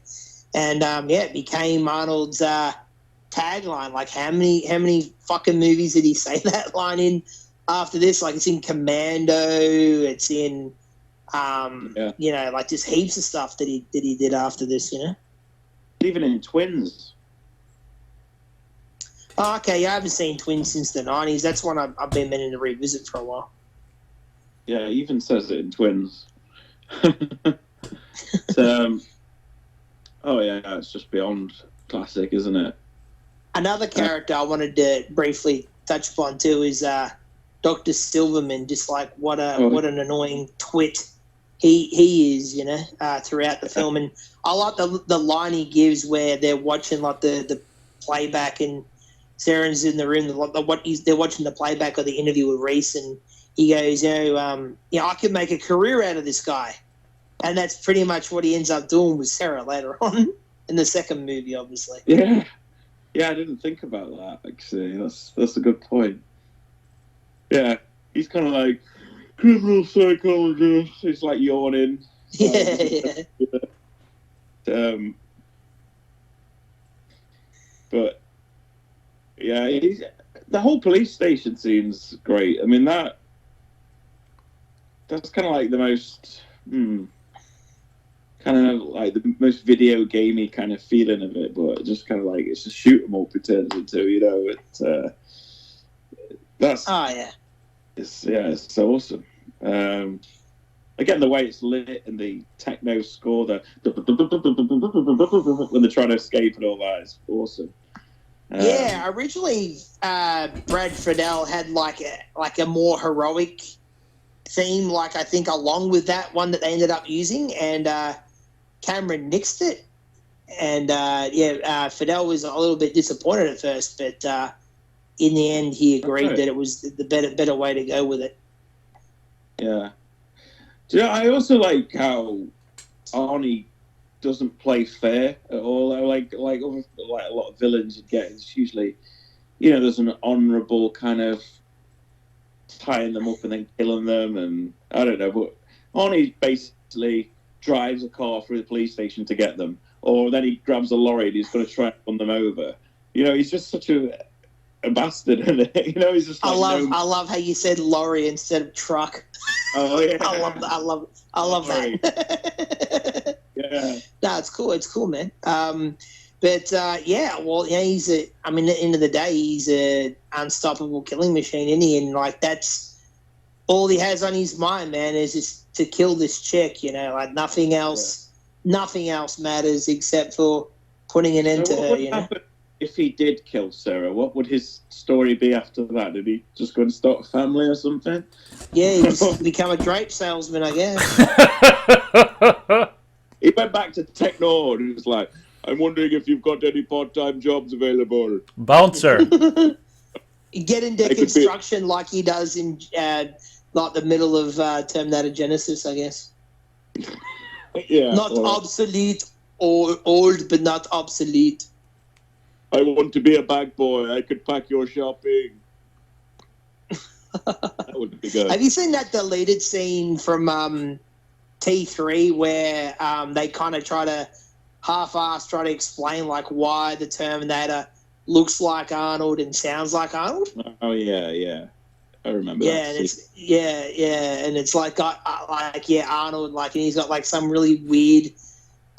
[SPEAKER 3] And it became Arnold's tagline. Like, how many fucking movies did he say that line in after this? Like, it's in Commando. It's in, like just heaps of stuff that he did after this.
[SPEAKER 2] Even in Twins.
[SPEAKER 3] Oh, okay, I haven't seen Twins since the 90s. That's one I've been meaning to revisit for a while.
[SPEAKER 2] Yeah, he even says it in Twins. Oh yeah, it's just beyond classic, isn't it?
[SPEAKER 3] Another character I wanted to briefly touch upon too is Dr. Silverman. Just like what an annoying twit he is, throughout the film. And I like the line he gives where they're watching like the playback, and Saren's in the room. They're watching the playback of the interview with Reese, and he goes, I could make a career out of this guy. And that's pretty much what he ends up doing with Sarah later on in the second movie, obviously.
[SPEAKER 2] Yeah, I didn't think about that, actually. That's a good point. Yeah, he's kind of like, criminal psychologist. He's like yawning.
[SPEAKER 3] Yeah.
[SPEAKER 2] But yeah, the whole police station scene's great. I mean that's kind of like the most kind of like the most video gamey kind of feeling of it, but just kind of like it's a shoot 'em up it turns into, you know. That's it's so awesome. Again, the way it's lit and the techno score, when they're trying to escape and all that, is awesome.
[SPEAKER 3] Originally, Brad Fiedel had like a more heroic theme, like I think along with that one that they ended up using, and Cameron nixed it. And Fiedel was a little bit disappointed at first, but in the end, he agreed that it was the better way to go with it.
[SPEAKER 2] Yeah. Yeah, I also like how Arnie doesn't play fair at all. Like a lot of villains you get, it's usually, you know, there's an honourable kind of tying them up and then killing them, and I don't know, but Arnie basically drives a car through the police station to get them, or then he grabs a lorry and he's going to try and run them over. You know, he's just such a bastard, and you know, he's just like,
[SPEAKER 3] I love how you said lorry instead of truck.
[SPEAKER 2] Oh yeah,
[SPEAKER 3] I love that.
[SPEAKER 2] Yeah,
[SPEAKER 3] no, it's cool. It's cool, man. He's at the end of the day, he's a unstoppable killing machine, isn't he? And like that's all he has on his mind, man, is just to kill this chick. You know, like nothing else matters except for putting an end to her. You know.
[SPEAKER 2] If he did kill Sarah, what would his story be after that? Did he just go and start a family or something?
[SPEAKER 3] Yeah, he just become a drape salesman, I guess.
[SPEAKER 2] He went back to Techno and he was like, I'm wondering if you've got any part-time jobs available.
[SPEAKER 1] Bouncer.
[SPEAKER 3] Get into construction like he does in like the middle of Terminator Genesis, I guess.
[SPEAKER 2] Yeah.
[SPEAKER 3] Not obsolete or old, but not obsolete.
[SPEAKER 2] I want to be a bag boy. I could pack your shopping. That would be good.
[SPEAKER 3] Have you seen that deleted scene from T3 where they kind of try to try to explain like why the Terminator looks like Arnold and sounds like Arnold?
[SPEAKER 2] Oh yeah. I remember
[SPEAKER 3] that.
[SPEAKER 2] And
[SPEAKER 3] it's like Arnold, like, and he's got like some really weird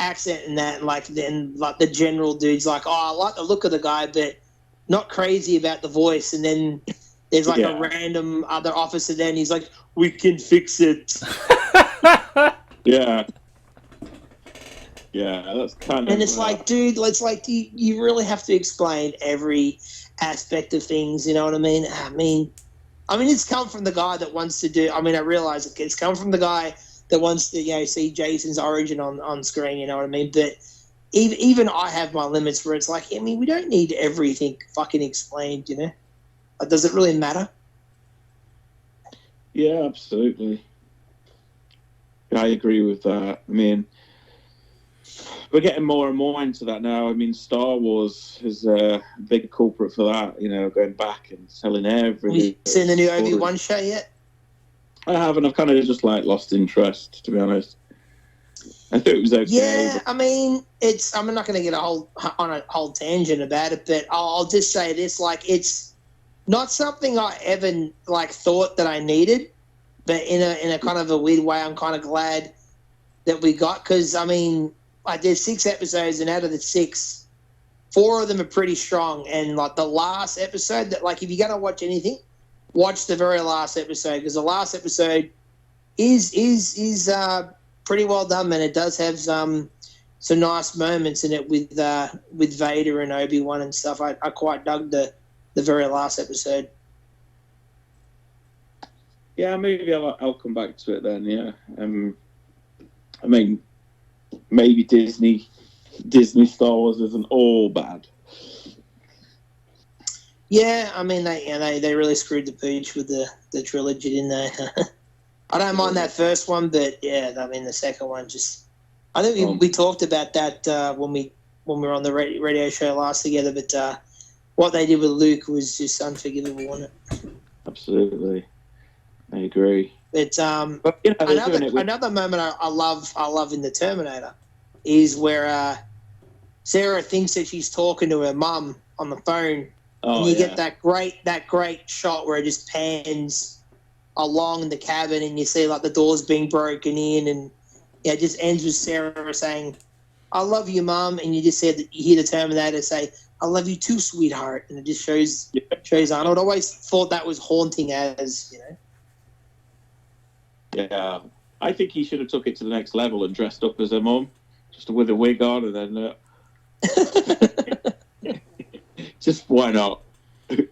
[SPEAKER 3] accent and that, and like then like the general dude's like, oh, I like the look of the guy, but not crazy about the voice. And then there's like a random other officer there, and he's like, we can fix it.
[SPEAKER 2] Yeah, that's kind of.
[SPEAKER 3] And it's like, dude, it's like you really have to explain every aspect of things. You know what I mean? I mean, it's come from the guy that wants to do. I mean, I realize it's come from the guy that wants to, see Jason's origin on screen, you know what I mean? But even I have my limits where it's like, we don't need everything fucking explained, you know? Like, does it really matter?
[SPEAKER 2] Yeah, absolutely. I agree with that. I mean, we're getting more and more into that now. I mean, Star Wars is a big culprit for that, you know, going back and telling everything.
[SPEAKER 3] Have you seen the new Obi-Wan show yet?
[SPEAKER 2] I haven't. I've kind of just like lost interest, to be honest. I thought it was okay.
[SPEAKER 3] Yeah, I'm not going to get on a whole tangent about it, but I'll just say this: like, it's not something I ever like thought that I needed, but in a kind of a weird way, I'm kind of glad that we got, because like there's 6 episodes, and out of the 6, 4 of them are pretty strong, and like the last episode, that like if you're going to watch anything, watch the very last episode, because the last episode is pretty well done, man. It does have some nice moments in it with Vader and Obi-Wan and stuff. I quite dug the very last episode.
[SPEAKER 2] Yeah, maybe I'll come back to it then. Yeah, maybe Disney Star Wars isn't all bad.
[SPEAKER 3] Yeah, they really screwed the pooch with the trilogy, didn't they? I don't mind that first one, but yeah, the second one just. I think we talked about that when we were on the radio show last together, but what they did with Luke was just unforgivable, wasn't it?
[SPEAKER 2] Absolutely, I agree.
[SPEAKER 3] But
[SPEAKER 2] But you know, they're doing it with,
[SPEAKER 3] another moment I love in the Terminator is where Sarah thinks that she's talking to her mum on the phone, and you get that great shot where it just pans along the cabin, and you see like the doors being broken in, and it just ends with Sarah saying, "I love you, Mum," and you just said that you hear the Terminator say, "I love you too, sweetheart," and it just shows Arnold. I always thought that was haunting, as you know.
[SPEAKER 2] Yeah, I think he should have took it to the next level and dressed up as her mum, just with a wig on, and then just why not?
[SPEAKER 3] Yeah,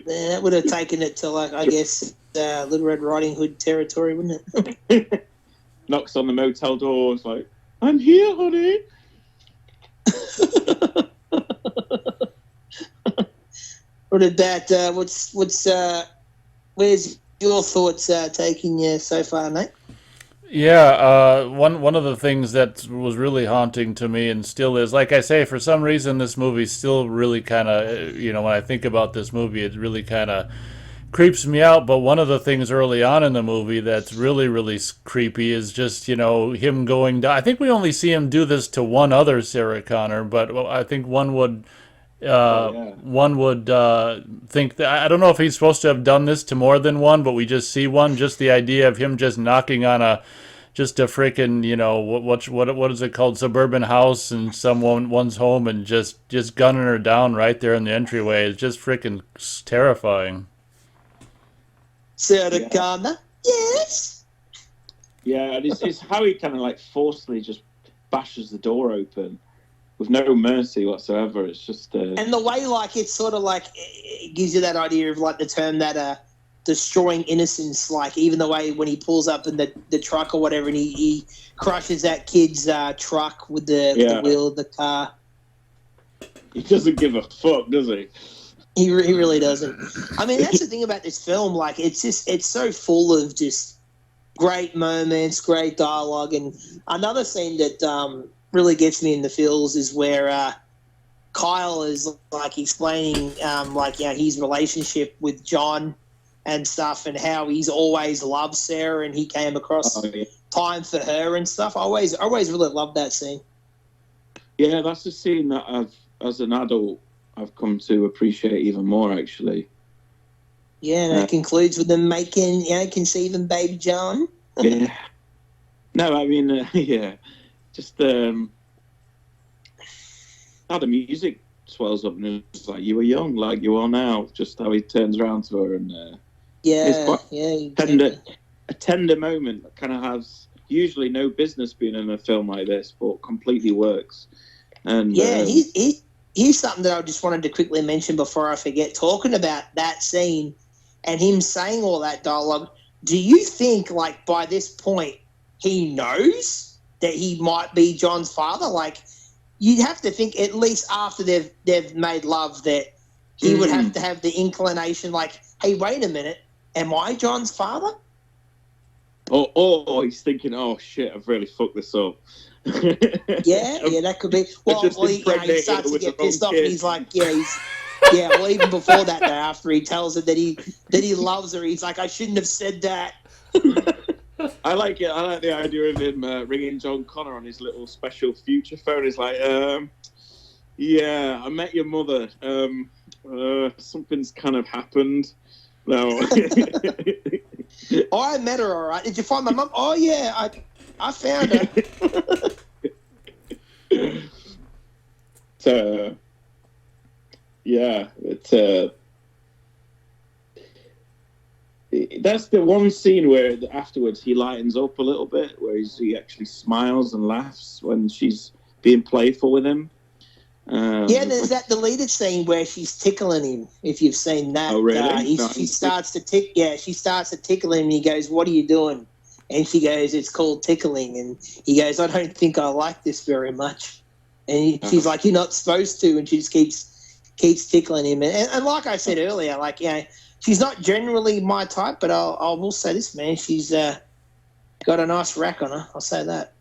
[SPEAKER 3] that would have taken it to, like, I guess, Little Red Riding Hood territory, wouldn't it?
[SPEAKER 2] Knocks on the motel door, it's like, "I'm here, honey."
[SPEAKER 3] What about where's your thoughts taking you so far, Nate?
[SPEAKER 1] Yeah, one of the things that was really haunting to me and still is, like I say, for some reason this movie still really kind of, when I think about this movie, it really kind of creeps me out. But one of the things early on in the movie that's really, really creepy is just, him going down. I think we only see him do this to one other Sarah Connor, but I think one would think that, I don't know if he's supposed to have done this to more than one, but we just see one. Just the idea of him just knocking on just a freaking, what is it called, suburban house in one's home, and just gunning her down right there in the entryway is just freaking terrifying.
[SPEAKER 3] Sarah Connor, yes.
[SPEAKER 2] Yeah, and it's how he kind of like forcefully just bashes the door open with no mercy whatsoever. It's just
[SPEAKER 3] and the way, like, it's sort of like it gives you that idea of, like, the term that destroying innocence. Like, even the way when he pulls up in the truck or whatever, and he crushes that kid's truck with the wheel of the car.
[SPEAKER 2] He doesn't give a fuck, does he?
[SPEAKER 3] He really doesn't. I mean, that's the thing about this film. Like, it's so full of just great moments, great dialogue, and another scene that really gets me in the feels is where Kyle is, like, explaining his relationship with John and stuff, and how he's always loved Sarah, and he came across time for her and stuff. I always really loved that scene.
[SPEAKER 2] Yeah, that's a scene that as an adult I've come to appreciate even more, actually.
[SPEAKER 3] Yeah, and it concludes with them making, conceiving baby John.
[SPEAKER 2] Yeah. No, I mean, just how the music swells up, and it's like, you were young, like you are now. Just how he turns around to her, and it's quite
[SPEAKER 3] exactly.
[SPEAKER 2] a tender moment that kind of has usually no business being in a film like this, but completely works. And
[SPEAKER 3] here's something that I just wanted to quickly mention before I forget. Talking about that scene and him saying all that dialogue, do you think, like, by this point he knows that he might be John's father? Like, you'd have to think, at least after they've made love, that he would have to have the inclination, like, hey, wait a minute, am I John's father?
[SPEAKER 2] Oh, he's thinking, oh shit, I've really fucked this up.
[SPEAKER 3] Yeah, that could be. Well, he starts to get pissed off, and he's like, well, even before that, after he tells her that he loves her, he's like, I shouldn't have said that.
[SPEAKER 2] I like it. I like the idea of him ringing John Connor on his little special future phone. He's like, I met your mother. Something's kind of happened. No.
[SPEAKER 3] Oh, I met her, all right. Did you find my mum? Oh, yeah, I found her.
[SPEAKER 2] That's the one scene where afterwards he lightens up a little bit, where he actually smiles and laughs when she's being playful with him.
[SPEAKER 3] There's that deleted scene where she's tickling him. If you've seen that,
[SPEAKER 2] oh really?
[SPEAKER 3] She starts to tickle him, and he goes, "What are you doing?" And she goes, "It's called tickling." And he goes, "I don't think I like this very much." And she's like, "You're not supposed to." And she just keeps tickling him. And like I said earlier, like, she's not generally my type, but I will say this, man, she's got a nice rack on her. I'll say that.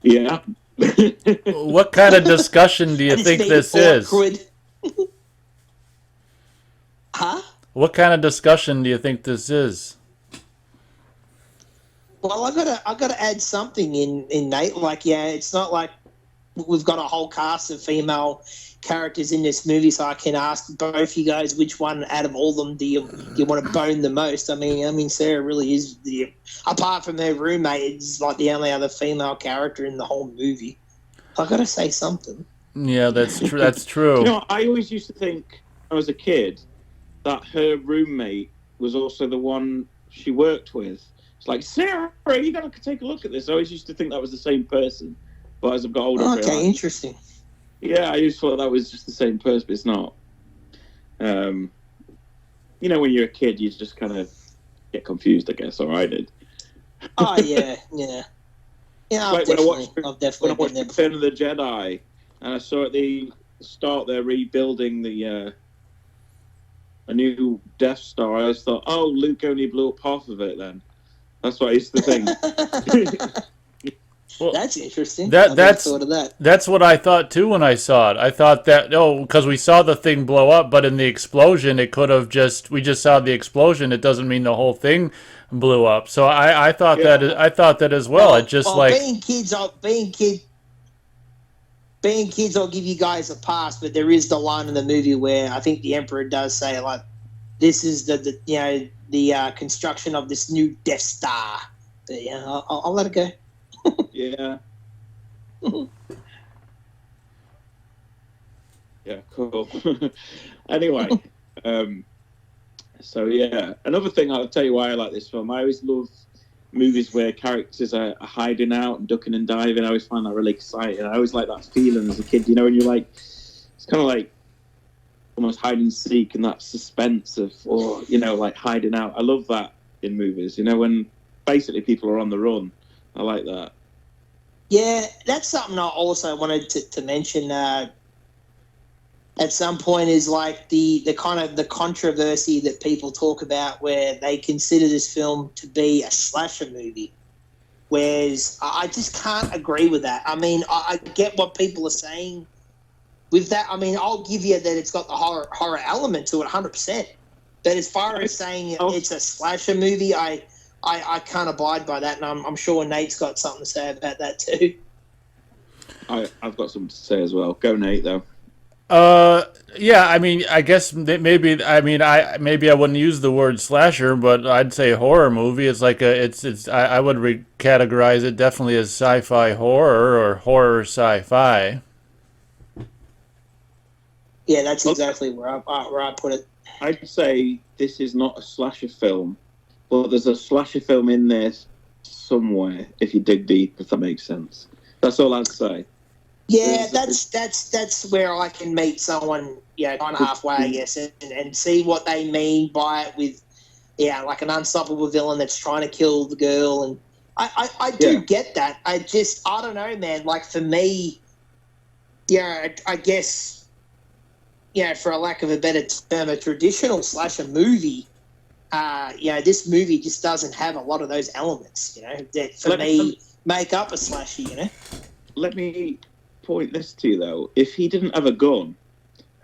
[SPEAKER 2] Yeah.
[SPEAKER 1] What kind of discussion do you think this is?
[SPEAKER 3] Huh?
[SPEAKER 1] What kind of discussion do you think this is?
[SPEAKER 3] Well, I gotta add something in Nate. Like, yeah, it's not like we've got a whole cast of female characters in this movie, so I can ask both you guys which one out of all of them do you want to bone the most? I mean, Sarah really is apart from her roommate, it's like the only other female character in the whole movie. I gotta say something.
[SPEAKER 1] Yeah, that's true. That's
[SPEAKER 2] You
[SPEAKER 1] true.
[SPEAKER 2] know, I always used to think, when I was a kid, that her roommate was also the one she worked with. It's like, Sarah, you got to take a look at this. I always used to think that was the same person. But as I've got older, I
[SPEAKER 3] Okay,
[SPEAKER 2] realized,
[SPEAKER 3] interesting.
[SPEAKER 2] yeah, I used to thought that was just the same person, but it's not. You know, when you're a kid, you just kind of get confused, I guess, or I did.
[SPEAKER 3] Oh yeah, yeah. Yeah,
[SPEAKER 2] Like when I watched
[SPEAKER 3] I've
[SPEAKER 2] Return
[SPEAKER 3] definitely been there before.
[SPEAKER 2] of the Jedi, and I saw at the start they're rebuilding the a new Death Star, I always thought, oh, Luke only blew up half of it then. That's what I used to think.
[SPEAKER 1] Well,
[SPEAKER 3] That's interesting.
[SPEAKER 1] That
[SPEAKER 3] I never
[SPEAKER 1] that's
[SPEAKER 3] thought of that.
[SPEAKER 1] that's what I thought too when I saw it. I thought that because we saw the thing blow up, but in the explosion, it could have we just saw the explosion. It doesn't mean the whole thing blew up. So I thought
[SPEAKER 2] Yeah.
[SPEAKER 1] I thought that as well. It just like
[SPEAKER 3] being kids, I'll give you guys a pass. But there is the line in the movie where I think the Emperor does say, like, "This is the construction of this new Death Star." But yeah, I'll let it go.
[SPEAKER 2] Yeah. Yeah, cool. Anyway, so yeah, another thing I'll tell you why I like this film. I always love movies where characters are hiding out and ducking and diving. I always find that really exciting. I always like that feeling as a kid, you know, when you're like, it's kind of like almost hide and seek and that suspense of, or, you know, like hiding out. I love that in movies, you know, when basically people are on the run. I like that.
[SPEAKER 3] Yeah, that's something I also wanted to mention at some point is like the kind of the controversy that people talk about where they consider this film to be a slasher movie. Whereas I just can't agree with that. I mean, I get what people are saying with that. I mean, I'll give you that it's got the horror element to it 100%. But as far as saying it's a slasher movie, I can't abide by that, and I'm sure Nate's got something to say about that too.
[SPEAKER 2] I've got something to say as well. Go, Nate, though.
[SPEAKER 1] Yeah, I mean, I guess that maybe, maybe I wouldn't use the word slasher, but I'd say horror movie. It's like I would categorize it definitely as sci-fi horror or horror sci-fi.
[SPEAKER 3] Yeah, that's exactly where I put it.
[SPEAKER 2] I'd say this is not a slasher film, but there's a slasher film in there somewhere, if you dig deep, if that makes sense. That's all I'd say.
[SPEAKER 3] Yeah, that's where I can meet someone, kind of halfway, I guess, and see what they mean by it with, like an unstoppable villain that's trying to kill the girl. And I do get that. I don't know, man. Like, for me, I guess, for a lack of a better term, a traditional slasher movie, this movie just doesn't have a lot of those elements, that for me make up a slasher,
[SPEAKER 2] Let me point this to you, though. If he didn't have a gun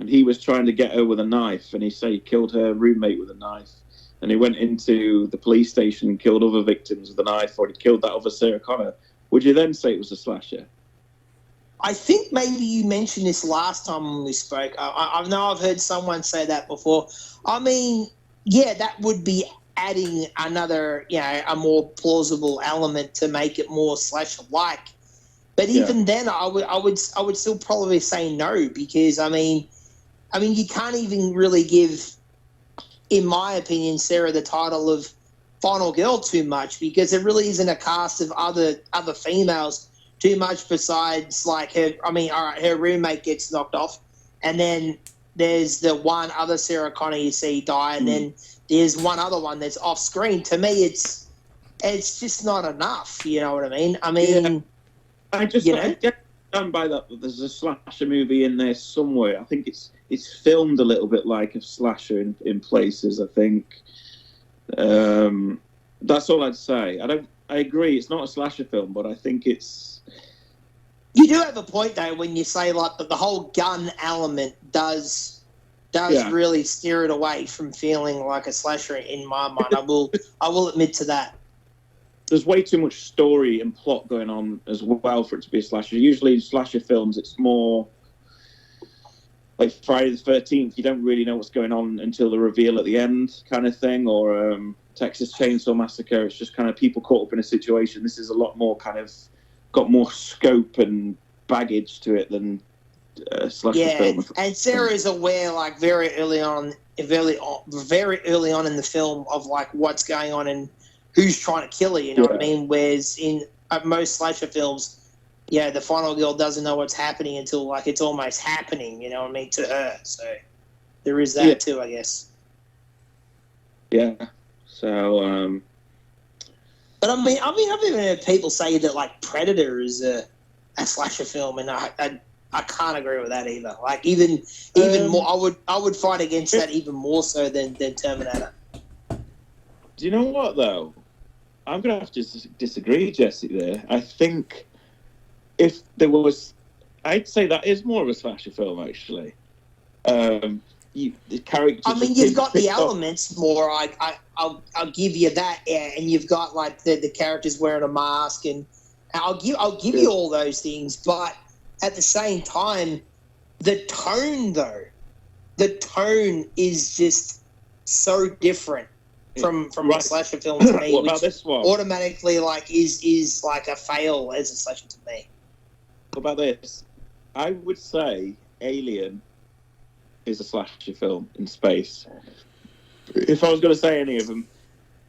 [SPEAKER 2] and he was trying to get her with a knife, and he killed her roommate with a knife, and he went into the police station and killed other victims with a knife, or he killed that other Sarah Connor, would you then say it was a slasher?
[SPEAKER 3] I think maybe you mentioned this last time when we spoke. I know I've heard someone say that before. I mean, yeah, that would be adding another, a more plausible element to make it more slasher-like. But even then, I would still probably say no, because I mean, you can't even really give, in my opinion, Sarah the title of final girl too much, because there really isn't a cast of other females too much besides like her. I mean, all right, her roommate gets knocked off, and then there's the one other Sarah Connor you see die, and then there's one other one that's off screen. To me, it's just not enough. You know what I mean? I mean.
[SPEAKER 2] Yeah. I get done by that there's a slasher movie in there somewhere. I think it's filmed a little bit like a slasher in places, I think. That's all I'd say. I agree, it's not a slasher film, but I think it's...
[SPEAKER 3] You do have a point, though, when you say, like, that the whole gun element does does really steer it away from feeling like a slasher in my mind. I will admit to that.
[SPEAKER 2] There's way too much story and plot going on as well for it to be a slasher. Usually slasher films, it's more like Friday the 13th. You don't really know what's going on until the reveal at the end kind of thing, or Texas Chainsaw Massacre. It's just kind of people caught up in a situation. This is a lot more kind of got more scope and baggage to it than slasher film.
[SPEAKER 3] And Sarah is aware, like very early on in the film, of like what's going on and who's trying to kill her. You know what I mean? Whereas in most slasher films, the final girl doesn't know what's happening until like it's almost happening. You know what I mean, to her. So there is that too, I guess.
[SPEAKER 2] Yeah. So.
[SPEAKER 3] But I mean, I've even heard people say that like Predator is a slasher film, and I can't agree with that either. Like even more, I would fight against that even more so than Terminator.
[SPEAKER 2] Do you know what though? I'm gonna have to disagree, Jesse. There, I think if there was, I'd say that is more of a slasher film actually. The characters.
[SPEAKER 3] I mean, you've got the elements more. I'll give you that, and you've got like the characters wearing a mask, and I'll give you all those things, but at the same time, the tone is just so different from a slasher film to me.
[SPEAKER 2] What about this one?
[SPEAKER 3] Automatically, like is like a fail as a slasher to me.
[SPEAKER 2] What about this? I would say Alien is a slasher film in space. If I was going to say any of them,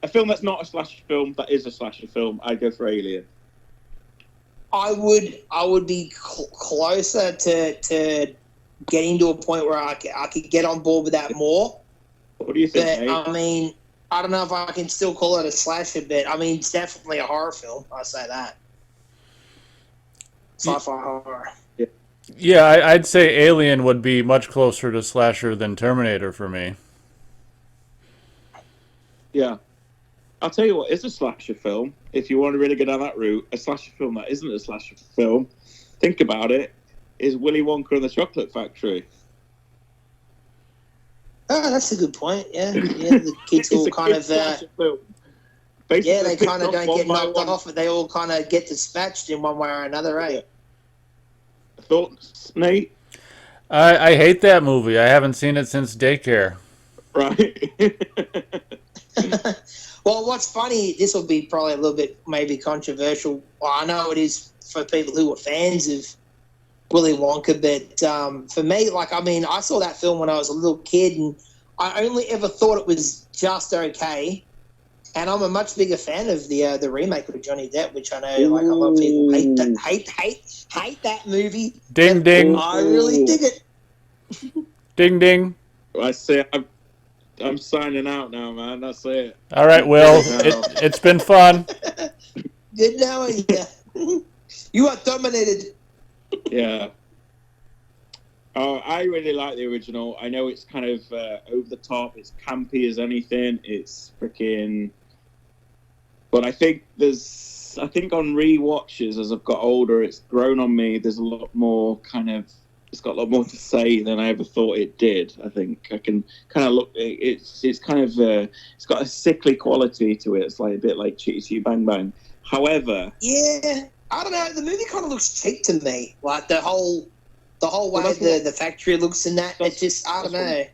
[SPEAKER 2] a film that's not a slasher film that is a slasher film, I'd go for Alien.
[SPEAKER 3] I would be closer to getting to a point where I could get on board with that more.
[SPEAKER 2] What do you think, Nate?
[SPEAKER 3] I mean, I don't know if I can still call it a slasher, but I mean, it's definitely a horror film. I say that. Sci-fi horror.
[SPEAKER 1] Yeah, I'd say Alien would be much closer to slasher than Terminator for me.
[SPEAKER 2] Yeah. I'll tell you what is a slasher film, if you want to really go down that route. A slasher film that isn't a slasher film, think about it, is Willy Wonka and the Chocolate Factory.
[SPEAKER 3] Oh, that's a good point. Yeah, the kids all kind of... they kind of don't get knocked off, but they all kind of get dispatched in one way or another, eh?
[SPEAKER 2] Thoughts, Nate?
[SPEAKER 1] I hate that movie. I haven't seen it since daycare.
[SPEAKER 2] Right.
[SPEAKER 3] Well, what's funny, this will be probably a little bit maybe controversial. Well, I know it is for people who are fans of Willy Wonka, but for me, like, I mean, I saw that film when I was a little kid, and I only ever thought it was just okay. And I'm a much bigger fan of the remake with Johnny Depp, which I know like a lot of people hate that movie.
[SPEAKER 1] Ding ding.
[SPEAKER 3] I really dig it.
[SPEAKER 1] Ding ding.
[SPEAKER 2] I say I'm signing out now, man. That's it.
[SPEAKER 1] All right, Will. It's been fun.
[SPEAKER 3] Good knowing you. You are terminated.
[SPEAKER 2] Yeah. I really like the original. I know it's kind of over the top. It's campy as anything. It's freaking... But I think on re-watches as I've got older, it's grown on me. There's a lot more kind of... It's got a lot more to say than I ever thought it did. I think I can kind of look... It's kind of... it's got a sickly quality to it. It's like a bit like Chitty Chitty Bang Bang. However...
[SPEAKER 3] Yeah, I don't know. The movie kind of looks cheap to me. Like the whole way the factory looks in that, it just, I don't know.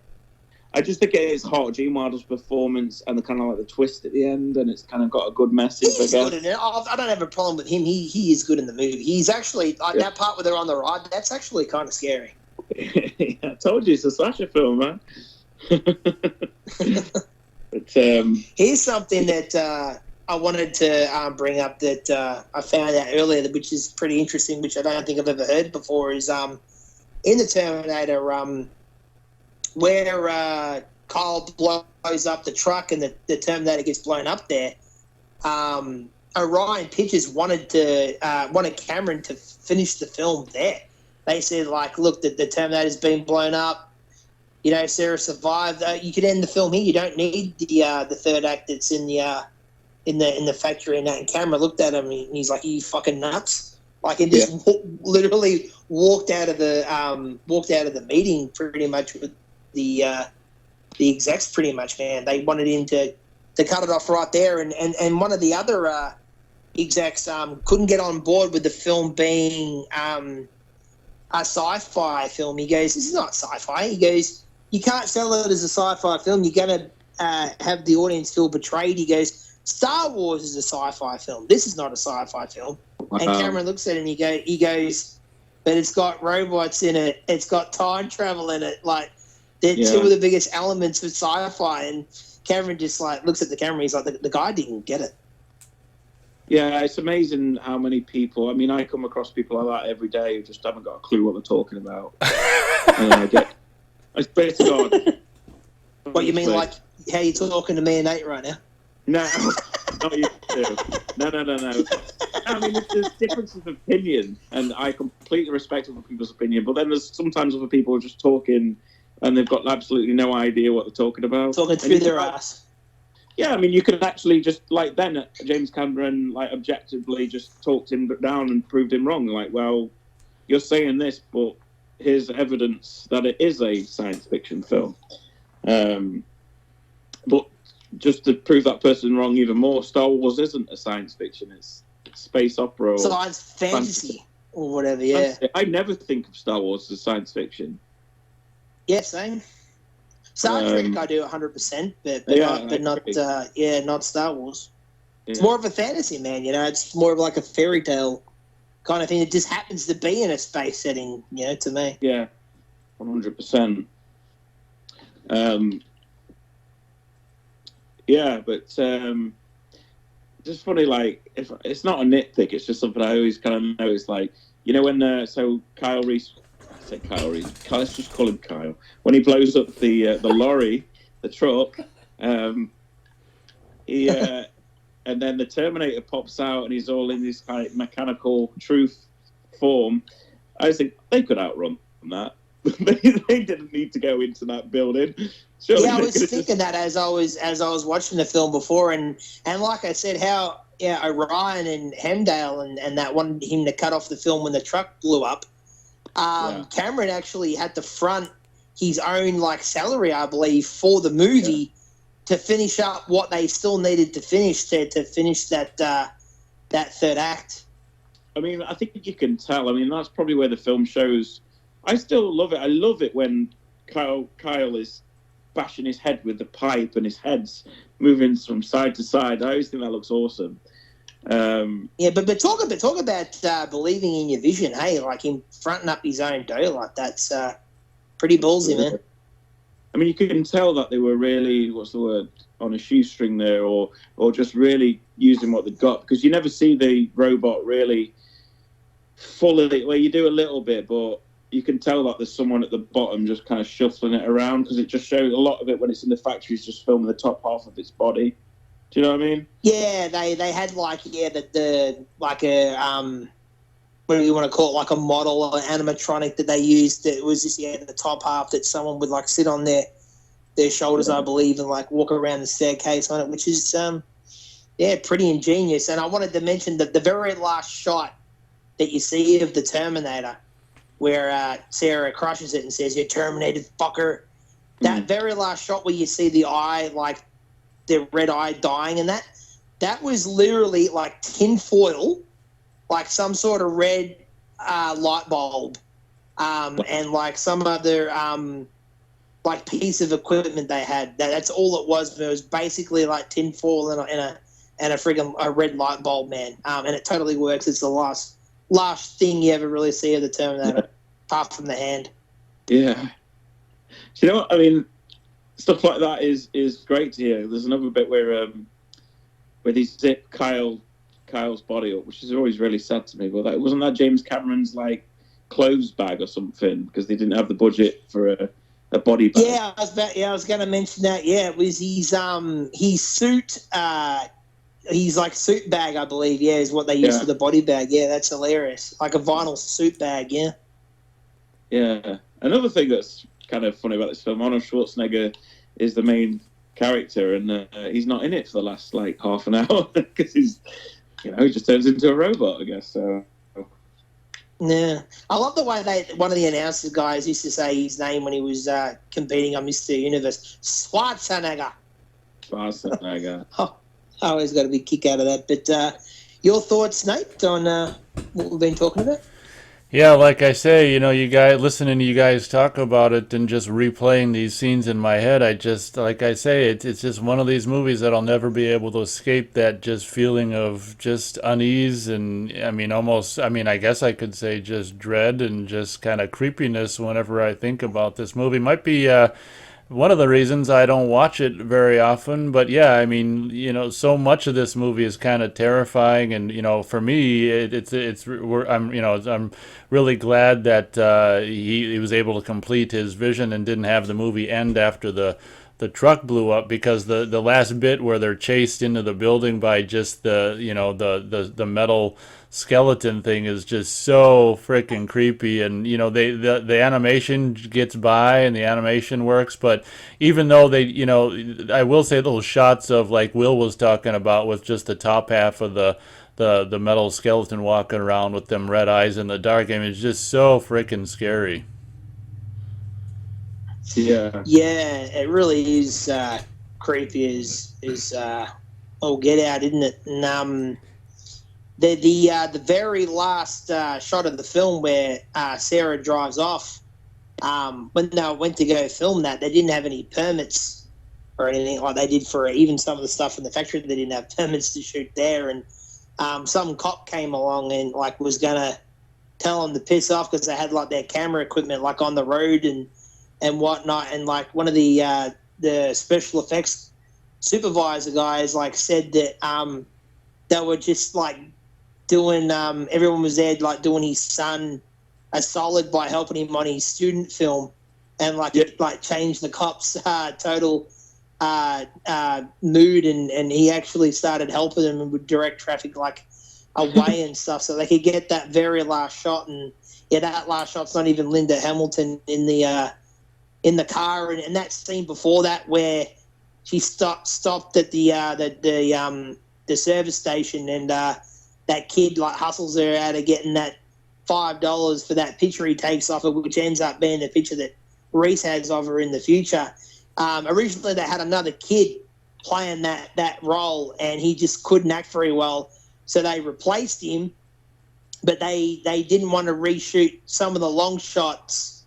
[SPEAKER 2] I just think it is hot. Gene Wilder's performance and the kind of like the twist at the end, and it's kind of got a good message.
[SPEAKER 3] He's good in it. I don't have a problem with him. He is good in the movie. He's actually, like that part where they're on the ride, that's actually kind of scary.
[SPEAKER 2] I told you it's a slasher film, man. But,
[SPEAKER 3] here's something that I wanted to bring up that I found out earlier, which is pretty interesting, which I don't think I've ever heard before, is in the Terminator, where Kyle blows up the truck and the Terminator gets blown up there, Orion Pictures wanted Cameron to finish the film there. They said, like, look, the Terminator's been blown up. You know, Sarah survived. You could end the film here. You don't need the third act that's in the factory and that. And Cameron looked at him and he's like, "Are you fucking nuts?" Like, and just literally walked out of the meeting pretty much with the execs pretty much, man. They wanted him to cut it off right there, and one of the other execs couldn't get on board with the film being a sci-fi film. He goes, "This is not sci-fi." He goes, "You can't sell it as a sci-fi film. You're going to have the audience feel betrayed." He goes, "Star Wars is a sci-fi film. This is not a sci-fi film."
[SPEAKER 2] Wow.
[SPEAKER 3] And Cameron looks at it and he goes, "But it's got robots in it. It's got time travel in it. Like, they're two of the biggest elements of sci-fi." And Cameron just like looks at the camera. He's like, the guy didn't get it.
[SPEAKER 2] Yeah, it's amazing how many people. I mean, I come across people like that every day who just haven't got a clue what they're talking about. And I swear to God.
[SPEAKER 3] What you mean, like how you talking to me and Nate right now?
[SPEAKER 2] No, not you two. No. I mean, there's differences of opinion, and I completely respect other people's opinion. But then there's sometimes other people just talking, and they've got absolutely no idea what they're talking about.
[SPEAKER 3] Talking through their ass.
[SPEAKER 2] Yeah, I mean, you could actually just, like, then James Cameron, like, objectively just talked him down and proved him wrong. Like, well, you're saying this, but here's evidence that it is a science fiction film. But just to prove that person wrong even more, Star Wars isn't a science fiction. It's space opera. Or
[SPEAKER 3] science fantasy or whatever, yeah.
[SPEAKER 2] I never think of Star Wars as science fiction.
[SPEAKER 3] Yeah, same. Star Trek I do 100%, but not Star Wars. Yeah. It's more of a fantasy, man. You know, it's more of like a fairy tale kind of thing. It just happens to be in a space setting, you know, to me.
[SPEAKER 2] Yeah, 100%. Yeah, but just funny, like, if it's not a nitpick, it's just something I always kind of notice, like, you know, when so Kyle Reese. Let's just call him Kyle. When he blows up the lorry, the truck, he and then the Terminator pops out and he's all in this kind of mechanical truth form. I think they could outrun that. they didn't need to go into that building. Surely
[SPEAKER 3] I was thinking that as I was watching the film before, and like I said, how Orion and Hemdale and that wanted him to cut off the film when the truck blew up. Cameron actually had to front his own like salary, I believe, for the movie to finish up what they still needed to finish to finish that third act.
[SPEAKER 2] I mean, I think you can tell. I mean, that's probably where the film shows. I still love it. I love it when Kyle is bashing his head with the pipe and his head's moving from side to side. I always think that looks awesome.
[SPEAKER 3] But talk about believing in your vision, hey, like him fronting up his own dough like that's pretty ballsy, man.
[SPEAKER 2] I mean, you can tell that they were really, on a shoestring there, or just really using what they've got, because you never see the robot really fully. Well, you do a little bit, but you can tell that there's someone at the bottom just kind of shuffling it around, because it just shows a lot of it when it's in the factory is just filming the top half of its body. Do you know what I mean? Yeah,
[SPEAKER 3] they had like the like a what do you want to call it, like a model or animatronic that they used that was just the top half that someone would like sit on their shoulders, I believe, and like walk around the staircase on it, which is pretty ingenious. And I wanted to mention that the very last shot that you see of the Terminator, where Sarah crushes it and says, "You're terminated, fucker." That very last shot where you see the eye, like the red eye dying, and that was literally like tin foil, like some sort of red light bulb, and like some other like piece of equipment they had. That's all it was. It was basically like tin foil and a friggin' a red light bulb, man. And it totally works. It's the last thing you ever really see of the Terminator, apart from the hand.
[SPEAKER 2] Yeah. Do you know what I mean? Stuff like that is great to hear. There's another bit where they zip Kyle's body up, which is always really sad to me. But wasn't that James Cameron's like clothes bag or something, because they didn't have the budget for a body bag.
[SPEAKER 3] Yeah, I was going to mention that. Yeah, it was his suit. He's like suit bag, I believe. Yeah, is what they use for the body bag. Yeah, that's hilarious. Like a vinyl suit bag. Yeah.
[SPEAKER 2] Yeah. Another thing that's kind of funny about this film, Arnold Schwarzenegger is the main character, and he's not in it for the last like half an hour because he just turns into a robot, I guess. So
[SPEAKER 3] Yeah, I love the way one of the announcer guys used to say his name when he was competing on Mr. Universe, Schwarzenegger.
[SPEAKER 2] Schwarzenegger.
[SPEAKER 3] Oh, I always got a big kick out of that. But your thoughts, Nate, on what we've been talking about?
[SPEAKER 1] Yeah, like I say, you guys listening to you guys talk about it and just replaying these scenes in my head, I just, like I say, it's just one of these movies that I'll never be able to escape that just feeling of just unease and, I mean, almost, I mean, I guess I could say just dread and just kind of creepiness whenever I think about this movie. Might be one of the reasons I don't watch it very often. But yeah, I mean, so much of this movie is kind of terrifying, and for me, I'm really glad that he was able to complete his vision and didn't have the movie end after the truck blew up, because the last bit where they're chased into the building by just the metal skeleton thing is just so freaking creepy. And the animation gets by and the animation works, but even though I will say those shots of, like Will was talking about, with just the top half of the metal skeleton walking around with them red eyes in the dark, I mean, it's just so freaking scary.
[SPEAKER 2] Yeah.
[SPEAKER 3] Yeah, it really is creepy as oh get out, isn't it? And the very last shot of the film where Sarah drives off, when they went to go film that, they didn't have any permits or anything like they did for even some of the stuff in the factory. They didn't have permits to shoot there, and some cop came along and like was gonna tell them to piss off because they had like their camera equipment like on the road and whatnot. And like one of the special effects supervisor guys like said that they were just like doing everyone was there like doing his son a solid by helping him on his student film, and like it like changed the cops total mood, and he actually started helping them and would direct traffic like away and stuff so they could get that very last shot. And yeah, that last shot's not even Linda Hamilton in the car, and that scene before that where she stopped at the service station, and that kid like hustles her out of getting that $5 for that picture he takes off her, which ends up being the picture that Reese has of her in the future. Originally, they had another kid playing that role, and he just couldn't act very well, so they replaced him. But they didn't want to reshoot some of the long shots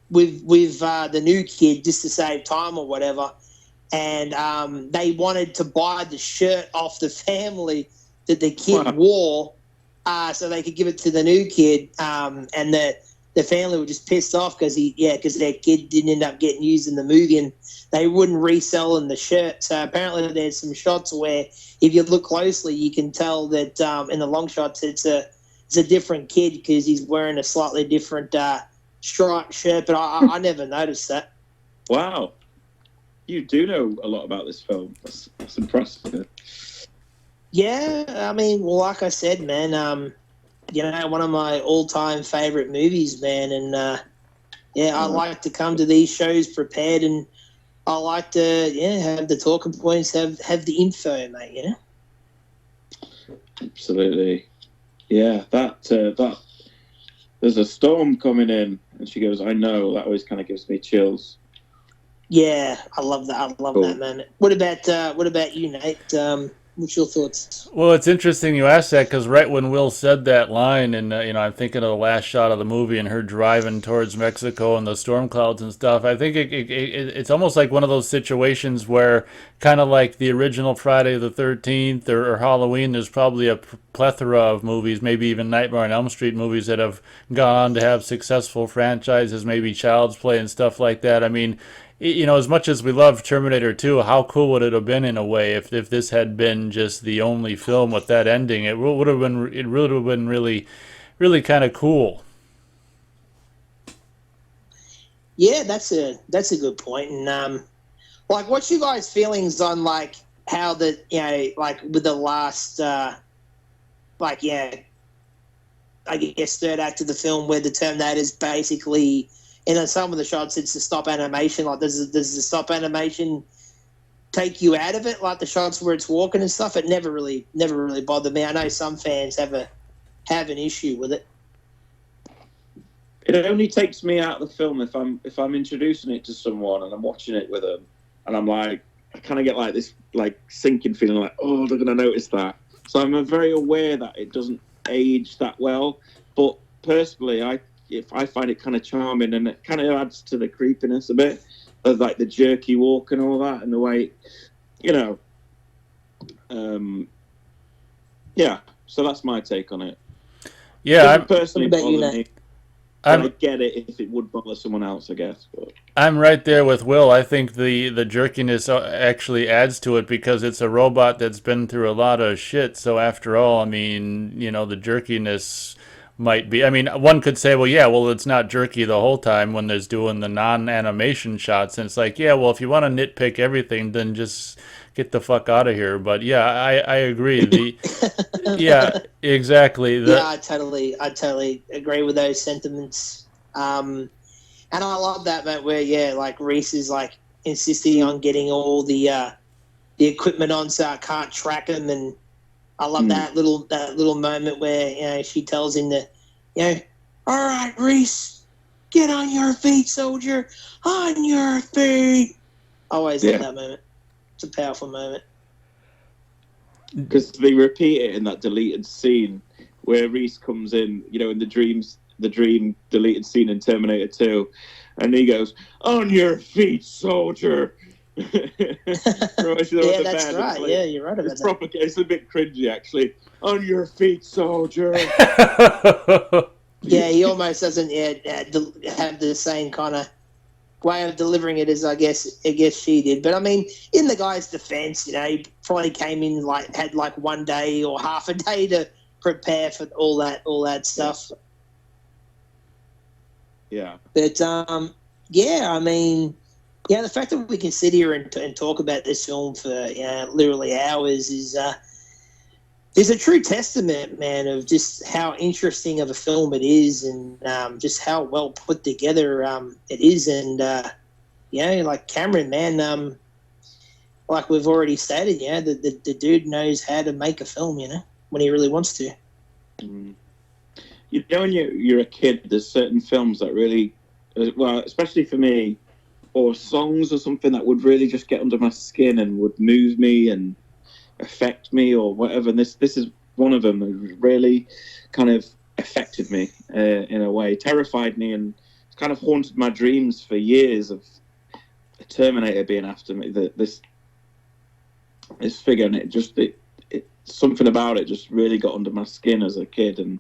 [SPEAKER 3] with the new kid just to save time or whatever. And they wanted to buy the shirt off the family that the kid wore, so they could give it to the new kid. And the family were just pissed off because their kid didn't end up getting used in the movie, and they wouldn't resell in the shirt. So apparently there's some shots where if you look closely, you can tell that in the long shots it's a different kid because he's wearing a slightly different striped shirt. But I never noticed that.
[SPEAKER 2] Wow. You do know a lot about this film. That's impressive.
[SPEAKER 3] Yeah, I mean, well, like I said, man, one of my all-time favorite movies, man, and I like to come to these shows prepared, and I like to have the talking points, have the info, mate.
[SPEAKER 2] Absolutely. Yeah, that there's a storm coming in, and she goes, I know. That always kind of gives me chills.
[SPEAKER 3] Yeah, I love that. I love that, man. What about you, Nate? What's your thoughts?
[SPEAKER 1] Well, it's interesting you asked that, because right when Will said that line, and I'm thinking of the last shot of the movie and her driving towards Mexico and the storm clouds and stuff. I think it's almost like one of those situations where, kind of like the original Friday the 13th or Halloween, there's probably a plethora of movies, maybe even Nightmare on Elm Street movies, that have gone on to have successful franchises, maybe Child's Play and stuff like that. I mean, as much as we love Terminator 2, how cool would it have been in a way if this had been just the only film with that ending? It would have been really, really kind of cool.
[SPEAKER 3] Yeah, that's a good point. And like, what's your guys' feelings on like how like with the last I guess third act of the film where the Terminator's basically, in some of the shots it's the stop animation. Like does the stop animation take you out of it? Like the shots where it's walking and stuff, it never really bothered me. I know some fans have an issue with it.
[SPEAKER 2] It only takes me out of the film if I'm introducing it to someone and I'm watching it with them, and I'm like, I kind of get like this like sinking feeling, like, oh, they're gonna notice that. So I'm very aware that it doesn't age that well. But personally, if I find it kind of charming, and it kind of adds to the creepiness a bit of like the jerky walk and all that, and the way, you know, yeah. So that's my take on it.
[SPEAKER 1] Yeah,
[SPEAKER 2] Doesn't personally
[SPEAKER 3] What about you,
[SPEAKER 2] bother me. I get it if it would bother someone else, I guess. But
[SPEAKER 1] I'm right there with Will. I think the jerkiness actually adds to it because it's a robot that's been through a lot of shit. So after all, I mean, you know, the jerkiness might be. I mean, one could say, well, yeah, well, it's not jerky the whole time when there's doing the non-animation shots, and it's like, yeah, well, if you want to nitpick everything, then just get the fuck out of here. But yeah, I agree. Yeah, exactly.
[SPEAKER 3] Yeah, I totally agree with those sentiments. And I love that, mate, where, yeah, like Reese is like insisting on getting all the equipment on so I can't track him, and I love that little moment where, you know, she tells him to, you know, all right, Reese, get on your feet, soldier, on your feet. I always love that moment. It's a powerful moment.
[SPEAKER 2] Because they repeat it in that deleted scene where Reese comes in, you know, in the dream deleted scene in Terminator 2, and he goes, "On your feet, soldier."
[SPEAKER 3] Yeah, that's right. Like, yeah, you're right about that.
[SPEAKER 2] It's a bit cringy, actually. On your feet, soldier.
[SPEAKER 3] Yeah, he almost doesn't have the same kind of way of delivering it as I guess she did. But I mean, in the guy's defense, you know, he probably came in had one day or half a day to prepare for all that stuff.
[SPEAKER 2] Yeah.
[SPEAKER 3] But yeah, I mean, yeah, the fact that we can sit here and talk about this film for literally hours is a true testament, man, of just how interesting of a film it is, and just how well put together it is. And like Cameron, man, like we've already stated, the dude knows how to make a film, you know, when he really wants to.
[SPEAKER 2] Mm. You know, when you're a kid, there's certain films that really, well, especially for me, or songs or something that would really just get under my skin and would move me and affect me or whatever. And this is one of them that really kind of affected me in a way, terrified me, and kind of haunted my dreams for years of a Terminator being after me. This figure, and it something about it just really got under my skin as a kid and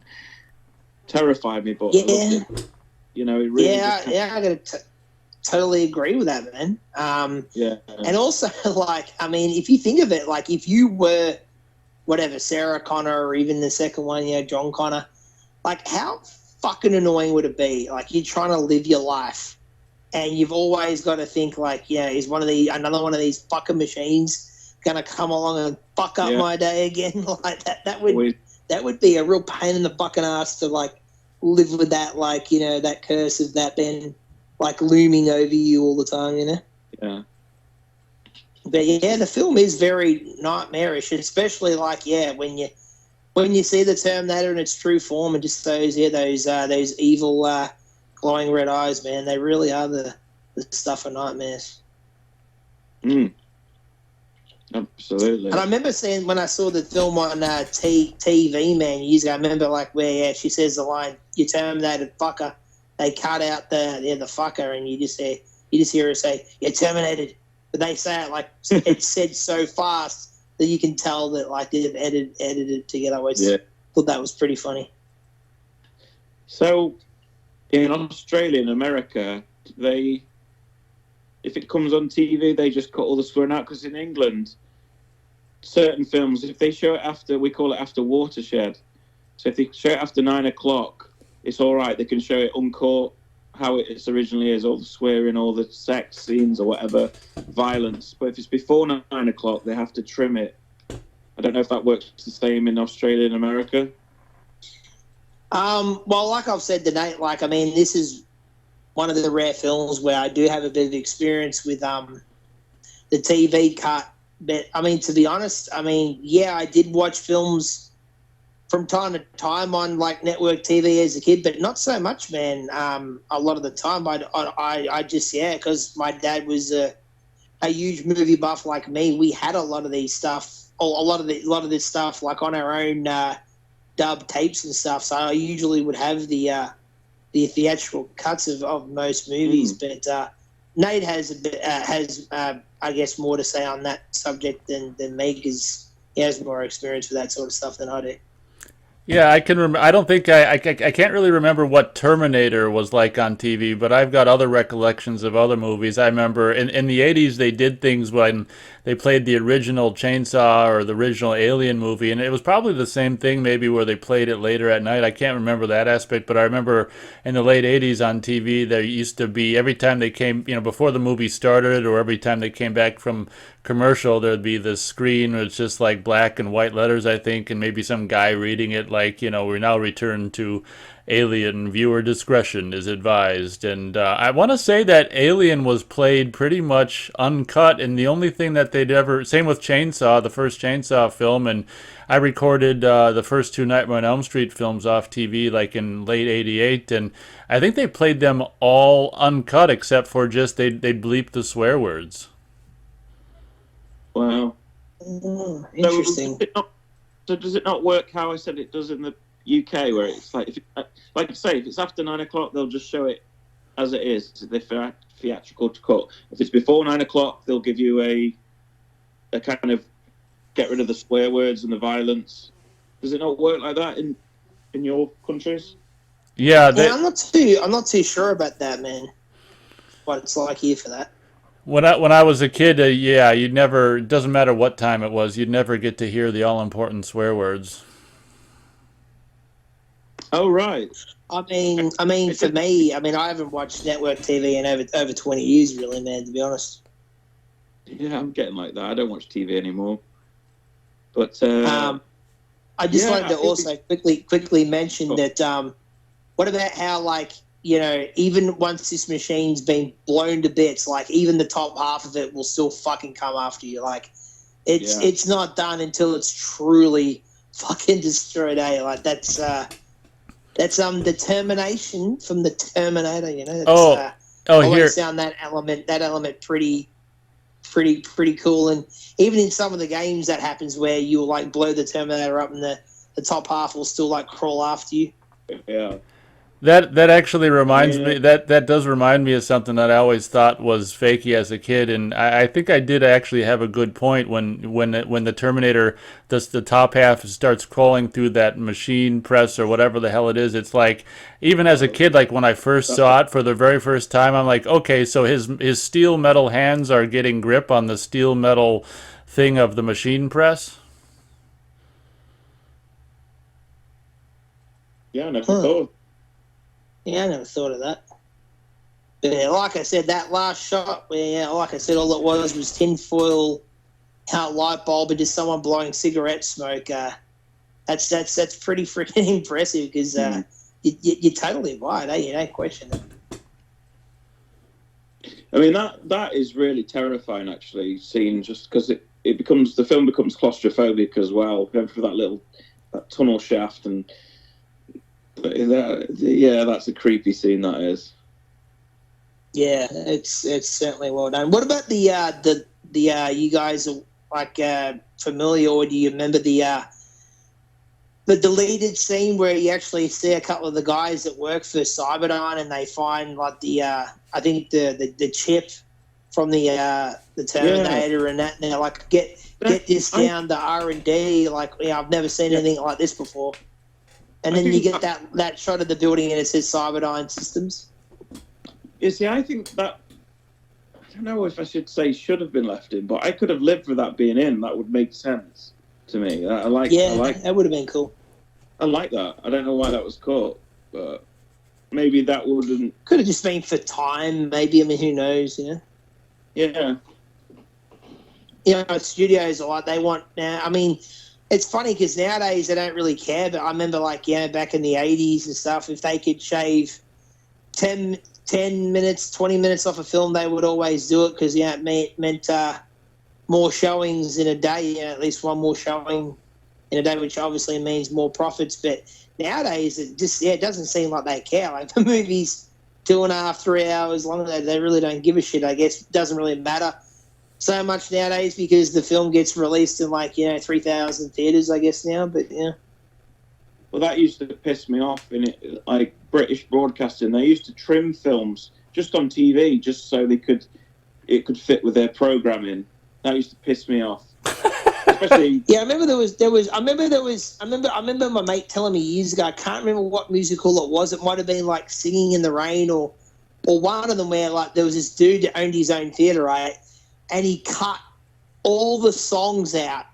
[SPEAKER 2] terrified me. But I loved it. You know, it really.
[SPEAKER 3] I got to totally agree with that, man. And also, like, I mean, if you think of it, like, if you were whatever Sarah Connor or even the second one, you know, John Connor, like, how fucking annoying would it be? Like, you're trying to live your life, and you've always got to think, like, is another one of these fucking machines going to come along and fuck up my day again? Like that would be a real pain in the fucking ass to, like, live with that, like, you know, that curse of that being, like, looming over you all the time, you know?
[SPEAKER 2] Yeah.
[SPEAKER 3] But yeah, the film is very nightmarish, especially like, when you see the Terminator in its true form and just those evil glowing red eyes, man, they really are the stuff of nightmares.
[SPEAKER 2] Absolutely.
[SPEAKER 3] And I remember seeing, when I saw the film on TV, man, years ago, I remember, like, where she says the line, "You terminated, fucker." They cut out the fucker, and you just hear her say, "You're terminated." But they say it like it's said so fast that you can tell that, like, they've edited it together. I always thought that was pretty funny.
[SPEAKER 2] So, in Australia and America, if it comes on TV, they just cut all the swearing out. Because in England, certain films, if they show it after, we call it after watershed. So if they show it after 9 o'clock, it's all right. They can show it uncut, how it originally is, all the swearing, all the sex scenes or whatever, violence. But if it's before 9 o'clock, they have to trim it. I don't know if that works the same in Australia and America.
[SPEAKER 3] Well, like I've said tonight, like, I mean, this is one of the rare films where I do have a bit of experience with the TV cut. But, I mean, to be honest, I mean, I did watch films from time to time on like network TV as a kid, but not so much, man. A lot of the time, I just because my dad was a huge movie buff like me. We had a lot of these stuff, a lot of this stuff like on our own dub tapes and stuff. So I usually would have the theatrical cuts of most movies, but Nate has a bit I guess more to say on that subject than me because he has more experience with that sort of stuff than I do.
[SPEAKER 1] Yeah, I can. I don't think I can't really remember what Terminator was like on TV, but I've got other recollections of other movies. I remember in the '80s they did things when they played the original Chainsaw or the original Alien movie, and it was probably the same thing maybe where they played it later at night. I can't remember that aspect, but I remember in the late '80s on TV there used to be every time they came, before the movie started or every time they came back from commercial, there'd be this screen where it's just like black and white letters, I think, and maybe some guy reading it like, we now return to Alien, viewer discretion is advised. And I want to say that Alien was played pretty much uncut, and the only thing that they'd ever, same with Chainsaw, the first Chainsaw film, and I recorded the first two Nightmare on Elm Street films off TV like in late '88, and I think they played them all uncut except for just they bleep the swear words.
[SPEAKER 2] Wow.
[SPEAKER 3] Interesting.
[SPEAKER 2] So does it not work how I said it does in the UK, where it's like, like I say, if it's after 9 o'clock, they'll just show it as it is, the theatrical cut. If it's before 9 o'clock, they'll give you a kind of get rid of the swear words and the violence. Does it not work like that in your countries?
[SPEAKER 1] Yeah,
[SPEAKER 3] I'm not too sure about that, man. What it's like here for that.
[SPEAKER 1] When I was a kid, you'd never. It doesn't matter what time it was, you'd never get to hear the all important swear words.
[SPEAKER 2] Oh right.
[SPEAKER 3] I mean, for me, I haven't watched network TV in over 20 years, really, man. To be honest.
[SPEAKER 2] Yeah, I'm getting like that. I don't watch TV anymore. But
[SPEAKER 3] I just wanted to also quickly mention that. What about how, like, even once this machine's been blown to bits, like even the top half of it will still fucking come after you. Like, it's not done until it's truly fucking destroyed. Like that's determination from the Terminator. Always found that element pretty cool. And even in some of the games, that happens where you'll like blow the Terminator up, and the top half will still like crawl after you.
[SPEAKER 2] Yeah.
[SPEAKER 1] That actually reminds me, that does remind me of something that I always thought was fakey as a kid, and I think I did actually have a good point when the Terminator, the top half starts crawling through that machine press or whatever the hell it is. It's like, even as a kid, like when I first saw it for the very first time, I'm like, okay, so his steel metal hands are getting grip on the steel metal thing of the machine press.
[SPEAKER 2] Yeah, I never thought.
[SPEAKER 3] Yeah, I never thought of that. But yeah, like I said, that last shot where, like I said, all it was tinfoil, light bulb, and just someone blowing cigarette smoke. That's pretty freaking impressive because you're totally right. You don't question it.
[SPEAKER 2] I mean, that is really terrifying, actually, seeing just because the film becomes claustrophobic as well, going through that tunnel shaft and. That's a creepy scene. That is.
[SPEAKER 3] Yeah, it's certainly well done. What about the you guys are like familiar, or do you remember the deleted scene where you actually see a couple of the guys that work for Cyberdyne and they find like I think the chip from the Terminator and that, and they're like get this down to R&D. Like, I've never seen anything like this before. And then you get that shot of the building and it says Cyberdyne Systems.
[SPEAKER 2] You see, I think that, I don't know if I should say should have been left in, but I could have lived with that being in. That would make sense to me. That would have been cool. I like that. I don't know why that was caught, but maybe that wouldn't.
[SPEAKER 3] Could have just been for time, maybe. Who knows,
[SPEAKER 2] Yeah.
[SPEAKER 3] Studios are like, they want now. It's funny because nowadays they don't really care, but I remember back in the 80s and stuff, if they could shave 10 minutes, 20 minutes off a film, they would always do it because it meant more showings in a day, at least one more showing in a day, which obviously means more profits. But nowadays, it doesn't seem like they care. Like the movie's 2.5, 3 hours long. They really don't give a shit. I guess it doesn't really matter so much nowadays because the film gets released in 3,000 theaters, I guess now. But yeah.
[SPEAKER 2] Well, that used to piss me off in it, like British broadcasting. They used to trim films just on TV, just so it could fit with their programming. That used to piss me off. Especially,
[SPEAKER 3] yeah, I remember my mate telling me years ago. I can't remember what musical it was. It might have been like Singing in the Rain or one of them where there was this dude that owned his own theater, right? And he cut all the songs out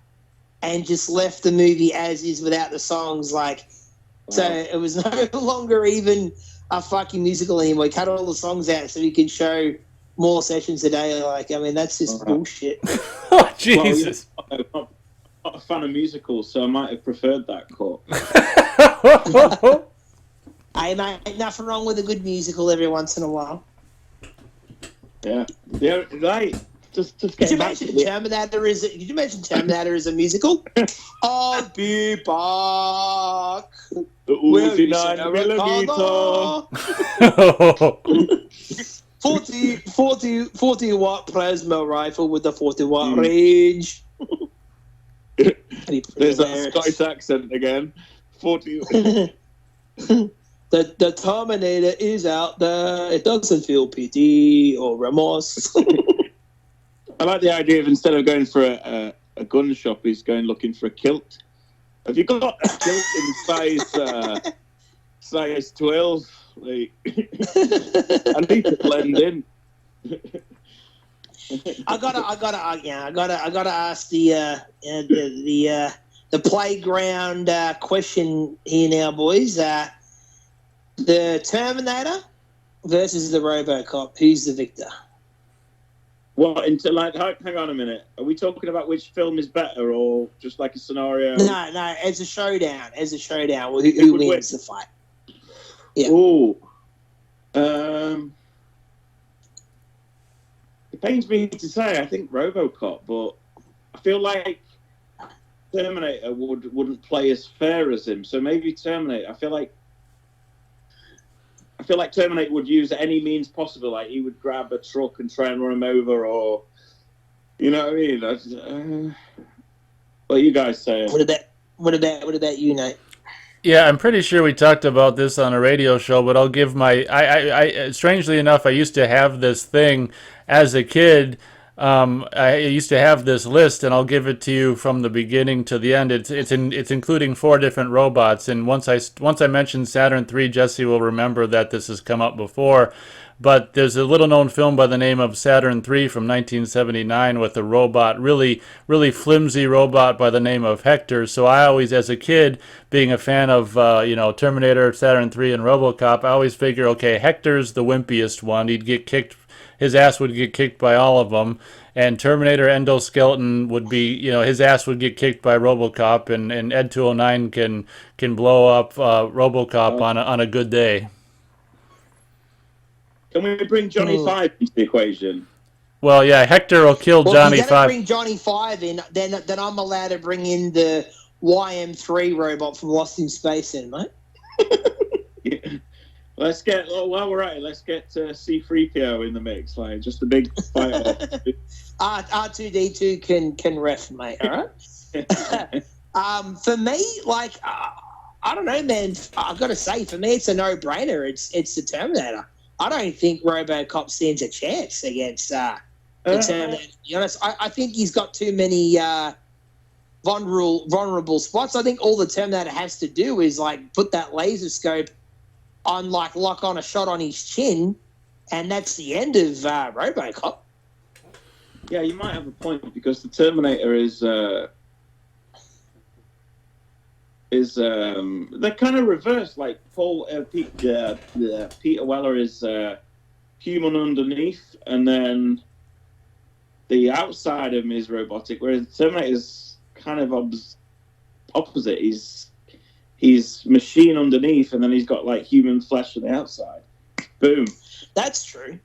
[SPEAKER 3] and just left the movie as is without the songs. So it was no longer even a fucking musical anymore. He cut all the songs out so he could show more sessions a day. That's just bullshit.
[SPEAKER 1] Oh, Jesus.
[SPEAKER 2] Well, I'm not a fan of musicals, so I might have preferred that cut.
[SPEAKER 3] Hey, mate, ain't nothing wrong with a good musical every once in a while.
[SPEAKER 2] Yeah, right. Just
[SPEAKER 3] Could you imagine Terminator as a millimeter? I'll be back.
[SPEAKER 2] The Uzi 9mm.
[SPEAKER 3] 40 watt plasma rifle with a 40 watt range.
[SPEAKER 2] There's that Scottish accent again. 40.
[SPEAKER 3] The Terminator is out there. It doesn't feel pity or remorse.
[SPEAKER 2] I like the idea of instead of going for a gun shop, he's going looking for a kilt. Have you got a kilt in size 12? I need to blend in.
[SPEAKER 3] I gotta ask the playground question here now, boys. The Terminator versus the RoboCop. Who's the victor?
[SPEAKER 2] Well, hang on a minute. Are we talking about which film is better, or just like a scenario?
[SPEAKER 3] No, as a showdown. Who wins the fight? Yeah.
[SPEAKER 2] Oh. It pains me to say, I think RoboCop, but I feel like Terminator wouldn't play as fair as him. So maybe Terminator. I feel like Terminator would use any means possible. Like he would grab a truck and try and run him over, or you know what I mean. What you guys say?
[SPEAKER 3] What about you, Nate?
[SPEAKER 1] Yeah, I'm pretty sure we talked about this on a radio show, but I'll give my. I strangely enough, I used to have this thing as a kid. I used to have this list, and I'll give it to you from the beginning to the end. It's including 4 different robots, and once I mention Saturn III, Jesse will remember that this has come up before. But there's a little-known film by the name of Saturn III from 1979 with a robot, really flimsy robot by the name of Hector. So I always, as a kid, being a fan of Terminator, Saturn III, and RoboCop, I always figure, okay, Hector's the wimpiest one. He'd get kicked. His ass would get kicked by all of them, and Terminator Endoskeleton would be, his ass would get kicked by RoboCop, and Ed 209 can blow up RoboCop on a good day.
[SPEAKER 2] Can we bring Johnny Five into the equation?
[SPEAKER 1] Well, yeah, Hector will kill Johnny
[SPEAKER 3] if you're
[SPEAKER 1] Five.
[SPEAKER 3] Bring Johnny Five in, then I'm allowed to bring in the YM3 robot from Lost in Space, in, mate.
[SPEAKER 2] Yeah. While we're at it, let's get C-3PO in the mix, like just a big fighter.
[SPEAKER 3] R2D2 can ref, mate. All right. For me, I don't know, man. I've got to say, for me, it's a no-brainer. It's the Terminator. I don't think RoboCop stands a chance against the Terminator. To be honest, I think he's got too many vulnerable spots. I think all the Terminator has to do is put that laser scope on, lock on a shot on his chin, and that's the end of RoboCop.
[SPEAKER 2] Yeah, you might have a point because the Terminator is they're kind of reversed. Like Peter Weller is human underneath, and then the outside of him is robotic. Whereas the Terminator is kind of opposite. He's machine underneath, and then he's got human flesh on the outside. Boom.
[SPEAKER 3] That's true.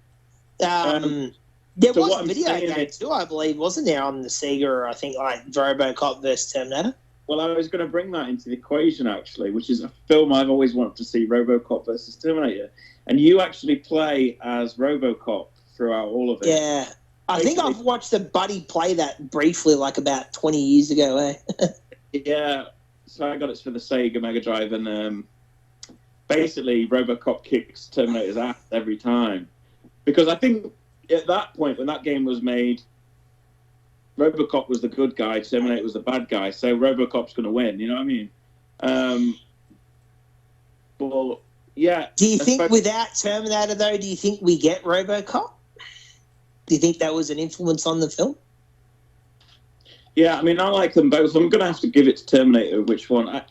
[SPEAKER 3] There was a video game too, I believe, wasn't there, on the Sega? Or I think RoboCop versus Terminator.
[SPEAKER 2] Well, I was going to bring that into the equation, actually, which is a film I've always wanted to see, RoboCop versus Terminator. And you actually play as RoboCop throughout all of it.
[SPEAKER 3] Yeah. I think I've watched a buddy play that briefly, like about 20 years ago, eh?
[SPEAKER 2] Yeah. So I got it for the Sega Mega Drive, and basically RoboCop kicks Terminator's ass every time. Because I think at that point, when that game was made, RoboCop was the good guy, Terminator was the bad guy, so RoboCop's going to win, you know what I mean? But, yeah.
[SPEAKER 3] Do you think without Terminator, though, do you think we get RoboCop? Do you think that was an influence on the film?
[SPEAKER 2] Yeah, I mean, I like them both. I'm going to have to give it to Terminator, which one.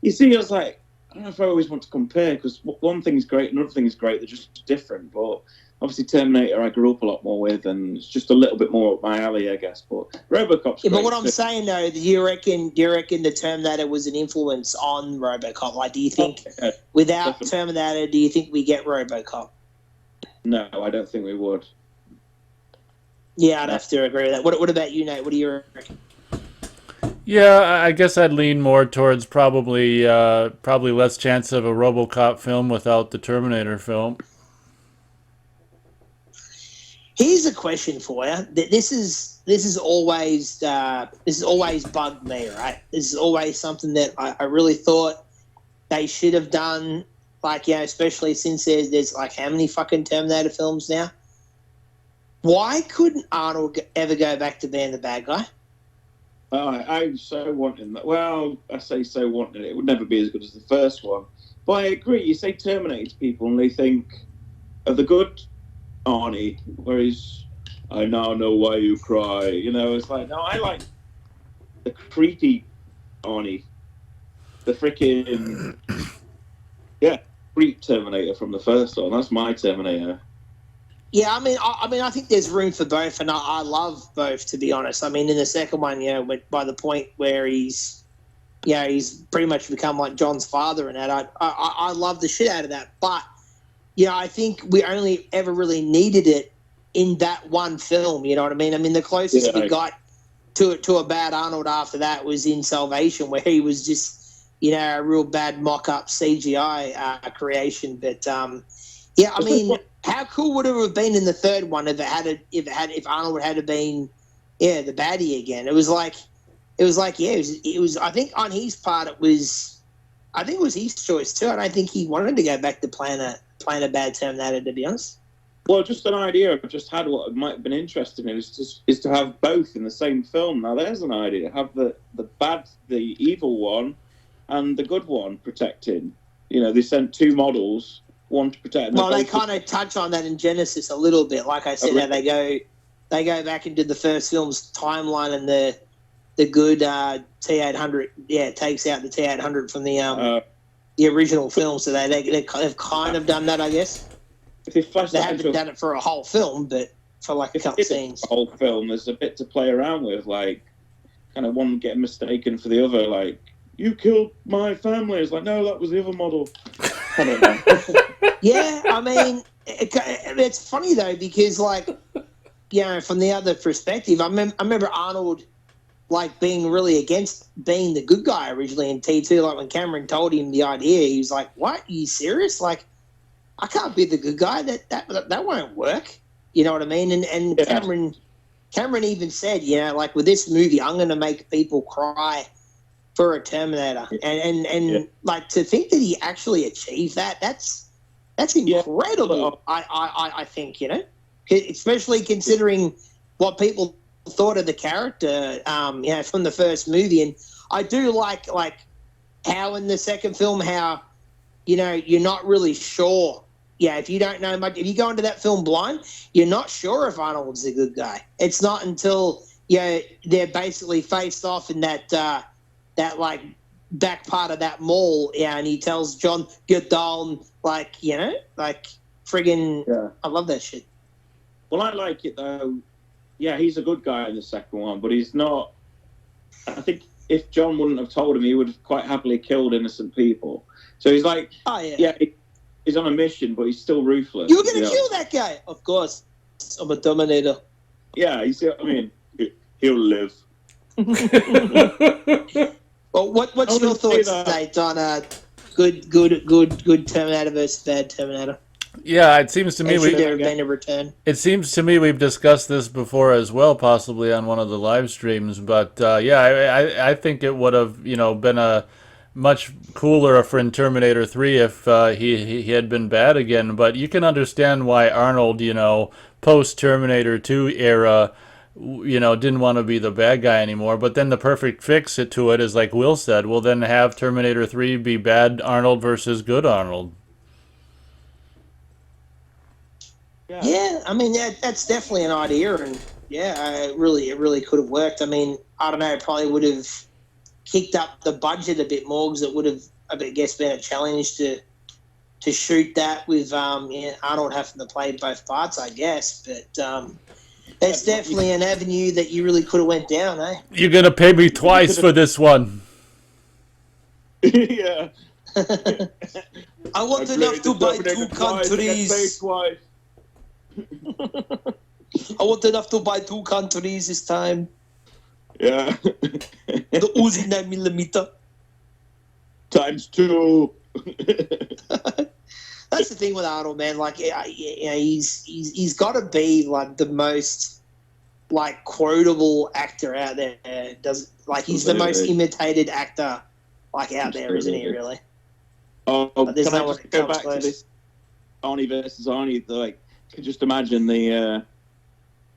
[SPEAKER 2] You see, I was like, I don't know if I always want to compare, because one thing's great, another thing is great, they're just different, but obviously Terminator I grew up a lot more with, and it's just a little bit more up my alley, I guess. But RoboCop's
[SPEAKER 3] great. But what
[SPEAKER 2] too.
[SPEAKER 3] I'm saying, though, do you reckon the Terminator was an influence on RoboCop? Like, do you think without definitely. Terminator, do you think we get RoboCop?
[SPEAKER 2] No, I don't think we would.
[SPEAKER 3] Yeah, I'd have to agree with that. What about you, Nate? What do you reckon?
[SPEAKER 1] Yeah, I guess I'd lean more towards probably less chance of a RoboCop film without the Terminator film.
[SPEAKER 3] Here's a question for you. This is always bugged me, right? This is always something that I really thought they should have done. Like, you know, especially since there's like how many fucking Terminator films now? Why couldn't Arnold ever go back to being the bad guy?
[SPEAKER 2] I so wanted that. Well, I say so wanted it. It would never be as good as the first one. But I agree. You say Terminator to people and they think of the good Arnie, where he's, I now know why you cry. You know, it's like, no, I like the creepy Arnie. The freaking, creep Terminator from the first one. That's my Terminator.
[SPEAKER 3] Yeah, I mean, I think there's room for both, and I love both, to be honest. I mean, in the second one, you know, by the point where he's pretty much become like John's father, and that I love the shit out of that. But yeah, I think we only ever really needed it in that one film. You know what I mean? I mean, the closest we got to a bad Arnold after that was in Salvation, where he was just, you know, a real bad mock-up CGI creation. But yeah, I mean. How cool would it have been in the third one if Arnold had been the baddie again? It was like it was I think on his part it was his choice too. I don't think he wanted to go back to playing a bad Terminator, to be honest.
[SPEAKER 2] Well, just an idea I've just had what might have been interesting is to have both in the same film. Now there's an idea. Have the evil one and the good one protecting. You know, they sent two models. One to protect.
[SPEAKER 3] Well, they kind of touch on that in Genesis a little bit. Like I said, how they go back into the first film's timeline, and the good T-800, takes out the T-800 from the original film. So they've kind of done that, I guess.
[SPEAKER 2] If they
[SPEAKER 3] haven't done it for a whole film, but for like a couple scenes.
[SPEAKER 2] The whole film, there's a bit to play around with, like kind of one getting mistaken for the other, like, you killed my family. It's like, no, that was the other model. I don't know.
[SPEAKER 3] Yeah, I mean, it's funny though, because like, you know, from the other perspective, I remember Arnold like being really against being the good guy originally in T2. Like when Cameron told him the idea, he was like, "What? Are you serious? Like, I can't be the good guy. That won't work." You know what I mean? And Cameron even said, you know, like with this movie, I'm going to make people cry for a Terminator, and like to think that he actually achieved that. That's incredible. I think, you know, especially considering what people thought of the character, you know, from the first movie. And I do like how in the second film, how, you know, you're not really sure. Yeah, if you don't know much, if you go into that film blind, you're not sure if Arnold's a good guy. It's not until, you know, they're basically faced off in that like back part of that mall, and he tells John, get down, like, you know, like friggin', I love that shit.
[SPEAKER 2] Well, I like it though. Yeah, he's a good guy in the second one, but he's not. I think if John wouldn't have told him, he would have quite happily killed innocent people. So he's like, he's on a mission, but he's still ruthless.
[SPEAKER 3] You're going to kill that guy? Of course. I'm a Terminator.
[SPEAKER 2] Yeah, you see what I mean? He'll live.
[SPEAKER 3] Well, What's your thoughts, Nate, on good Terminator versus bad Terminator?
[SPEAKER 1] Yeah, it seems to me
[SPEAKER 3] Should there have been a return?
[SPEAKER 1] It seems to me we've discussed this before as well, possibly on one of the live streams. But yeah, I think it would have been a much cooler for in Terminator 3 if he had been bad again. But you can understand why Arnold, post Terminator 2 era, didn't want to be the bad guy anymore. But then the perfect fix to it is like Will said. Well, then have Terminator 3 be bad Arnold versus good Arnold.
[SPEAKER 3] Yeah, I mean that's definitely an idea, and yeah, it really could have worked. I mean, I don't know, it probably would have kicked up the budget a bit more because it would have, I guess, been a challenge to shoot that with Arnold having to play both parts, I guess. But it's definitely an avenue that you really could have went down, eh?
[SPEAKER 1] You're gonna pay me twice for this one.
[SPEAKER 2] Yeah.
[SPEAKER 3] I want enough to buy two countries. I want enough to buy 2 countries this time.
[SPEAKER 2] Yeah.
[SPEAKER 3] The Uzi 9mm.
[SPEAKER 2] Times 2.
[SPEAKER 3] That's the thing with Arnold, man. Like, he's got to be like the most like quotable actor out there. He's the most imitated actor like out there, isn't he? Really?
[SPEAKER 2] Oh,
[SPEAKER 3] but
[SPEAKER 2] can I just go back to this Arnie versus Arnie? Like, I can just imagine the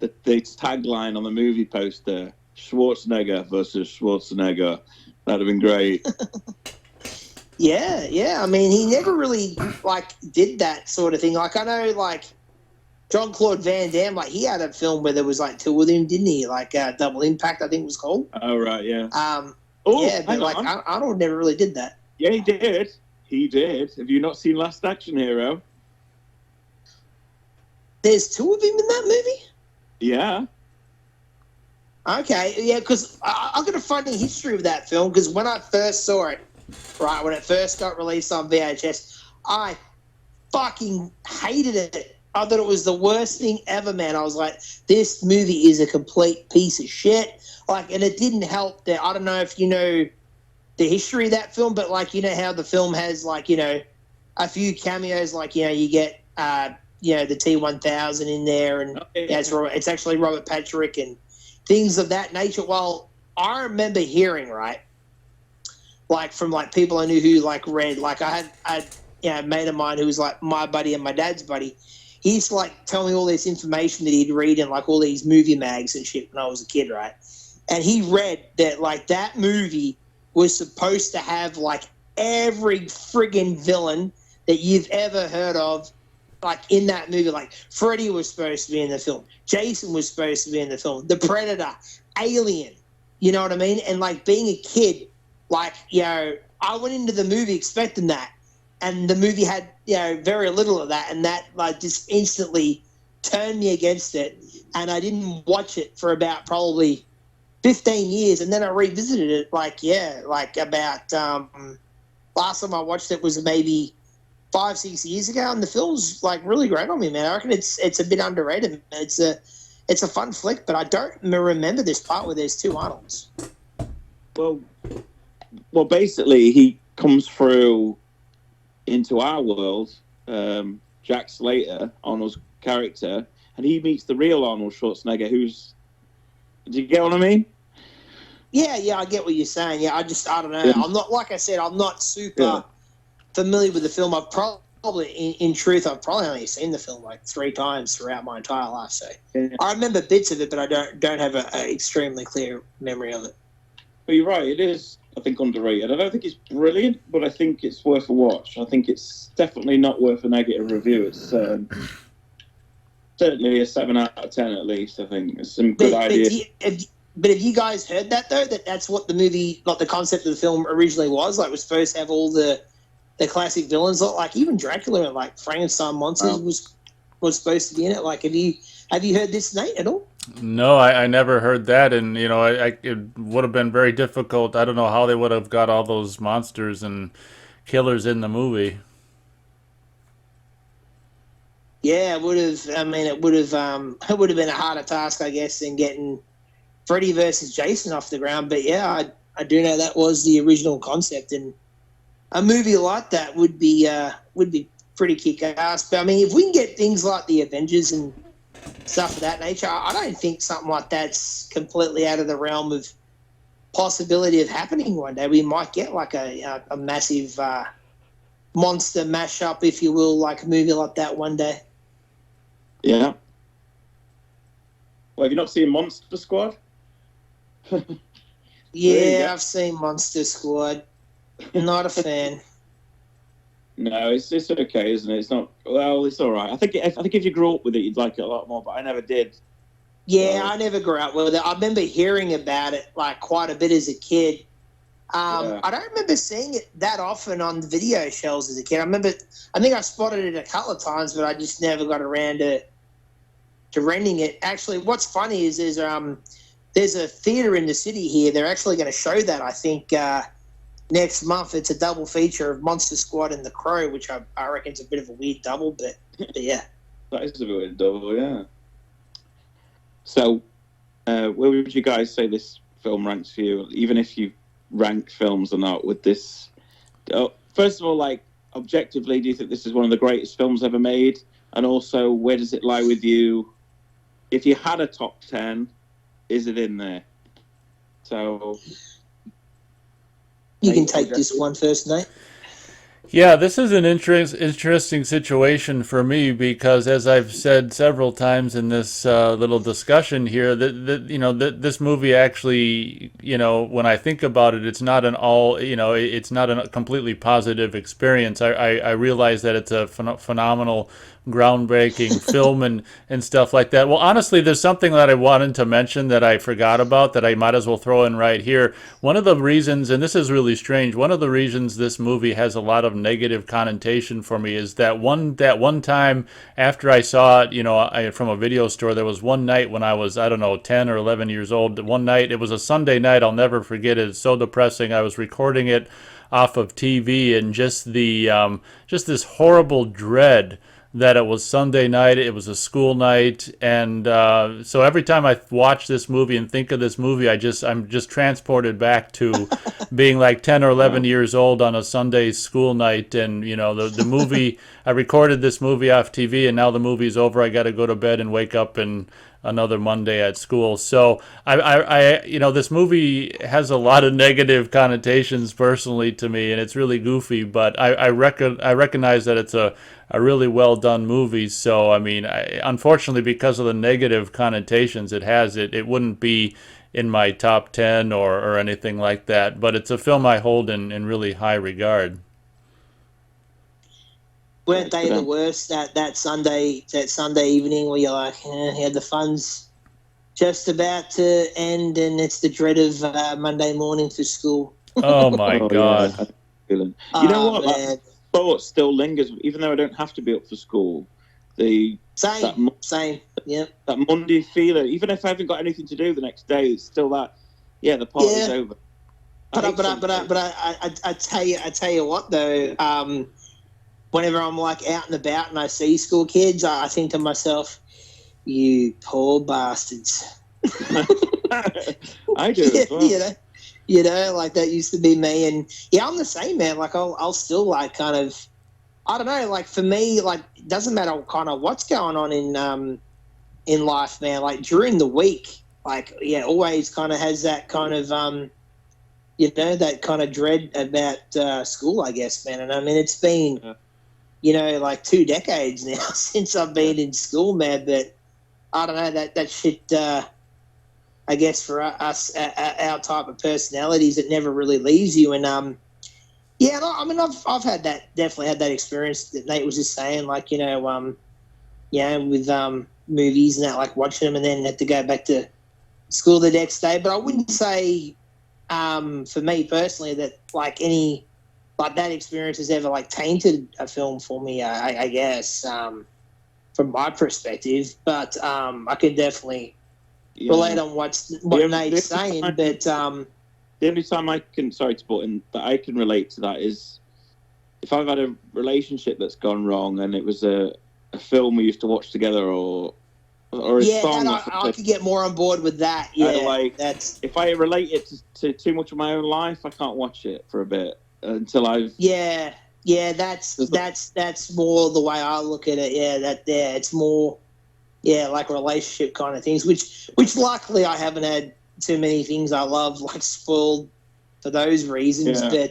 [SPEAKER 2] tagline on the movie poster: Schwarzenegger versus Schwarzenegger. That'd have been great.
[SPEAKER 3] Yeah. I mean, he never really did that sort of thing. Like, I know Jean-Claude Van Damme, he had a film where there was 2 of them, didn't he? Double Impact, I think it was called.
[SPEAKER 2] Oh right, yeah.
[SPEAKER 3] But Arnold never really did that.
[SPEAKER 2] Yeah, he did. He did. Have you not seen Last Action Hero?
[SPEAKER 3] There's 2 of him in that movie?
[SPEAKER 2] Yeah.
[SPEAKER 3] Okay, yeah, because I've got a funny history of that film, because when I first saw it, right, when it first got released on VHS, I fucking hated it. I thought it was the worst thing ever, man. I was like, this movie is a complete piece of shit. And it didn't help that, I don't know if you know the history of that film, but how the film has a few cameos, you get the T-1000 in there, and it's actually Robert Patrick and things of that nature. Well, I remember hearing, right, from people I knew who read, I had a mate of mine who was my buddy and my dad's buddy. He used to tell me all this information that he'd read in all these movie mags and shit when I was a kid, right? And he read that that movie was supposed to have every friggin' villain that you've ever heard of in that movie. Freddy was supposed to be in the film, Jason was supposed to be in the film, the Predator, Alien, you know what I mean? And being a kid, I went into the movie expecting that, and the movie had very little of that, and that just instantly turned me against it, and I didn't watch it for about probably 15 years, and then I revisited it about last time I watched it was maybe 5-6 years ago, and the film's really great on me, man. I reckon it's a bit underrated. It's a fun flick, but I don't remember this part where there's 2 Arnolds.
[SPEAKER 2] Well, basically he comes through into our world, Jack Slater, Arnold's character, and he meets the real Arnold Schwarzenegger, who's, do you get what I mean?
[SPEAKER 3] Yeah, I get what you're saying. Yeah, I don't know. Yeah. I'm not, like I said, I'm not super familiar with the film. I've probably, in truth, I've probably only seen the film 3 times throughout my entire life. So I remember bits of it, but I don't have an extremely clear memory of it.
[SPEAKER 2] But you're right. It is, I think, underrated. I don't think it's brilliant, but I think it's worth a watch. I think it's definitely not worth a negative review. It's certainly a 7 out of 10 at least. I think it's some good ideas.
[SPEAKER 3] But have you guys heard that, though? That's what the movie, the concept of the film originally was? It was supposed to have all the classic villains. Even Dracula and Frankenstein monsters was supposed to be in it. Have you heard this, Nate, at all?
[SPEAKER 1] No, I never heard that, and it would have been very difficult. I don't know how they would have got all those monsters and killers in the movie.
[SPEAKER 3] Yeah, it would have. I mean, it would have been a harder task, I guess, than getting Freddy versus Jason off the ground. But yeah, I do know that was the original concept, and a movie like that would be pretty kick-ass. But I mean, if we can get things like the Avengers and stuff of that nature, I don't think something like that's completely out of the realm of possibility of happening one day. We might get like a massive monster mashup, if you will, like a movie like that one day.
[SPEAKER 2] Yeah. Well, have you not seen Monster Squad?
[SPEAKER 3] Yeah, I've seen Monster Squad. Not a fan.
[SPEAKER 2] No, it's okay, isn't it? It's not. Well, it's all right. I think if you grew up with it, you'd like it a lot more. But I never did.
[SPEAKER 3] Yeah, I never grew up with it. I remember hearing about it like quite a bit as a kid. I don't remember seeing it that often on the video shelves as a kid. I think I spotted it a couple of times, but I just never got around to renting it. Actually, what's funny is there's a theater in the city here. They're actually going to show that, I think, next month. It's a double feature of Monster Squad and The Crow, which I reckon is a bit of a weird double, but yeah.
[SPEAKER 2] That is a bit of a double, yeah. So, where would you guys say this film ranks for you? Even if you rank films or not, with this... first of all, like, objectively, do you think this is one of the greatest films ever made? And also, where does it lie with you? If you had a top 10, is it in there? So...
[SPEAKER 3] You can take this one first, Nate.
[SPEAKER 1] Yeah, this is an interesting situation for me because, as I've said several times in this little discussion here, that this movie actually, when I think about it, it's not it's not a completely positive experience. I realize that it's a phenomenal, groundbreaking film and stuff like that. Well, honestly, there's something that I wanted to mention that I forgot about that I might as well throw in right here. One of the reasons, and this is really strange, one of the reasons this movie has a lot of negative connotation for me is that one time after I saw it, from a video store, there was one night when I was, 10 or 11 years old. One night, it was a Sunday night, I'll never forget it. It's so depressing. I was recording it off of TV, and just this horrible dread that it was Sunday night, it was a school night, and so every time I watch this movie and think of this movie, I'm just transported back to being like 10 or 11 years old on a Sunday school night, and the movie, I recorded this movie off TV, and now the movie's over, I got to go to bed and wake up and another Monday at school. So I this movie has a lot of negative connotations personally to me, and it's really goofy, but I recognize that it's a really well done movie. So I mean, unfortunately, because of the negative connotations it has, it wouldn't be in my top 10 or anything like that, but it's a film I hold in really high regard.
[SPEAKER 3] Weren't they the worst that Sunday evening where you're like, the fun's just about to end and it's the dread of Monday morning for school?
[SPEAKER 1] Oh my God.
[SPEAKER 2] Yeah. You know what? That thought still lingers, even though I don't have to be up for school.
[SPEAKER 3] Same. Yeah.
[SPEAKER 2] That Monday feeling, even if I haven't got anything to do the next day, it's still that. Yeah, the party's over.
[SPEAKER 3] But I tell you what though. Whenever I'm like out and about and I see school kids, I think to myself, "You poor bastards."
[SPEAKER 2] I do as well.
[SPEAKER 3] Like that used to be me, and yeah, I'm the same, man. Like I'll still like kind of, I don't know. Like for me, like it doesn't matter kind of what's going on in life, man. Like during the week, like always kind of has that kind of that kind of dread about school, I guess, man. And I mean, it's been. Yeah. Like 2 decades now since I've been in school, man. But I don't know, that shit, I guess for us, our type of personalities, it never really leaves you. And, I mean, I've had definitely had that experience that Nate was just saying, like, with movies and that, like watching them and then had to go back to school the next day. But I wouldn't say, for me personally, that like any... Like that experience has ever like tainted a film for me, I guess, from my perspective. But I can definitely relate on what Nate's saying. But
[SPEAKER 2] the only time I can, sorry to put in, that I can relate to that is if I've had a relationship that's gone wrong and it was a film we used to watch together or or a
[SPEAKER 3] Yeah,
[SPEAKER 2] song
[SPEAKER 3] that
[SPEAKER 2] or
[SPEAKER 3] I
[SPEAKER 2] something.
[SPEAKER 3] could get more on board with that.
[SPEAKER 2] I
[SPEAKER 3] Yeah,
[SPEAKER 2] like
[SPEAKER 3] that's
[SPEAKER 2] if I relate it to too much of my own life, I can't watch it for a bit until I've.
[SPEAKER 3] yeah, yeah. That's more the way I look at it. Yeah, it's more like relationship kind of things. Which luckily I haven't had too many things I love like spoiled for those reasons.
[SPEAKER 2] Yeah.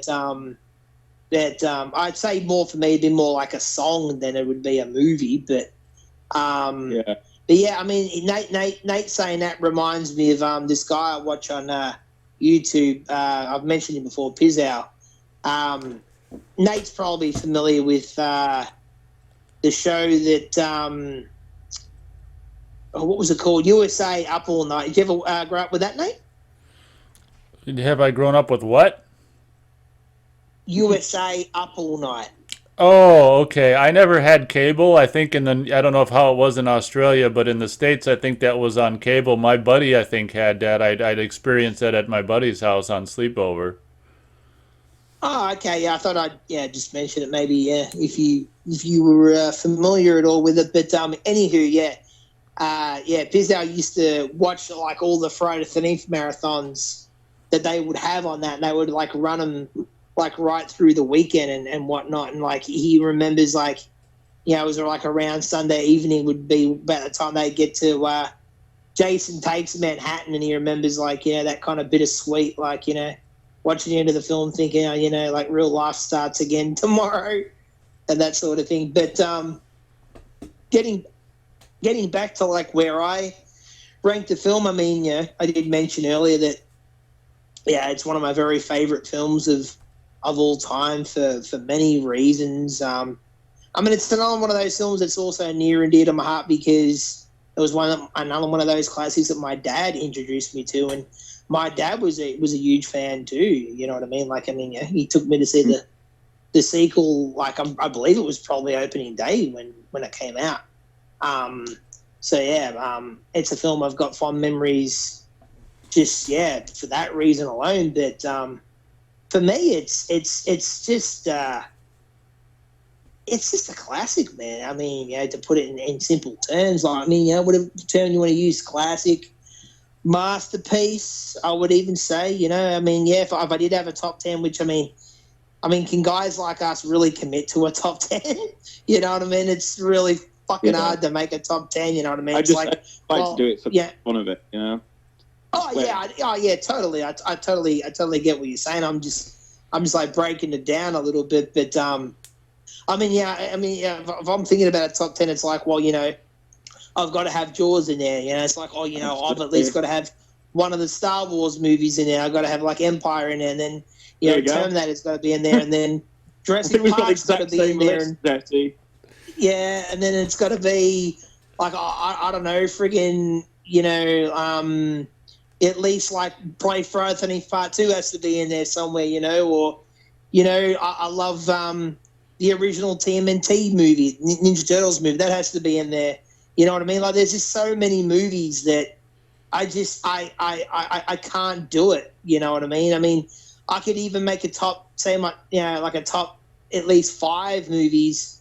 [SPEAKER 3] But I'd say more for me it'd be more like a song than it would be a movie.
[SPEAKER 2] Yeah.
[SPEAKER 3] But yeah, I mean, Nate saying that reminds me of this guy I watch on YouTube. I've mentioned him before, Pizzow. Nate's probably familiar with the show that what was it called? USA Up All Night. Did you ever grow up with that, Nate?
[SPEAKER 1] Have I grown up with what?
[SPEAKER 3] USA Up All Night.
[SPEAKER 1] Oh, okay. I never had cable. I think I don't know if how it was in Australia, but in the States, I think that was on cable. My buddy, I think, had that. I'd experienced that at my buddy's house on sleepover.
[SPEAKER 3] Oh, okay. Yeah, I thought I'd just mention it. Maybe if you were familiar at all with it. But anywho, Pizzow used to watch like all the Friday the 13th marathons that they would have on that, and they would like run them like right through the weekend and whatnot. And like he remembers like, it was like around Sunday evening would be about the time they get to Jason Takes Manhattan, and he remembers like, that kind of bittersweet, like, watching the end of the film thinking, like real life starts again tomorrow and that sort of thing. But getting back to like where I ranked the film, I mean, I did mention earlier that, it's one of my very favorite films of all time for many reasons. I mean, it's another one of those films that's also near and dear to my heart because it was another one of those classics that my dad introduced me to, and my dad was a huge fan too. You know what I mean? Like, I mean, he took me to see the sequel. Like, I believe it was probably opening day when it came out. It's a film I've got fond memories. Just for that reason alone. But for me, it's just a classic, man. I mean, to put it in simple terms, like, I mean, whatever term you want to use, classic, masterpiece, I would even say, I mean, if I did have a top 10, which I mean, can guys like us really commit to a top 10? You know what I mean? It's really fucking hard to make a top 10, you know what I mean?
[SPEAKER 2] I
[SPEAKER 3] It's
[SPEAKER 2] just like to do it for the fun of it,
[SPEAKER 3] Oh, totally. I totally get what you're saying. I'm just like breaking it down a little bit, but if I'm thinking about a top 10, it's like, well, I've got to have Jaws in there. It's like, oh, I've at least got to have one of the Star Wars movies in there. I've got to have like Empire in there, and then Terminator's got to be in there, and then Jurassic Park's got to be in there. And then it's got to be like I don't know, friggin' at least like Play Friday 13th Part 2 has to be in there somewhere, or I love the original TMNT movie, Ninja Turtles movie, that has to be in there. You know what I mean? Like, there's just so many movies that I can't do it. You know what I mean? I mean, I could even make a top, say, like a top at least 5 movies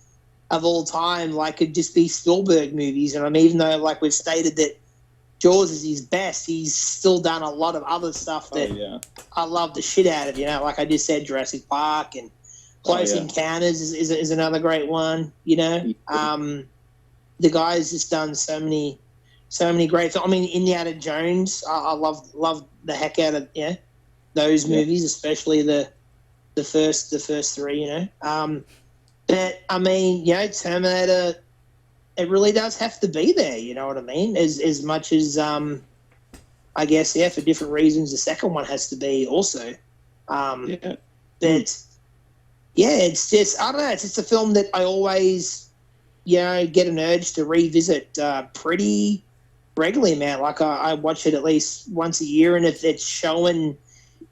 [SPEAKER 3] of all time, like, could just be Spielberg movies. And I mean, even though, like, we've stated that Jaws is his best, he's still done a lot of other stuff that I love the shit out of. Like I just said, Jurassic Park and Close Encounters is another great one. The guy's just done so many great films. I mean, Indiana Jones, I love the heck out of those movies, especially the first 3. But I mean, Terminator, it really does have to be there. You know what I mean? As much as I guess for different reasons, the second one has to be also. But it's just, I don't know. It's just a film that I always get an urge to revisit pretty regularly, man. Like I watch it at least once a year, and if it's showing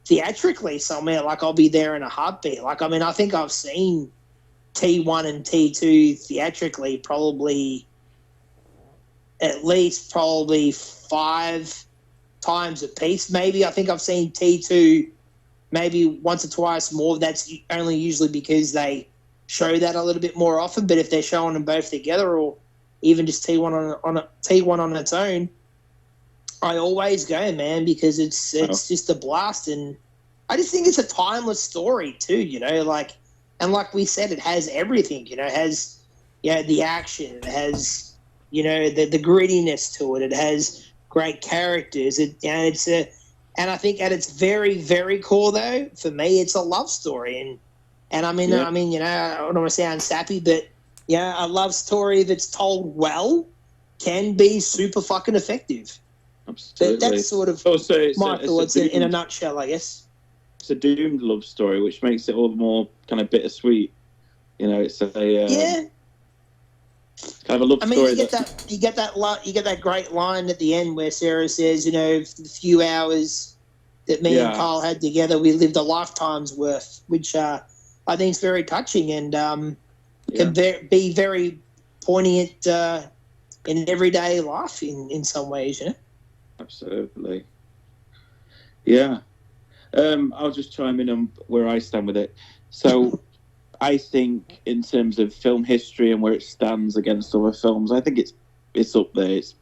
[SPEAKER 3] theatrically somewhere, like I'll be there in a heartbeat. Like, I mean, I think I've seen T1 and T2 theatrically probably at least 5 times a piece. Maybe I think I've seen T2 maybe once or twice more. That's only usually because they show that a little bit more often. But if they're showing them both together, or even just T1 on its own, I always go, man, because it's just a blast, and I just think it's a timeless story too. And like we said, it has everything. It has the action, it has the grittiness to it. It has great characters. And I think at its very, very core, though, for me, it's a love story. And I mean, I don't want to sound sappy, but a love story that's told well can be super fucking effective.
[SPEAKER 2] Absolutely.
[SPEAKER 3] But that's sort of my thoughts in a nutshell, I guess.
[SPEAKER 2] It's a doomed love story, which makes it all the more kind of bittersweet. It's a kind of a love story.
[SPEAKER 3] You get that great line at the end where Sarah says, for the few hours that me and Carl had together, we lived a lifetime's worth, which I think is very touching and can be very poignant in everyday life in some ways.
[SPEAKER 2] Absolutely. Yeah. I'll just chime in on where I stand with it. So I think in terms of film history and where it stands against other films, I think it's up there. It's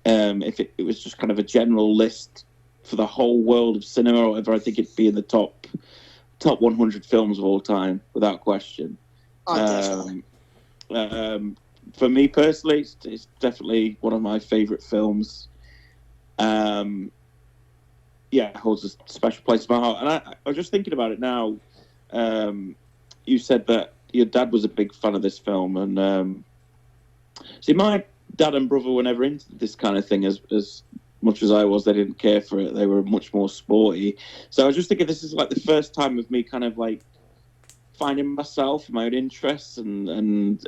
[SPEAKER 2] if it was just kind of a general list for the whole world of cinema or whatever, I think it'd be in the top 100 films of all time, without question.
[SPEAKER 3] Oh, definitely.
[SPEAKER 2] For me personally, it's definitely one of my favourite films. It holds a special place in my heart. And I was just thinking about it now. You said that your dad was a big fan of this film, and see, my dad and brother were never into this kind of thing as much as I was. They didn't care for it. They were much more sporty. So I was just thinking, this is like the first time of me kind of like finding myself, my own interests, and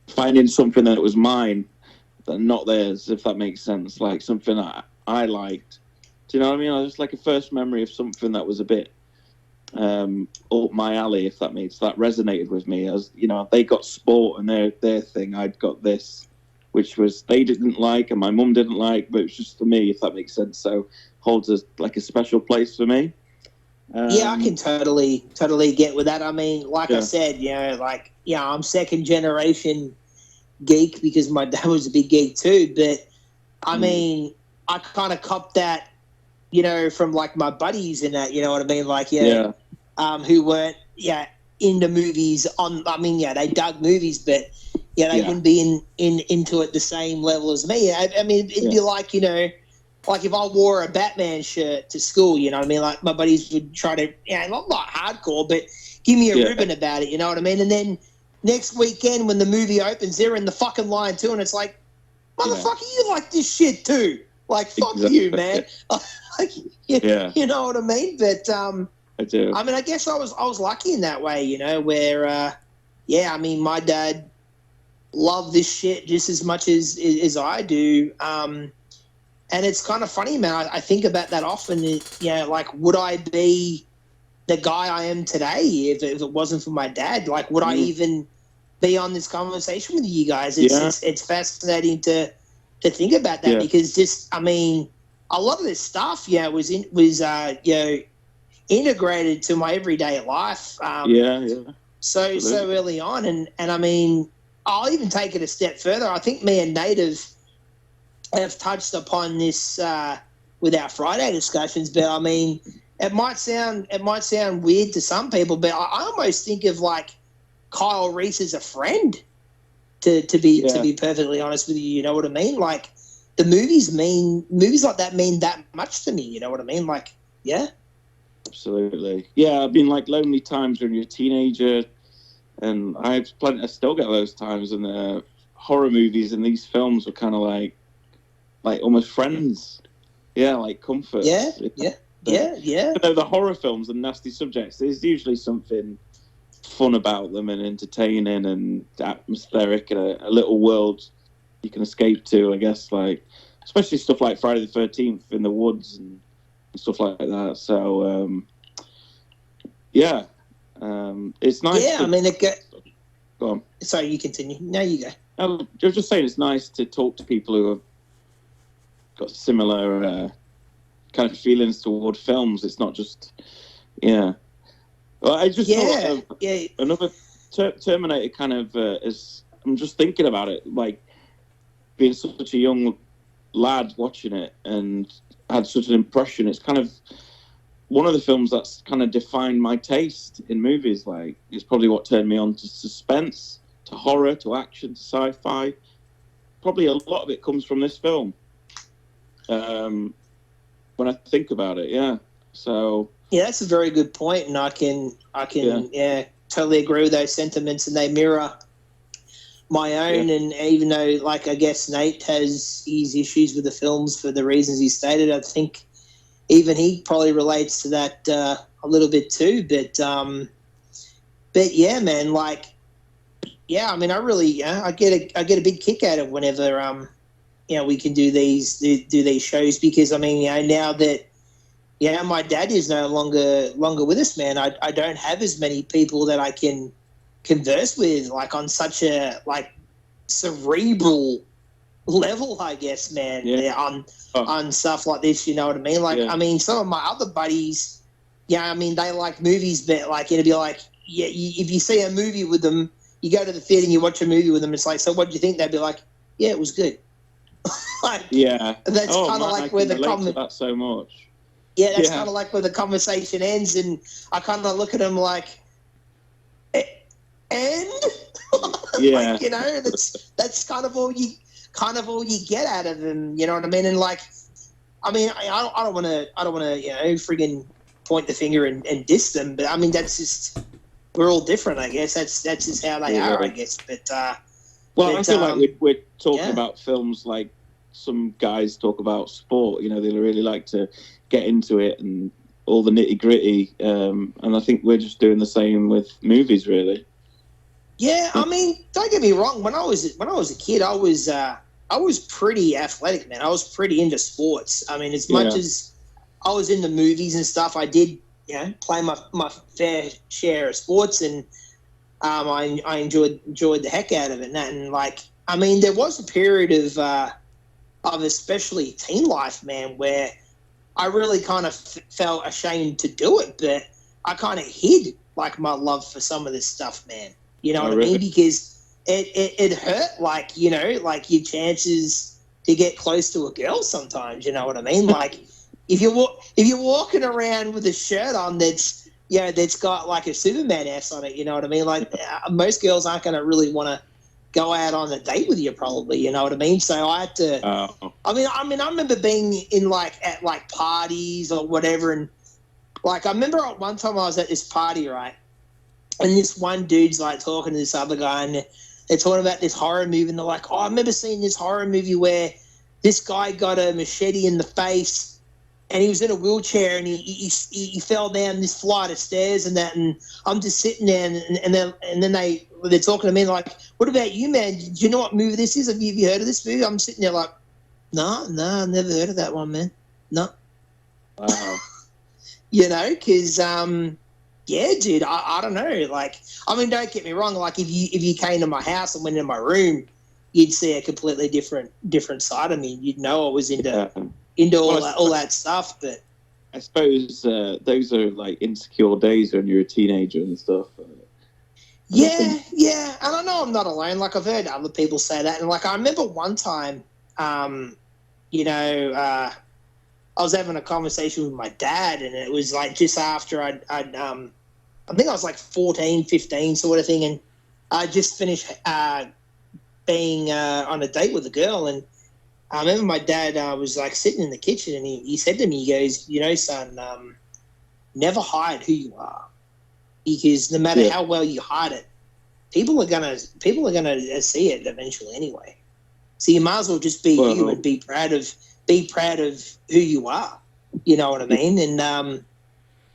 [SPEAKER 2] finding something that was mine, that not theirs, if that makes sense. Like something that I liked. Do you know what I mean? I was like a first memory of something that was a bit up my alley, if that resonated with me. As they got sport and their thing, I'd got this, which was they didn't like and my mum didn't like, but it was just for me, if that makes sense. So holds a special place for me.
[SPEAKER 3] I can totally get with that. I mean, like I said, I'm second generation geek because my dad was a big geek too. But I mean, I kind of copped that, from like my buddies and that, you know what I mean? Like, who weren't, into movies they dug movies, but they wouldn't be into it the same level as me. I mean, it'd be like, like if I wore a Batman shirt to school, you know what I mean? Like my buddies would try to, not hardcore, but give me a ribbon about it, you know what I mean? And then next weekend when the movie opens, they're in the fucking line too, and it's like, motherfucker, you like this shit too. Like, fuck you, man. Like, you know what I mean? But
[SPEAKER 2] I do.
[SPEAKER 3] I mean, I guess I was lucky in that way, where I mean, my dad loved this shit just as much as I do. And it's kind of funny, man. I think about that often. Like, would I be the guy I am today if it wasn't for my dad? Like, would I even be on this conversation with you guys? It's fascinating to think about that because just, I mean, a lot of this stuff, was integrated to my everyday life. So early on, and I mean, I'll even take it a step further. I think me and Nate have touched upon this with our Friday discussions, but I mean, it might sound weird to some people, but I almost think of like Kyle Reese as a friend. To be perfectly honest with you, you know what I mean? Like the movies like that mean that much to me. You know what I mean? Like,
[SPEAKER 2] absolutely. Yeah, I mean, like lonely times when you're a teenager, and I still get those times. And horror movies and these films were kind of like almost friends. Yeah, like comfort.
[SPEAKER 3] Yeah.
[SPEAKER 2] The horror films and nasty subjects, there's usually something fun about them and entertaining and atmospheric and a little world you can escape to, I guess, like especially stuff like Friday the 13th in the woods and stuff like that. So it's nice.
[SPEAKER 3] I mean,
[SPEAKER 2] go on.
[SPEAKER 3] Sorry, you continue. No, you go.
[SPEAKER 2] I was just saying it's nice to talk to people who have got similar kind of feelings toward films. It's not just Well, I just thought of another Terminator kind of. I'm just thinking about it. Like being such a young lad watching it and had such an impression. It's kind of one of the films that's kind of defined my taste in movies. Like, it's probably what turned me on to suspense, to horror, to action, to sci-fi. Probably a lot of it comes from this film. When I think about it, yeah. So
[SPEAKER 3] yeah, that's a very good point, and I can totally agree with those sentiments, and they mirror my own.
[SPEAKER 2] Yeah.
[SPEAKER 3] And even though, like, I guess Nate has his issues with the films for the reasons he stated, I think even he probably relates to that a little bit too. But yeah, man, like, yeah, I mean, I really, I get a big kick out of whenever we can do these shows, because I mean, now that my dad is no longer with us, man, I don't have as many people that I can converse with, like, on such a, like, cerebral level, I guess, man. On stuff like this, you know what I mean? Like, I mean, some of my other buddies, I mean, they like movies, but like, it'd be like, if you see a movie with them, you go to the theater and you watch a movie with them, it's like, so what do you think? They'd be like, yeah, it was good. Like, that's kind of like where the comment.
[SPEAKER 2] That so much.
[SPEAKER 3] Yeah, that's kind of like where the conversation ends, and I kind of look at them like, and
[SPEAKER 2] yeah,
[SPEAKER 3] like, that's kind of all you get out of them. You know what I mean? And like, I mean, I don't want to friggin' point the finger and diss them, but I mean, that's just, we're all different, I guess. That's just how they are, I guess. But
[SPEAKER 2] well, I feel like we're talking about films like some guys talk about sport. You know, they really like to get into it and all the nitty gritty. And I think we're just doing the same with movies, really.
[SPEAKER 3] Yeah, I mean, don't get me wrong. When I was a kid, I was pretty athletic, man. I was pretty into sports. I mean, as much as I was into movies and stuff, I did, play my fair share of sports, and I enjoyed the heck out of it. And like, I mean, there was a period of especially teen life, man, where I really kind of felt ashamed to do it, but I kind of hid, like, my love for some of this stuff, man. You know what I mean? Because it hurt, like, like your chances to get close to a girl sometimes. You know what I mean? Like, if you're walking around with a shirt on that's got like a Superman S on it, you know what I mean? Like, most girls aren't going to really want to go out on a date with you, probably. You know what I mean? So I had to. I mean, I remember being in at parties or whatever, and like, I remember at one time I was at this party, right? And this one dude's like talking to this other guy, and they're talking about this horror movie, and they're like, "Oh, I remember seeing this horror movie where this guy got a machete in the face, and he was in a wheelchair, and he fell down this flight of stairs and that." And I'm just sitting there, and then they're talking to me, and like, "What about you, man? Do you know what movie this is? Have you heard of this movie?" I'm sitting there like, "No, I've never heard of that one, man. No."
[SPEAKER 2] Wow.
[SPEAKER 3] Because yeah, dude, I don't know. Like, I mean, don't get me wrong. Like, if you came to my house and went in my room, you'd see a completely different side of me. You'd know I was into all that stuff. But
[SPEAKER 2] I suppose those are like insecure days when you're a teenager and stuff.
[SPEAKER 3] Yeah, and I know I'm not alone. Like, I've heard other people say that, and like, I remember one time, I was having a conversation with my dad, and it was like just after I think I was like 14, 15 sort of thing, and I just finished being on a date with a girl, and I remember my dad was like sitting in the kitchen, and he said to me, he goes, "Son, never hide who you are, because no matter how well you hide it, people are gonna see it eventually anyway. So you might as well just be you and be proud of who you are." You know what I mean? And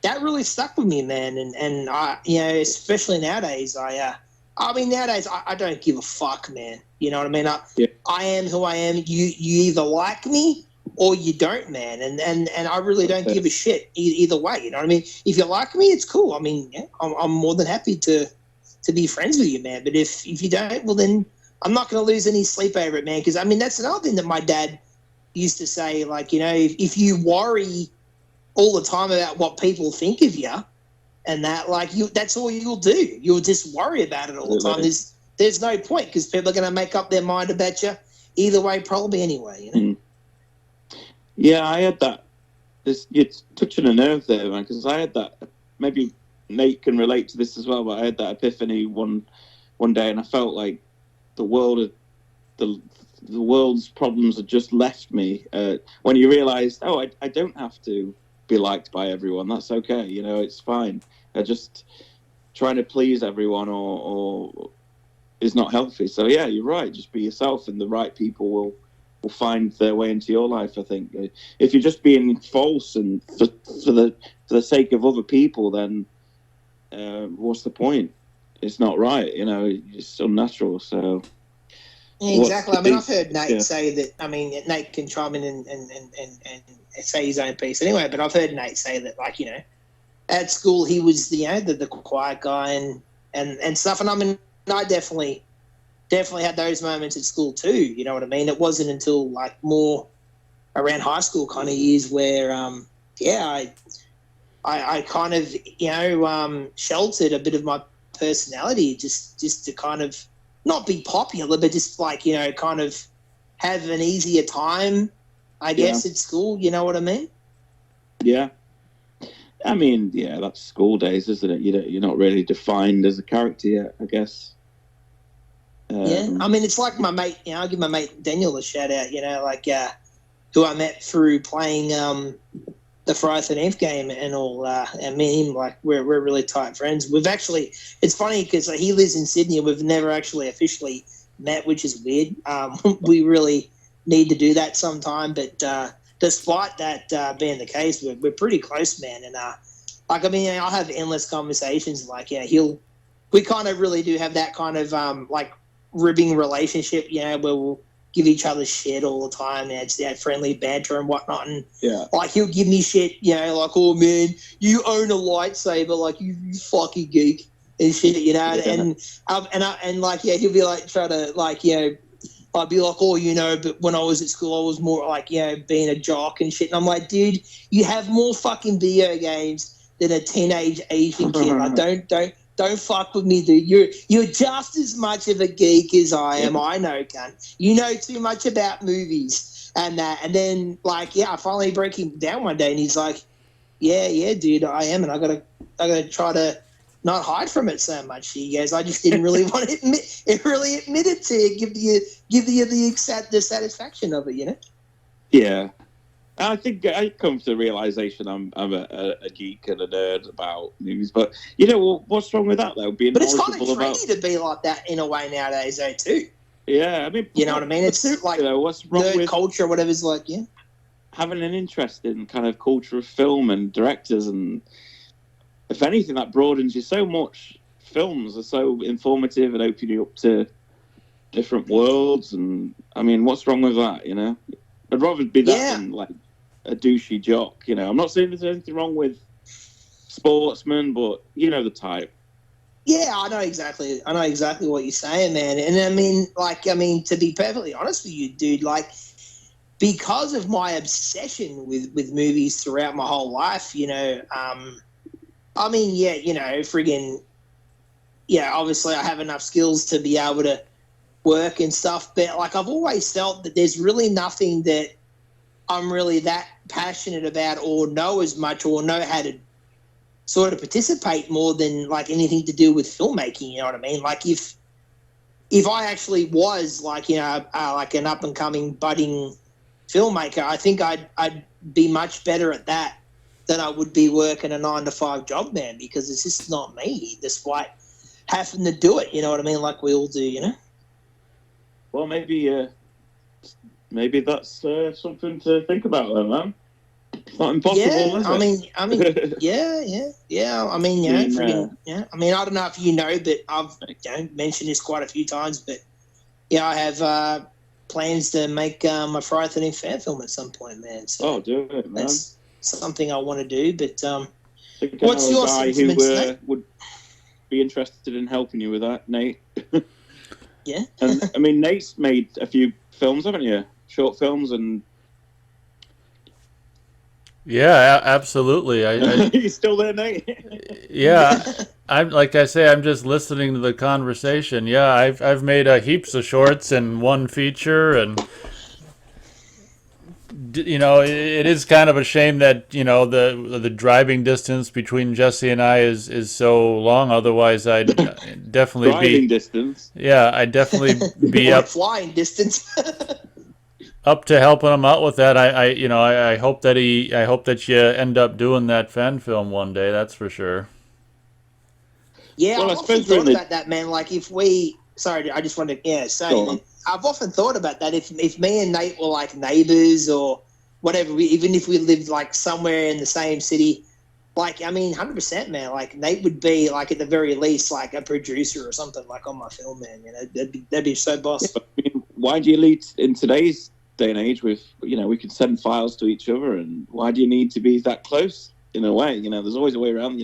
[SPEAKER 3] that really stuck with me, man. And I, especially nowadays, I don't give a fuck, man. You know what I mean? I am who I am. You either like me or you don't, man. And I really don't give a shit either way. You know what I mean? If you like me, it's cool. I mean, I'm more than happy to be friends with you, man. But if you don't, well, then I'm not going to lose any sleep over it, man. Because I mean, that's another thing that my dad used to say. Like, if you worry all the time about what people think of you, and that, like, that's all you'll do. You'll just worry about it all the time. There's no point, because people are going to make up their mind about you either way, probably anyway. You know.
[SPEAKER 2] Yeah, I had that. You're touching a nerve there, man, because I had that. Maybe Nate can relate to this as well, but I had that epiphany one day, and I felt like the world's problems had just left me. When you realised, I don't have to be liked by everyone. That's okay. You know, it's fine. Just trying to please everyone or is not healthy. So yeah, you're right. Just be yourself, and the right people will find their way into your life. I think if you're just being false and for the sake of other people, then what's the point? It's not right. You know, it's unnatural. So
[SPEAKER 3] yeah, exactly. I mean, I've heard Nate say that. I mean, Nate can chime in and say his own piece anyway. But I've heard Nate say that, like, you know, at school he was the quiet guy and stuff. And I mean, I definitely had those moments at school too. You know what I mean? It wasn't until like more around high school kind of years where, I kind of, you know, sheltered a bit of my personality just to kind of not be popular, but just like, you know, kind of have an easier time, I guess, at school. You know what I mean?
[SPEAKER 2] Yeah. I mean, yeah, that's school days, isn't it? You're not really defined as a character yet, I guess.
[SPEAKER 3] Yeah, I mean, it's like my mate, you know, I'll give my mate Daniel a shout out, you know, like who I met through playing the Friday the 13th game and all, and me and him, like, we're really tight friends. We've actually, it's funny because he lives in Sydney and we've never actually officially met, which is weird. We really need to do that sometime, but despite that being the case, we're pretty close, man. And, like, I mean, I'll have endless conversations, like, yeah, we kind of really do have that kind of, like, ribbing relationship, you know, where we'll give each other shit all the time, and it's that friendly banter and whatnot. And like, he'll give me shit, you know, like, oh man, you own a lightsaber, like you fucking geek and shit, you know. And like, yeah, he'll be like, try to, like, you know, I'd be like, oh, you know, but when I was at school, I was more like, you know, being a jock and shit. And I'm like, dude, you have more fucking video games than a teenage Asian kid. Like, don't fuck with me, dude. You're just as much of a geek as I am. I know, cunt. You know too much about movies and that. And then, like, yeah, I finally break him down one day, and he's like, yeah, dude, I am, and I gotta try to not hide from it so much. He goes, I just didn't really want to admit it to you, give you the satisfaction of it, you know?
[SPEAKER 2] Yeah. I think I come to the realization I'm a geek and a nerd about movies, but you know what's wrong with that though? Being
[SPEAKER 3] but it's kind of trendy to be like that in a way nowadays, though, too.
[SPEAKER 2] Yeah, I mean,
[SPEAKER 3] you know what I mean? It's like, you know,
[SPEAKER 2] what's wrong with
[SPEAKER 3] culture, whatever's like, yeah,
[SPEAKER 2] having an interest in kind of culture of film and directors, and if anything, that broadens you so much. Films are so informative and open you up to different worlds, and I mean, what's wrong with that? You know, I'd rather be that than like a douchey jock, you know. I'm not saying there's anything wrong with sportsmen, but you know the type.
[SPEAKER 3] Yeah, I know exactly what you're saying, man. And I mean, to be perfectly honest with you, dude, like, because of my obsession with movies throughout my whole life, you know, I mean, yeah, you know, friggin', yeah, obviously I have enough skills to be able to work and stuff, but like, I've always felt that there's really nothing that I'm really that passionate about or know as much or know how to sort of participate more than like anything to do with filmmaking, you know what I mean? Like, if I actually was like, you know, like an up and coming budding filmmaker, I think I'd be much better at that than I would be working a 9-to-5 job, man, because it's just not me, despite having to do it, you know what I mean? Like we all do, you know?
[SPEAKER 2] Well, maybe that's something to think about then, man. It's not impossible, is it?
[SPEAKER 3] I mean, yeah. I mean, you know, yeah. I mean, I don't know if you know, but I've mentioned this quite a few times, but yeah, I have plans to make a Friday the 13th fan film at some point, man. So
[SPEAKER 2] do it, man.
[SPEAKER 3] That's something I want to do, but
[SPEAKER 2] what's your guy who would be interested in helping you with that, Nate?
[SPEAKER 3] Yeah.
[SPEAKER 2] And I mean, Nate's made a few films, haven't you? Short films and
[SPEAKER 1] Yeah, absolutely.
[SPEAKER 2] You still there, Nate?
[SPEAKER 1] Yeah, I'm like I say, I'm just listening to the conversation. Yeah, I've made heaps of shorts and one feature, and it is kind of a shame that the driving distance between Jesse and I is so long. Otherwise, I'd definitely
[SPEAKER 2] Driving
[SPEAKER 1] be
[SPEAKER 2] distance.
[SPEAKER 1] yeah, I'd definitely be
[SPEAKER 3] Like
[SPEAKER 1] up
[SPEAKER 3] flying distance.
[SPEAKER 1] up to helping him out with that. I hope that I hope that you end up doing that fan film one day. That's for sure.
[SPEAKER 3] Yeah,
[SPEAKER 2] Well, I
[SPEAKER 3] I've often
[SPEAKER 2] suppose we're in
[SPEAKER 3] thought
[SPEAKER 2] the.
[SPEAKER 3] about that, man. Like if we, sorry, I just wanted to say
[SPEAKER 2] Go
[SPEAKER 3] that
[SPEAKER 2] on.
[SPEAKER 3] I've often thought about that. If me and Nate were like neighbors or whatever, even if we lived like somewhere in the same city, like I mean, 100%, man. Like Nate would be like at the very least like a producer or something like on my film, man. You know, that'd be so boss.
[SPEAKER 2] I mean, why do you lead in today's day and age with we can send files to each other, and why do you need to be that close in a way? There's always a way around.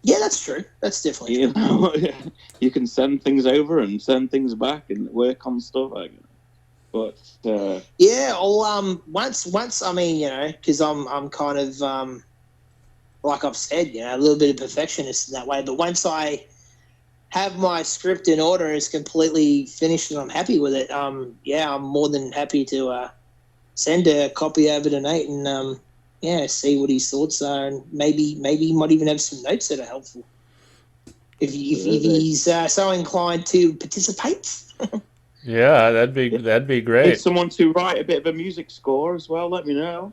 [SPEAKER 3] Yeah, that's true. That's definitely true.
[SPEAKER 2] You know, you can send things over and send things back and work on stuff. But
[SPEAKER 3] Yeah, well, once I mean, because I'm kind of like I've said, a little bit of perfectionist in that way. But once I have my script in order and it's completely finished and I'm happy with it, yeah, I'm more than happy to send a copy over to Nate and see what his thoughts are, and maybe he might even have some notes that are helpful if he's so inclined to participate.
[SPEAKER 1] Yeah, that'd be
[SPEAKER 2] need
[SPEAKER 1] great.
[SPEAKER 2] someone to write a bit of a music score as well. Let me know.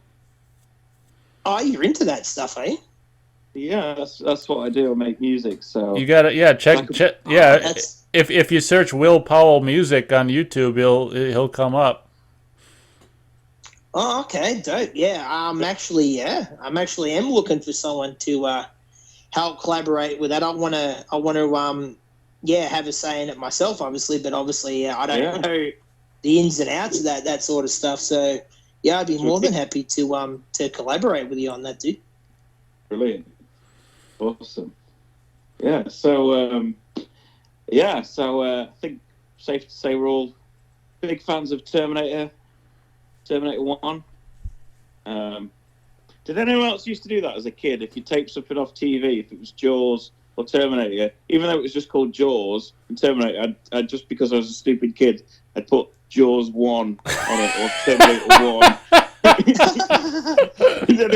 [SPEAKER 3] Oh, you're into that stuff, eh?
[SPEAKER 2] Yeah, that's what I do. I make music. So
[SPEAKER 1] You gotta check yeah.
[SPEAKER 3] That's
[SPEAKER 1] If you search Will Powell music on YouTube, he'll come up.
[SPEAKER 3] Oh, okay, dope. Yeah, I'm actually am looking for someone to help collaborate with that. I want to, have a say in it myself, obviously, but obviously, I don't know the ins and outs of that sort of stuff. So, yeah, I'd be more than happy to collaborate with you on that, dude.
[SPEAKER 2] Brilliant, awesome. Yeah. So I think safe to say we're all big fans of Terminator 1. Did anyone else used to do that as a kid? If you tape something off TV, if it was Jaws or Terminator, even though it was just called Jaws and Terminator, I'd just because I was a stupid kid, I'd put Jaws 1 on it or Terminator 1.
[SPEAKER 3] No,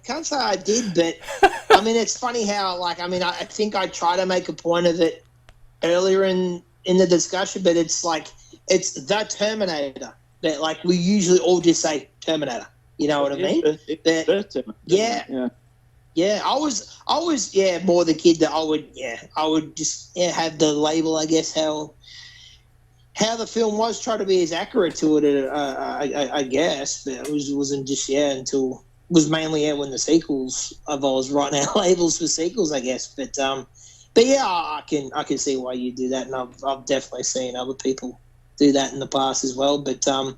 [SPEAKER 3] can't say I did, but I mean, it's funny how, like, I mean, I think I try to make a point of it earlier in the discussion, but it's like, it's the Terminator. But, like, we usually all just say Terminator. You know what I mean? Yeah. I was more the kid that I would just have the label, I guess, how the film was, try to be as accurate to it, I guess. But it wasn't just until it was mainly when the sequels of I was writing out labels for sequels, I guess. But yeah, I can see why you do that, and I've definitely seen other people do that in the past as well. But I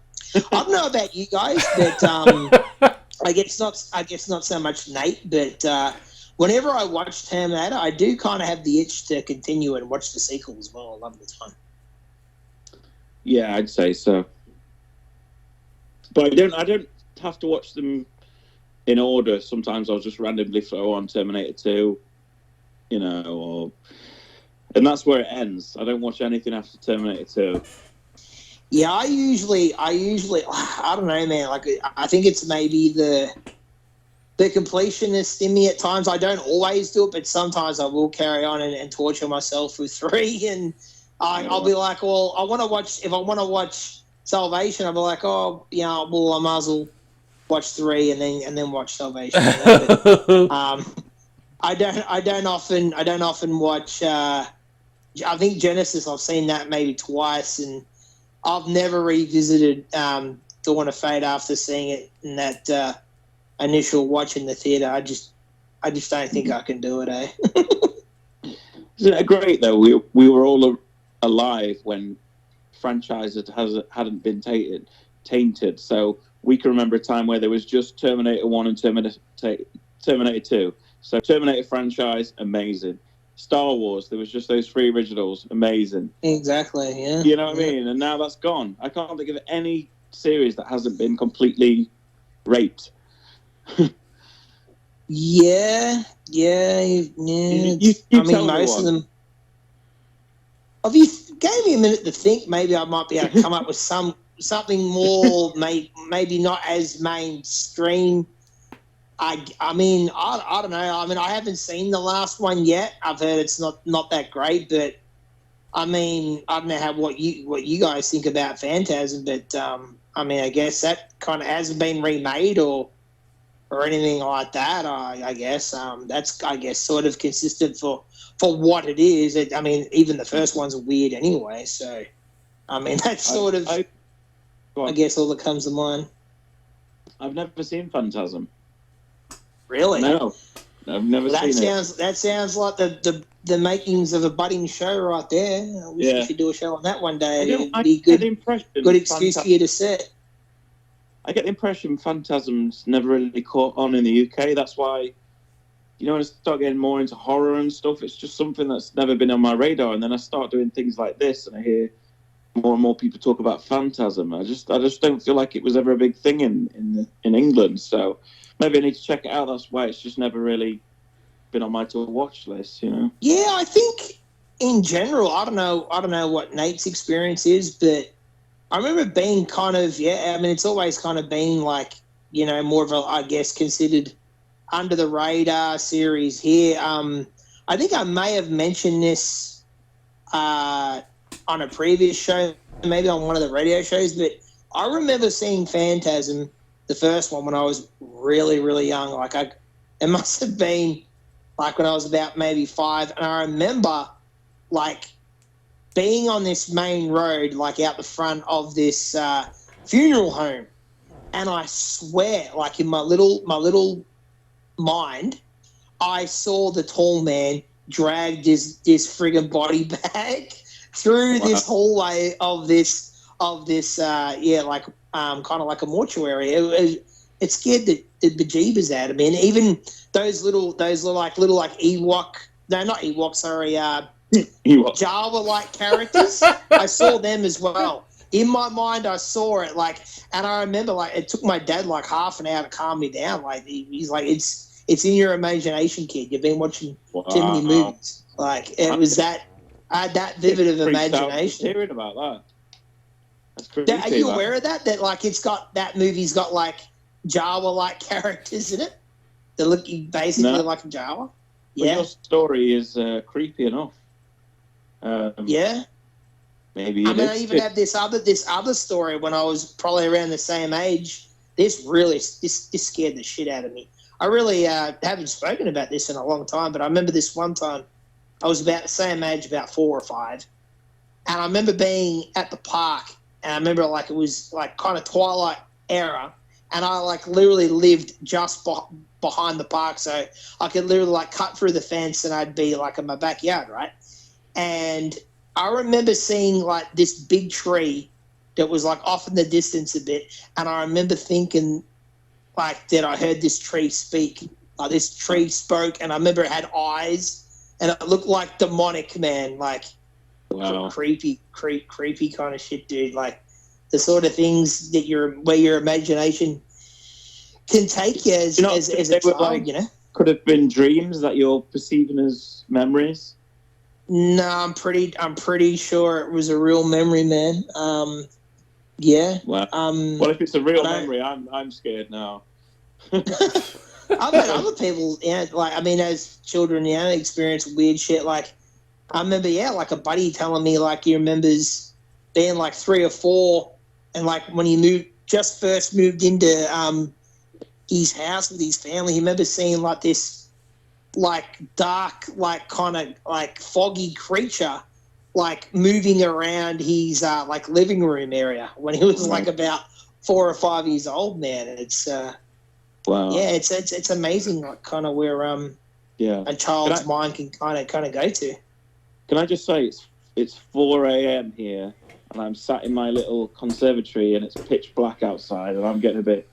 [SPEAKER 3] don't know about you guys, but I guess not so much Nate, but whenever I watch Terminator, I do kind of have the itch to continue and watch the sequel as well. I love the time.
[SPEAKER 2] Yeah, I'd say so. But I don't have to watch them in order. Sometimes I'll just randomly throw on Terminator 2, and that's where it ends. I don't watch anything after Terminator 2.
[SPEAKER 3] Yeah, I usually, I don't know, man. Like, I think it's maybe the completionist in me at times. I don't always do it, but sometimes I will carry on and torture myself with 3. And I'll be like, well, if I want to watch Salvation, I'll be like, well, I might as well watch 3 and then watch Salvation. But, I don't often watch. I think Genesis. I've seen that maybe twice, and I've never revisited Dawn of Fate after seeing it in that initial watch in the theater. I just don't think I can do it.
[SPEAKER 2] Isn't it great though? We were all alive when franchises hadn't been tainted, so we can remember a time where there was just Terminator 1 and Terminator 2. So Terminator franchise, amazing. Star Wars, there was just those 3 originals, amazing.
[SPEAKER 3] Exactly, yeah.
[SPEAKER 2] You know what I mean? And now that's gone. I can't think of any series that hasn't been completely raped.
[SPEAKER 3] Yeah.
[SPEAKER 2] You
[SPEAKER 3] I mean,
[SPEAKER 2] tell me
[SPEAKER 3] most of
[SPEAKER 2] one.
[SPEAKER 3] them. If you gave me a minute to think, maybe I might be able to come up with something more, maybe not as mainstream. I mean, I don't know. I mean, I haven't seen the last one yet. I've heard it's not that great, but I mean, I don't know what you guys think about Phantasm, but I mean, I guess that kind of hasn't been remade or anything like that. I guess that's sort of consistent for what it is. I mean, even the first one's weird anyway. So I mean, that's sort of I guess all that comes to mind.
[SPEAKER 2] I've never seen Phantasm.
[SPEAKER 3] Really?
[SPEAKER 2] No, I've never seen it.
[SPEAKER 3] That sounds like the makings of a budding show right there. I wish we should do a show on that one day. It'd be good excuse for you to sit.
[SPEAKER 2] I get the impression Phantasm's never really caught on in the UK. That's why, when I start getting more into horror and stuff, it's just something that's never been on my radar. And then I start doing things like this, and I hear more and more people talk about Phantasm. I just don't feel like it was ever a big thing in England. So maybe I need to check it out. That's why it's just never really been on my to watch list.
[SPEAKER 3] Yeah, I think in general, I don't know what Nate's experience is, but I remember it being kind of, I mean, it's always kind of been like, more of a, I guess, considered under the radar series here. I think I may have mentioned this on a previous show, maybe on one of the radio shows, but I remember seeing Phantasm, the first one, when I was really, really young. Like, it must have been like when I was about maybe 5, and I remember like being on this main road, like out the front of this funeral home, and I swear, like in my little mind, I saw the tall man drag this friggin' body bag through this hallway of this kind of like a mortuary. It scared the bejeebers out of me, and even those little like Ewok, no, not Ewok, sorry, Java-like characters. I saw them as well. In my mind, I saw it, and I remember, it took my dad half an hour to calm me down. He's like, it's in your imagination, kid. You've been watching too many movies. It was that. I had that vivid of imagination.
[SPEAKER 2] Hearing about that. That's creepy.
[SPEAKER 3] Are you aware of that? That it's got that movie's got Jawa-like characters in it. They look basically like a Jawa. Yeah.
[SPEAKER 2] Your story is creepy enough.
[SPEAKER 3] Yeah.
[SPEAKER 2] Maybe.
[SPEAKER 3] I mean, I even have this other story when I was probably around the same age. This scared the shit out of me. I really haven't spoken about this in a long time, but I remember this one time I was about the same age, about 4 or 5, and I remember being at the park, and I remember it was kind of twilight era, and I literally lived just behind the park, so I could literally cut through the fence and I'd be in my backyard, right? And I remember seeing this big tree that was off in the distance a bit, and I remember thinking that I heard this tree speak. This tree spoke, and I remember it had eyes, and it looked like demonic, man.
[SPEAKER 2] Wow.
[SPEAKER 3] creepy kind of shit, dude. The sort of things that where your imagination can take you as a child,
[SPEAKER 2] Could have been dreams that you're perceiving as memories.
[SPEAKER 3] No, I'm pretty sure it was a real memory, man. Yeah.
[SPEAKER 2] Wow. Well, if it's a real memory, I'm scared now.
[SPEAKER 3] I've had other people, as children, experience weird shit. I remember, a buddy telling me, he remembers being 3 or 4, and when he first moved into his house with his family, he remember seeing this dark, kind of foggy creature, moving around his living room area when he was about 4 or 5 years old. Man, it's
[SPEAKER 2] wow.
[SPEAKER 3] Yeah, it's amazing, kind of where a child's mind can kind of go to.
[SPEAKER 2] Can I just say it's 4 a.m. here, and I'm sat in my little conservatory, and it's pitch black outside, and I'm getting the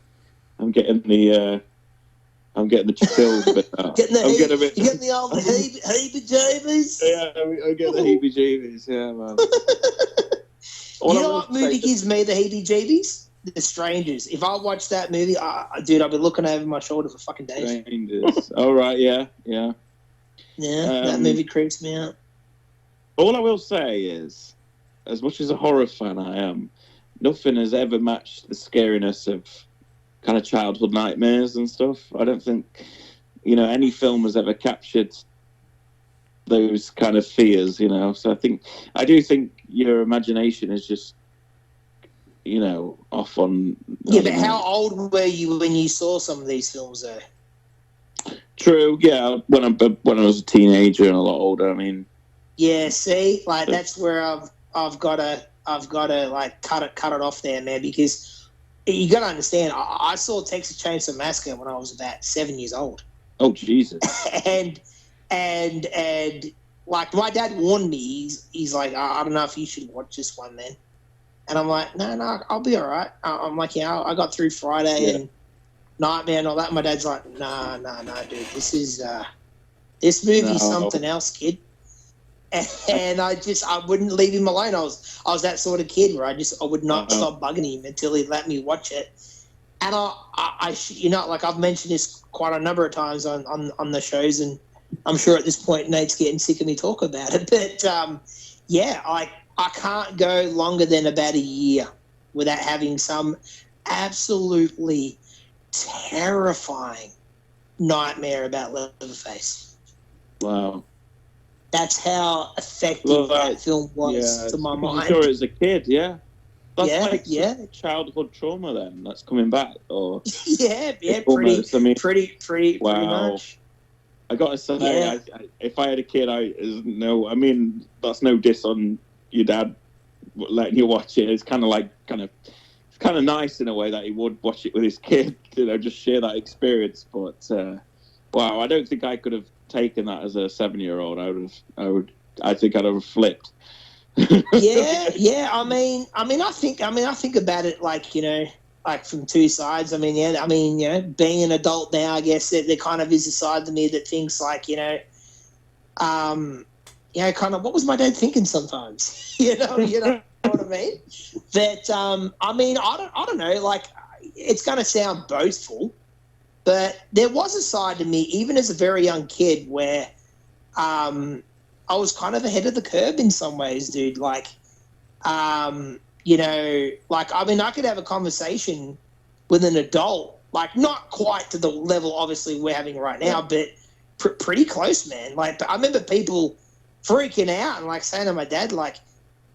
[SPEAKER 2] chills a bit now.
[SPEAKER 3] You're getting the old heebie-jeebies?
[SPEAKER 2] Yeah, I get the heebie-jeebies, yeah, man.
[SPEAKER 3] You know what movie gives me the heebie-jeebies? The Strangers. If I watched that movie, dude, I'd be looking over my shoulder for fucking days.
[SPEAKER 2] Strangers. All right, yeah.
[SPEAKER 3] Yeah, that movie creeps me out.
[SPEAKER 2] All I will say is, as much as a horror fan I am, nothing has ever matched the scariness of kind of childhood nightmares and stuff. I don't think, any film has ever captured those kind of fears, So I do think your imagination is just, off on.
[SPEAKER 3] Yeah, but how old were you when you saw some of these films, though?
[SPEAKER 2] True, yeah. When I was a teenager and a lot older, I mean.
[SPEAKER 3] Yeah, see, like that's where I've got to like cut it off there, man, because you got to understand. I saw Texas Chainsaw Massacre when I was about 7 years old.
[SPEAKER 2] Oh Jesus!
[SPEAKER 3] and like my dad warned me. He's like, I don't know if you should watch this one, man. And I'm like, no, I'll be all right. I'm like, I got through Friday and Nightmare and all that. My dad's like, nah, dude, this movie's something else, kid. And I wouldn't leave him alone. I was that sort of kid where I would not stop bugging him until he let me watch it. And I like I've mentioned this quite a number of times on the shows, and I'm sure at this point Nate's getting sick of me talk about it. But I can't go longer than about a year without having some absolutely terrifying nightmare about Leatherface.
[SPEAKER 2] Wow.
[SPEAKER 3] That's how effective that film was to my mind.
[SPEAKER 2] I'm sure as a kid, yeah. That's
[SPEAKER 3] like
[SPEAKER 2] childhood trauma then that's coming back, or
[SPEAKER 3] pretty
[SPEAKER 2] wow.
[SPEAKER 3] much.
[SPEAKER 2] I gotta say, if I had a kid, that's no diss on your dad letting you watch it. It's kind of nice in a way that he would watch it with his kid, just share that experience. But wow, I don't think I could have taken that as a 7-year-old. I think I'd have flipped.
[SPEAKER 3] yeah. I think about it like from two sides. Being an adult now, I guess there kind of is a side to me that thinks like, kind of what was my dad thinking sometimes? you know what I mean? That I don't know. Like, it's going to sound boastful, but there was a side to me, even as a very young kid, where I was kind of ahead of the curve in some ways, dude. Like, I could have a conversation with an adult, like not quite to the level, obviously, we're having right now, but pretty close, man. Like, I remember people freaking out and like saying to my dad, like,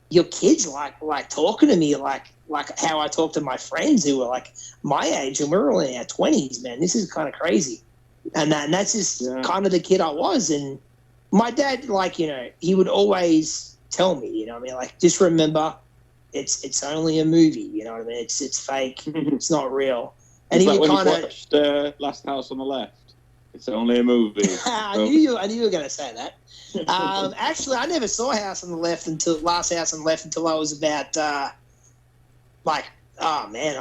[SPEAKER 3] your kid's like talking to me like how I talk to my friends who were like my age, and we're all in our 20s, man. This is kind of crazy. And that's just kind of the kid I was. And my dad, like, he would always tell me, like, just remember, it's only a movie, it's fake, it's not real. And he would kind of
[SPEAKER 2] watched Last House on the Left. It's only a movie.
[SPEAKER 3] I knew you were going to say that. Actually, I never saw Last House on the Left until I was about I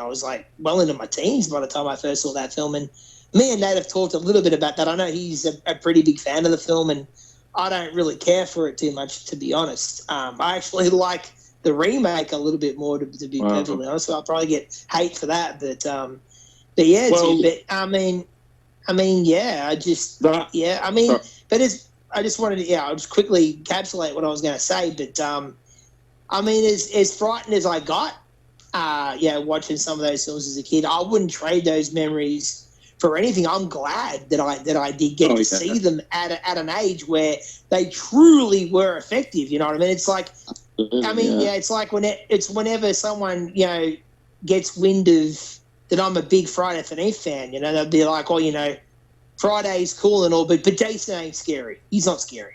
[SPEAKER 3] was like well into my teens by the time I first saw that film. And me and Nate have talked a little bit about that. I know he's a pretty big fan of the film, and I don't really care for it too much, to be honest. I actually like the remake a little bit more, to be perfectly honest. So I'll probably get hate for that, but yeah, I just wanted to, I'll just quickly encapsulate what I was going to say, but as frightened as I got, watching some of those films as a kid, I wouldn't trade those memories for anything. I'm glad that I did get to see them at an age where they truly were effective. You know what I mean? It's like, it's like whenever someone gets wind of that I'm a big Friday the 13th fan, they'll be like, Friday's cool and all, but Jason ain't scary. He's not scary.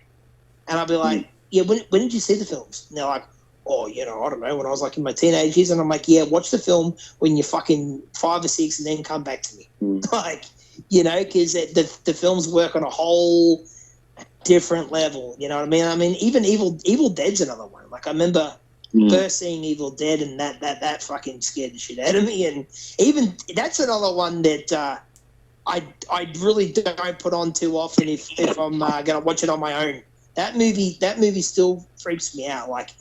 [SPEAKER 3] And I'll be like, when did you see the films? And they're like, I don't know, when I was like in my teenage years. And I'm like, watch the film when you're fucking 5 or 6 and then come back to me. Like, because the films work on a whole different level. You know what I mean? Even Evil Dead's another one. Like, I remember first seeing Evil Dead, and that fucking scared the shit out of me. And even that's another one that I really don't put on too often if I'm gonna watch it on my own. That movie still freaks me out. Like,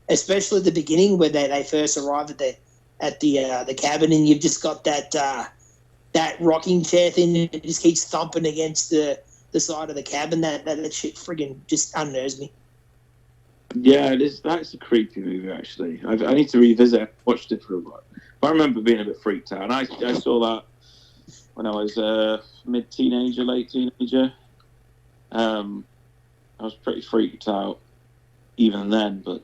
[SPEAKER 3] especially at the beginning where they first arrive at at the cabin, and you've just got that rocking chair thing that just keeps thumping against the side of the cabin. That shit friggin' just unnerves me.
[SPEAKER 2] Yeah, it is. That's a creepy movie, actually. I need to revisit. I watched it for a while. I remember being a bit freaked out. And I saw that when I was mid-teenager, late teenager. I was pretty freaked out even then. But,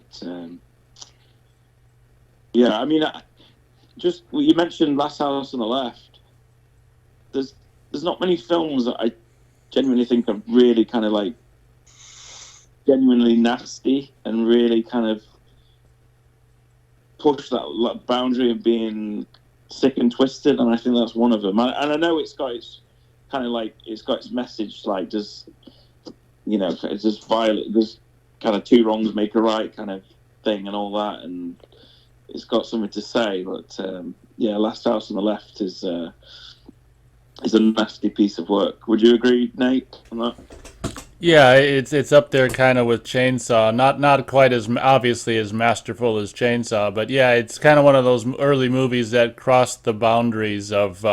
[SPEAKER 2] yeah, I mean, you mentioned Last House on the Left. There's not many films that I genuinely think are really kind of like genuinely nasty and really kind of push that boundary of being sick and twisted, and I think that's one of them. And I know it's got its kind of like it's got its message, like it's just violent, there's kind of two wrongs make a right kind of thing and all that, and it's got something to say. But yeah, Last House on the Left is a nasty piece of work. Would you agree, Nate, on that?
[SPEAKER 1] Yeah, it's up there kind of with Chainsaw. Not quite as obviously as masterful as Chainsaw, but yeah, it's kind of one of those early movies that crossed the boundaries of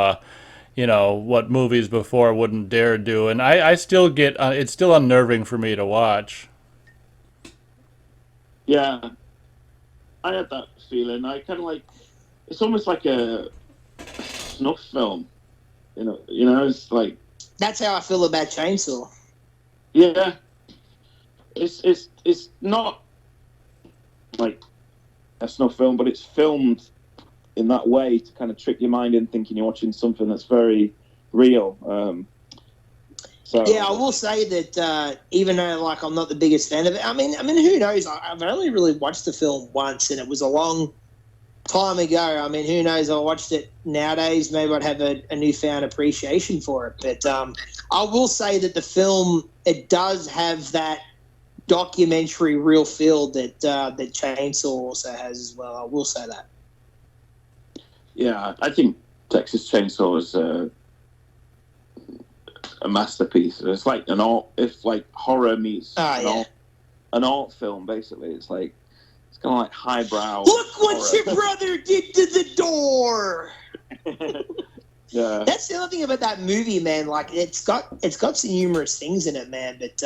[SPEAKER 1] what movies before wouldn't dare do. And I still get it's still unnerving for me to watch.
[SPEAKER 2] Yeah, I had that feeling. I kind of like it's almost like a snuff film. It's like
[SPEAKER 3] That's how I feel about Chainsaw.
[SPEAKER 2] yeah, it's not like a snuff film, but it's filmed in that way to kind of trick your mind in thinking you're watching something that's very real. So
[SPEAKER 3] Yeah, I will say that even though like I'm not the biggest fan of it, I mean, who knows? I've only really watched the film once, and it was a long time ago. I mean, who knows? I watched it nowadays. Maybe I'd have a newfound appreciation for it. But I will say that the film, it does have that documentary real feel that Chainsaw also has as well. I will say that.
[SPEAKER 2] yeah, I think Texas Chainsaw is a masterpiece. It's like an art, if like horror meets an art film. Basically, it's like it's kind of like highbrow.
[SPEAKER 3] Look what
[SPEAKER 2] horror.
[SPEAKER 3] your brother did to the door.
[SPEAKER 2] Yeah,
[SPEAKER 3] That's the other thing about that movie, man. Like it's got some humorous things in it, man. But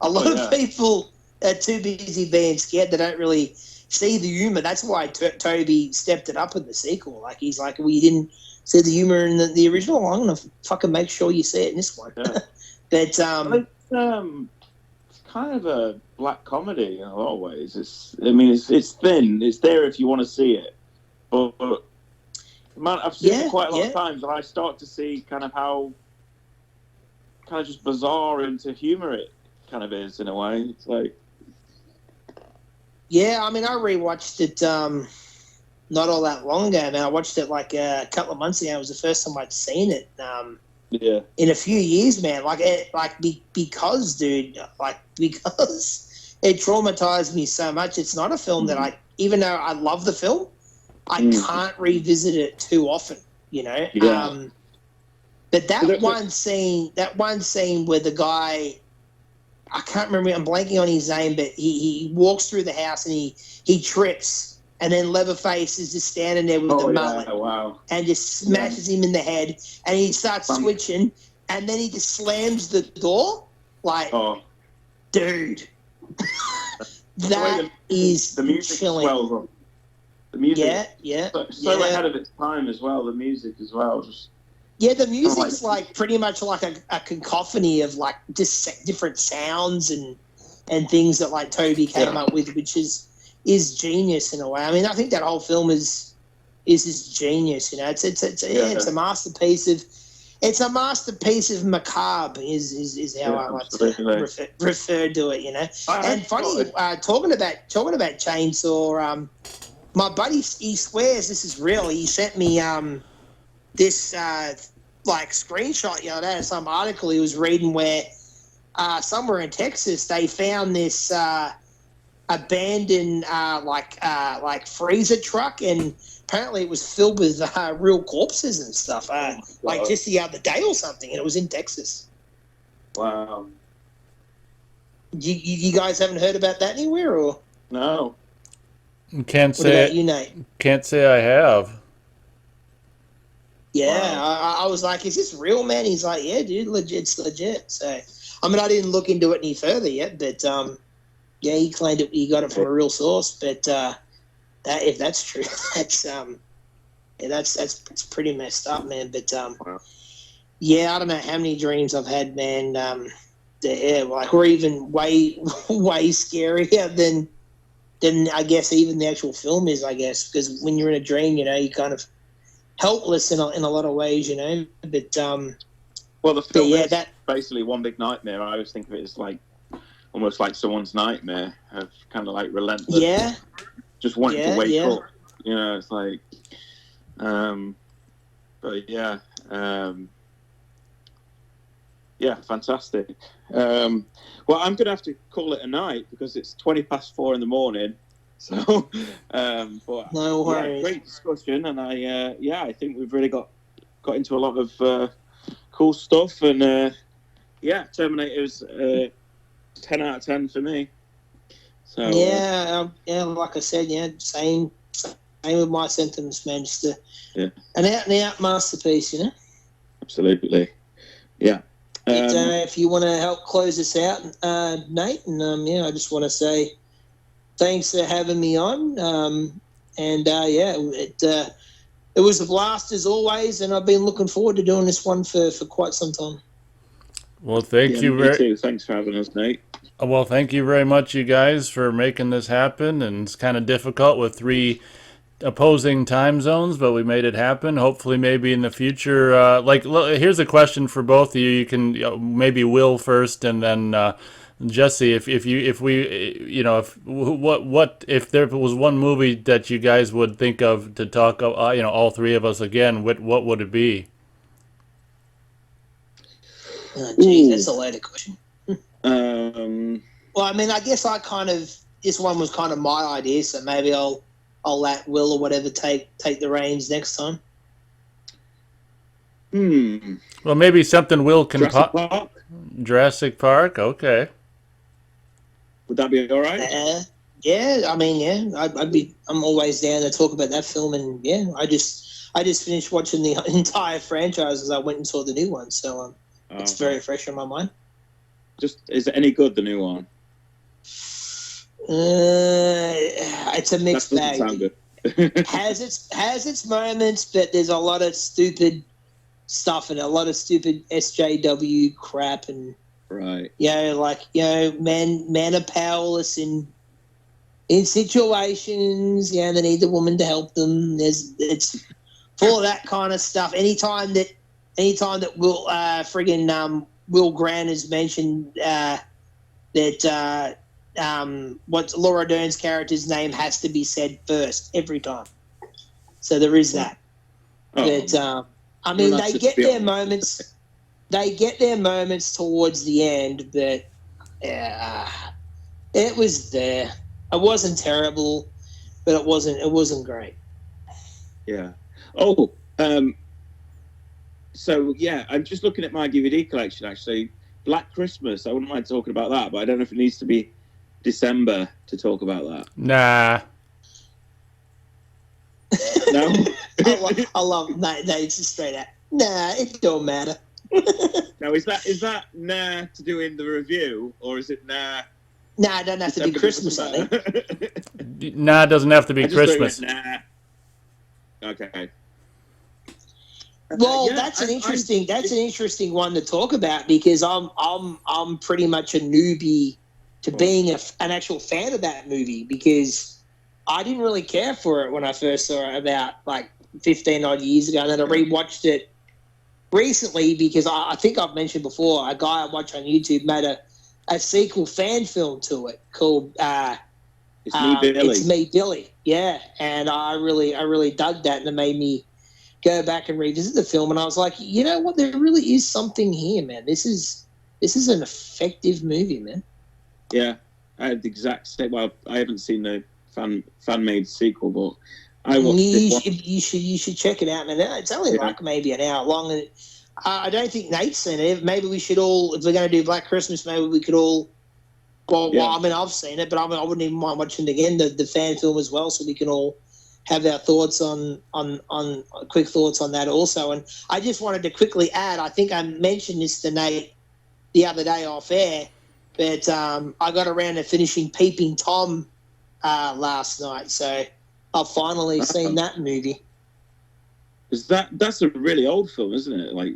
[SPEAKER 3] a lot of people are too busy being scared. They don't really see the humor. That's why Toby stepped it up in the sequel. Like he's like, we didn't see the humor in the original. I'm gonna fucking make sure you see it in this one.
[SPEAKER 2] Yeah.
[SPEAKER 3] But
[SPEAKER 2] it's kind of a black comedy in a lot of ways. It's thin. It's there if you want to see it, but man, I've seen it quite a lot of times, and I start to see kind of how kind of just bizarre into humor it kind of is in a way. It's like,
[SPEAKER 3] yeah, I mean, I rewatched it not all that long ago, man. I watched it like a couple of months ago. It was the first time I'd seen it. In a few years, man. Because, dude, because it traumatized me so much. It's not a film that even though I love the film, I can't revisit it too often,
[SPEAKER 2] Yeah.
[SPEAKER 3] But that one scene where the guy, I can't remember, I'm blanking on his name, but he walks through the house and he trips, and then Leatherface is just standing there with the mullet and just smashes him in the head, and he starts switching, and then he just slams the door. Like, dude, that is
[SPEAKER 2] the music
[SPEAKER 3] chilling.
[SPEAKER 2] swells up. The music,
[SPEAKER 3] yeah,
[SPEAKER 2] so ahead of its time as well. The music as well, just
[SPEAKER 3] the music's like pretty much like a cacophony of like just different sounds and things that like Toby came up with, which is genius in a way. I mean, I think that whole film is just genius. It's a masterpiece of. It's a masterpiece of macabre, is how I like to refer to it. And funny, talking about Chainsaw. My buddy, he swears this is real. He sent me this screenshot the other day of some article he was reading where somewhere in Texas they found this abandoned freezer truck, and apparently it was filled with real corpses and stuff. Just the other day or something, and it was in Texas.
[SPEAKER 2] Wow.
[SPEAKER 3] You guys haven't heard about that anywhere, or?
[SPEAKER 2] No.
[SPEAKER 1] Can't
[SPEAKER 3] What about
[SPEAKER 1] say
[SPEAKER 3] you, Nate?
[SPEAKER 1] can't say I have.
[SPEAKER 3] Yeah,
[SPEAKER 2] Wow.
[SPEAKER 3] I was like, is this real, man? He's like, yeah, dude, legit's legit. So, I mean, I didn't look into it any further yet, but yeah, he claimed he got it from a real source. But that if that's true, that's yeah, that's pretty messed up, man. But
[SPEAKER 2] Wow.
[SPEAKER 3] yeah, I don't know how many dreams I've had, man. Yeah, like we're even way way scarier than I guess even the actual film is. I guess because when you're in a dream, you know, you kind of helpless in a lot of ways, you know. But
[SPEAKER 2] Well, the film
[SPEAKER 3] yeah,
[SPEAKER 2] is
[SPEAKER 3] that
[SPEAKER 2] basically one big nightmare. I always think of it as like almost like someone's nightmare of kind of like relentless,
[SPEAKER 3] yeah,
[SPEAKER 2] just wanting to
[SPEAKER 3] yeah,
[SPEAKER 2] wake
[SPEAKER 3] yeah.
[SPEAKER 2] up. You know, it's like, but yeah, yeah, fantastic. Well, I'm going to have to call it a night because it's 4:20 in the morning. So, but
[SPEAKER 3] No
[SPEAKER 2] yeah,
[SPEAKER 3] worries.
[SPEAKER 2] great discussion, and I think we've really got into a lot of cool stuff, and yeah, Terminator's 10 out of 10 for me. So
[SPEAKER 3] Yeah, like I said, yeah, same with my sentiments, man. Just an out and out masterpiece, you know.
[SPEAKER 2] absolutely, yeah.
[SPEAKER 3] But, if you want to help close this out, Nate, and yeah, I just want to say thanks for having me on. And yeah, it was a blast as always, and I've been looking forward to doing this one for quite some time.
[SPEAKER 1] Well, thank
[SPEAKER 2] Yeah,
[SPEAKER 1] you
[SPEAKER 2] me too. Thanks for having us, Nate.
[SPEAKER 1] well, thank you very much, you guys, for making this happen. And it's kind of difficult with three opposing time zones, but we made it happen. Hopefully, maybe in the future. Here's a question for both of you. You can maybe Will first, and then Jesse. If we, if what if there was one movie that you guys would think of to talk, all three of us again, what would it be?
[SPEAKER 3] Geez, that's a loaded question.
[SPEAKER 2] Um,
[SPEAKER 3] Well, I mean, I guess this one was kind of my idea, so maybe I'll let Will or whatever take the reins next time.
[SPEAKER 1] Well, maybe something Will can
[SPEAKER 2] Jurassic Park?
[SPEAKER 1] Jurassic Park. Okay.
[SPEAKER 2] Would that be all right?
[SPEAKER 3] Yeah, I mean, yeah, I'm always down to talk about that film, and yeah, I just finished watching the entire franchise as I went and saw the new one, so it's very fresh in my mind.
[SPEAKER 2] Is it any good, the new one?
[SPEAKER 3] It's a mixed bag.
[SPEAKER 2] Sound good.
[SPEAKER 3] has its moments, but there's a lot of stupid stuff and a lot of stupid SJW crap, and
[SPEAKER 2] right,
[SPEAKER 3] men are powerless in situations. They need the woman to help them. It's full of that kind of stuff. Anytime that Will Grant has mentioned that what Laura Dern's character's name has to be said first every time. So there is that. But I mean, they get their moments. They get their moments towards the end, but it was there. It wasn't terrible, but it wasn't great.
[SPEAKER 2] Yeah. Oh, so yeah, I'm just looking at my DVD collection. Actually, Black Christmas. I wouldn't mind talking about that, but I don't know if it needs to be December to talk about that.
[SPEAKER 1] Nah.
[SPEAKER 2] No.
[SPEAKER 3] I love that. It's just straight out. Nah, it don't matter.
[SPEAKER 2] Now, is that nah to do in the review, or is it nah?
[SPEAKER 3] Nah, it doesn't have to be Christmas, I think.
[SPEAKER 1] Nah, it doesn't have to be Christmas.
[SPEAKER 2] Nah. Okay.
[SPEAKER 3] Well, that's an interesting one to talk about because I'm pretty much a newbie to being an actual fan of that movie because I didn't really care for it when I first saw it about like 15 odd years ago, and then I rewatched it recently because I think I've mentioned before a guy I watch on YouTube made a sequel fan film to it called
[SPEAKER 2] It's Me, Billy.
[SPEAKER 3] It's Me, Billy. Yeah, and I really dug that, and it made me go back and revisit the film, and I was like, you know what? There really is something here, man. This is an effective movie, man.
[SPEAKER 2] Yeah, I had the exact same. Well, I haven't seen the fan made sequel, but I watched it.
[SPEAKER 3] You should check it out, man. It's only like maybe an hour long, and I don't think Nate's seen it. Maybe we should all, if we're going to do Black Christmas, maybe we could all Well,
[SPEAKER 2] Yeah.
[SPEAKER 3] I mean, I've seen it, but I wouldn't even mind watching it again, the fan film as well, so we can all have our thoughts on quick thoughts on that also. And I just wanted to quickly add, I think I mentioned this to Nate the other day off air, but I got around to finishing Peeping Tom last night, so I've finally seen that movie.
[SPEAKER 2] Is that's a really old film, isn't it? Like,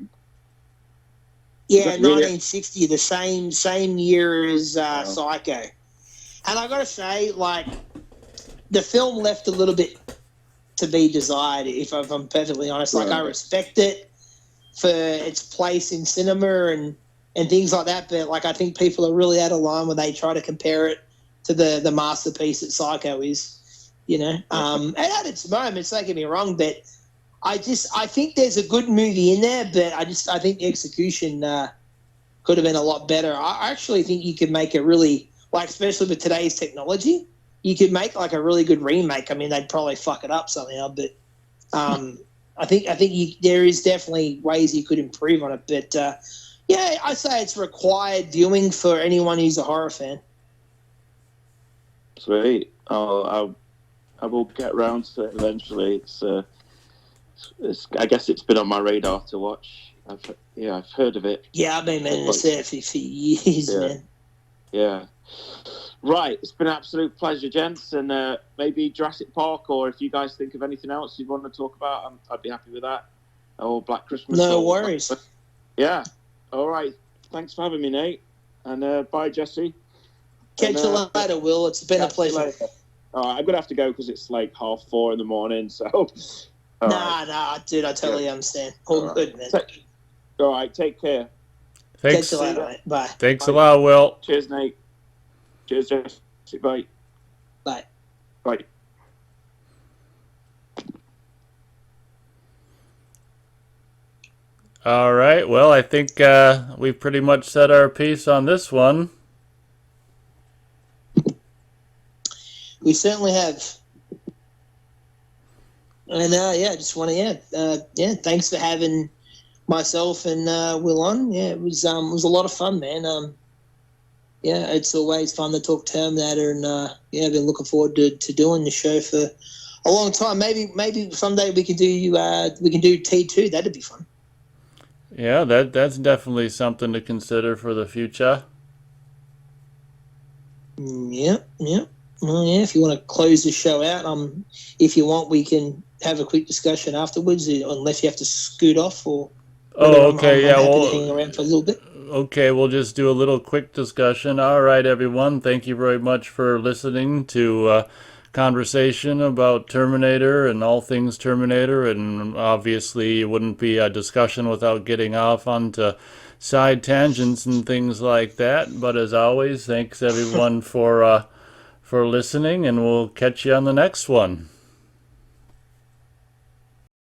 [SPEAKER 3] Yeah,
[SPEAKER 2] that really-
[SPEAKER 3] 1960, the same year as Psycho. And I got to say, like, the film left a little bit to be desired, if I'm perfectly honest. Like, I respect it for its place in cinema and things like that, but, like, I think people are really out of line when they try to compare it to the masterpiece that Psycho is, you know. It had its moments, don't get me wrong, but I think there's a good movie in there, but I think the execution could have been a lot better. I actually think you could make a really, like, especially with today's technology, you could make like a really good remake. I mean, they'd probably fuck it up somehow, but I think there is definitely ways you could improve on it. But yeah, I say it's required viewing for anyone who's a horror fan.
[SPEAKER 2] Sweet. I will get round to it eventually. I guess it's been on my radar to watch. I've heard of it.
[SPEAKER 3] Yeah, I've been meaning to see it for years, man.
[SPEAKER 2] Yeah. Right, it's been an absolute pleasure, gents, and maybe Jurassic Park, or if you guys think of anything else you'd want to talk about, I'd be happy with that. Or Black Christmas.
[SPEAKER 3] No worries.
[SPEAKER 2] Yeah. All right. Thanks for having me, Nate. And bye, Jesse.
[SPEAKER 3] Catch you later, Will. It's been a pleasure.
[SPEAKER 2] All right, I'm going to have to go because it's like 3:30 in the morning, so...
[SPEAKER 3] Nah, dude, I totally understand. All good, man.
[SPEAKER 2] All right, take care.
[SPEAKER 1] Thanks.
[SPEAKER 3] Catch you later, mate. Bye.
[SPEAKER 1] Thanks a lot, Will.
[SPEAKER 2] Cheers, Nate. Cheers, Jesse. Bye.
[SPEAKER 3] Bye.
[SPEAKER 2] Bye.
[SPEAKER 1] All right. Well, I think we've pretty much said our piece on this one.
[SPEAKER 3] We certainly have. And I just want to thanks for having myself and Will on. Yeah, it was a lot of fun, man. It's always fun to talk Terminator, and I've been looking forward to doing the show for a long time. Maybe someday we can do T2. That'd be fun.
[SPEAKER 1] Yeah, that's definitely something to consider for the future.
[SPEAKER 3] Yeah. Well, yeah, if you want to close the show out, if you want, we can have a quick discussion afterwards, unless you have to scoot off or.
[SPEAKER 1] Okay,
[SPEAKER 3] I'm happy to hang around for a little bit.
[SPEAKER 1] Okay, we'll just do a little quick discussion. All right, everyone, thank you very much for listening to conversation about Terminator and all things Terminator, and obviously it wouldn't be a discussion without getting off onto side tangents and things like that. But as always, thanks everyone for listening, and we'll catch you on the next one.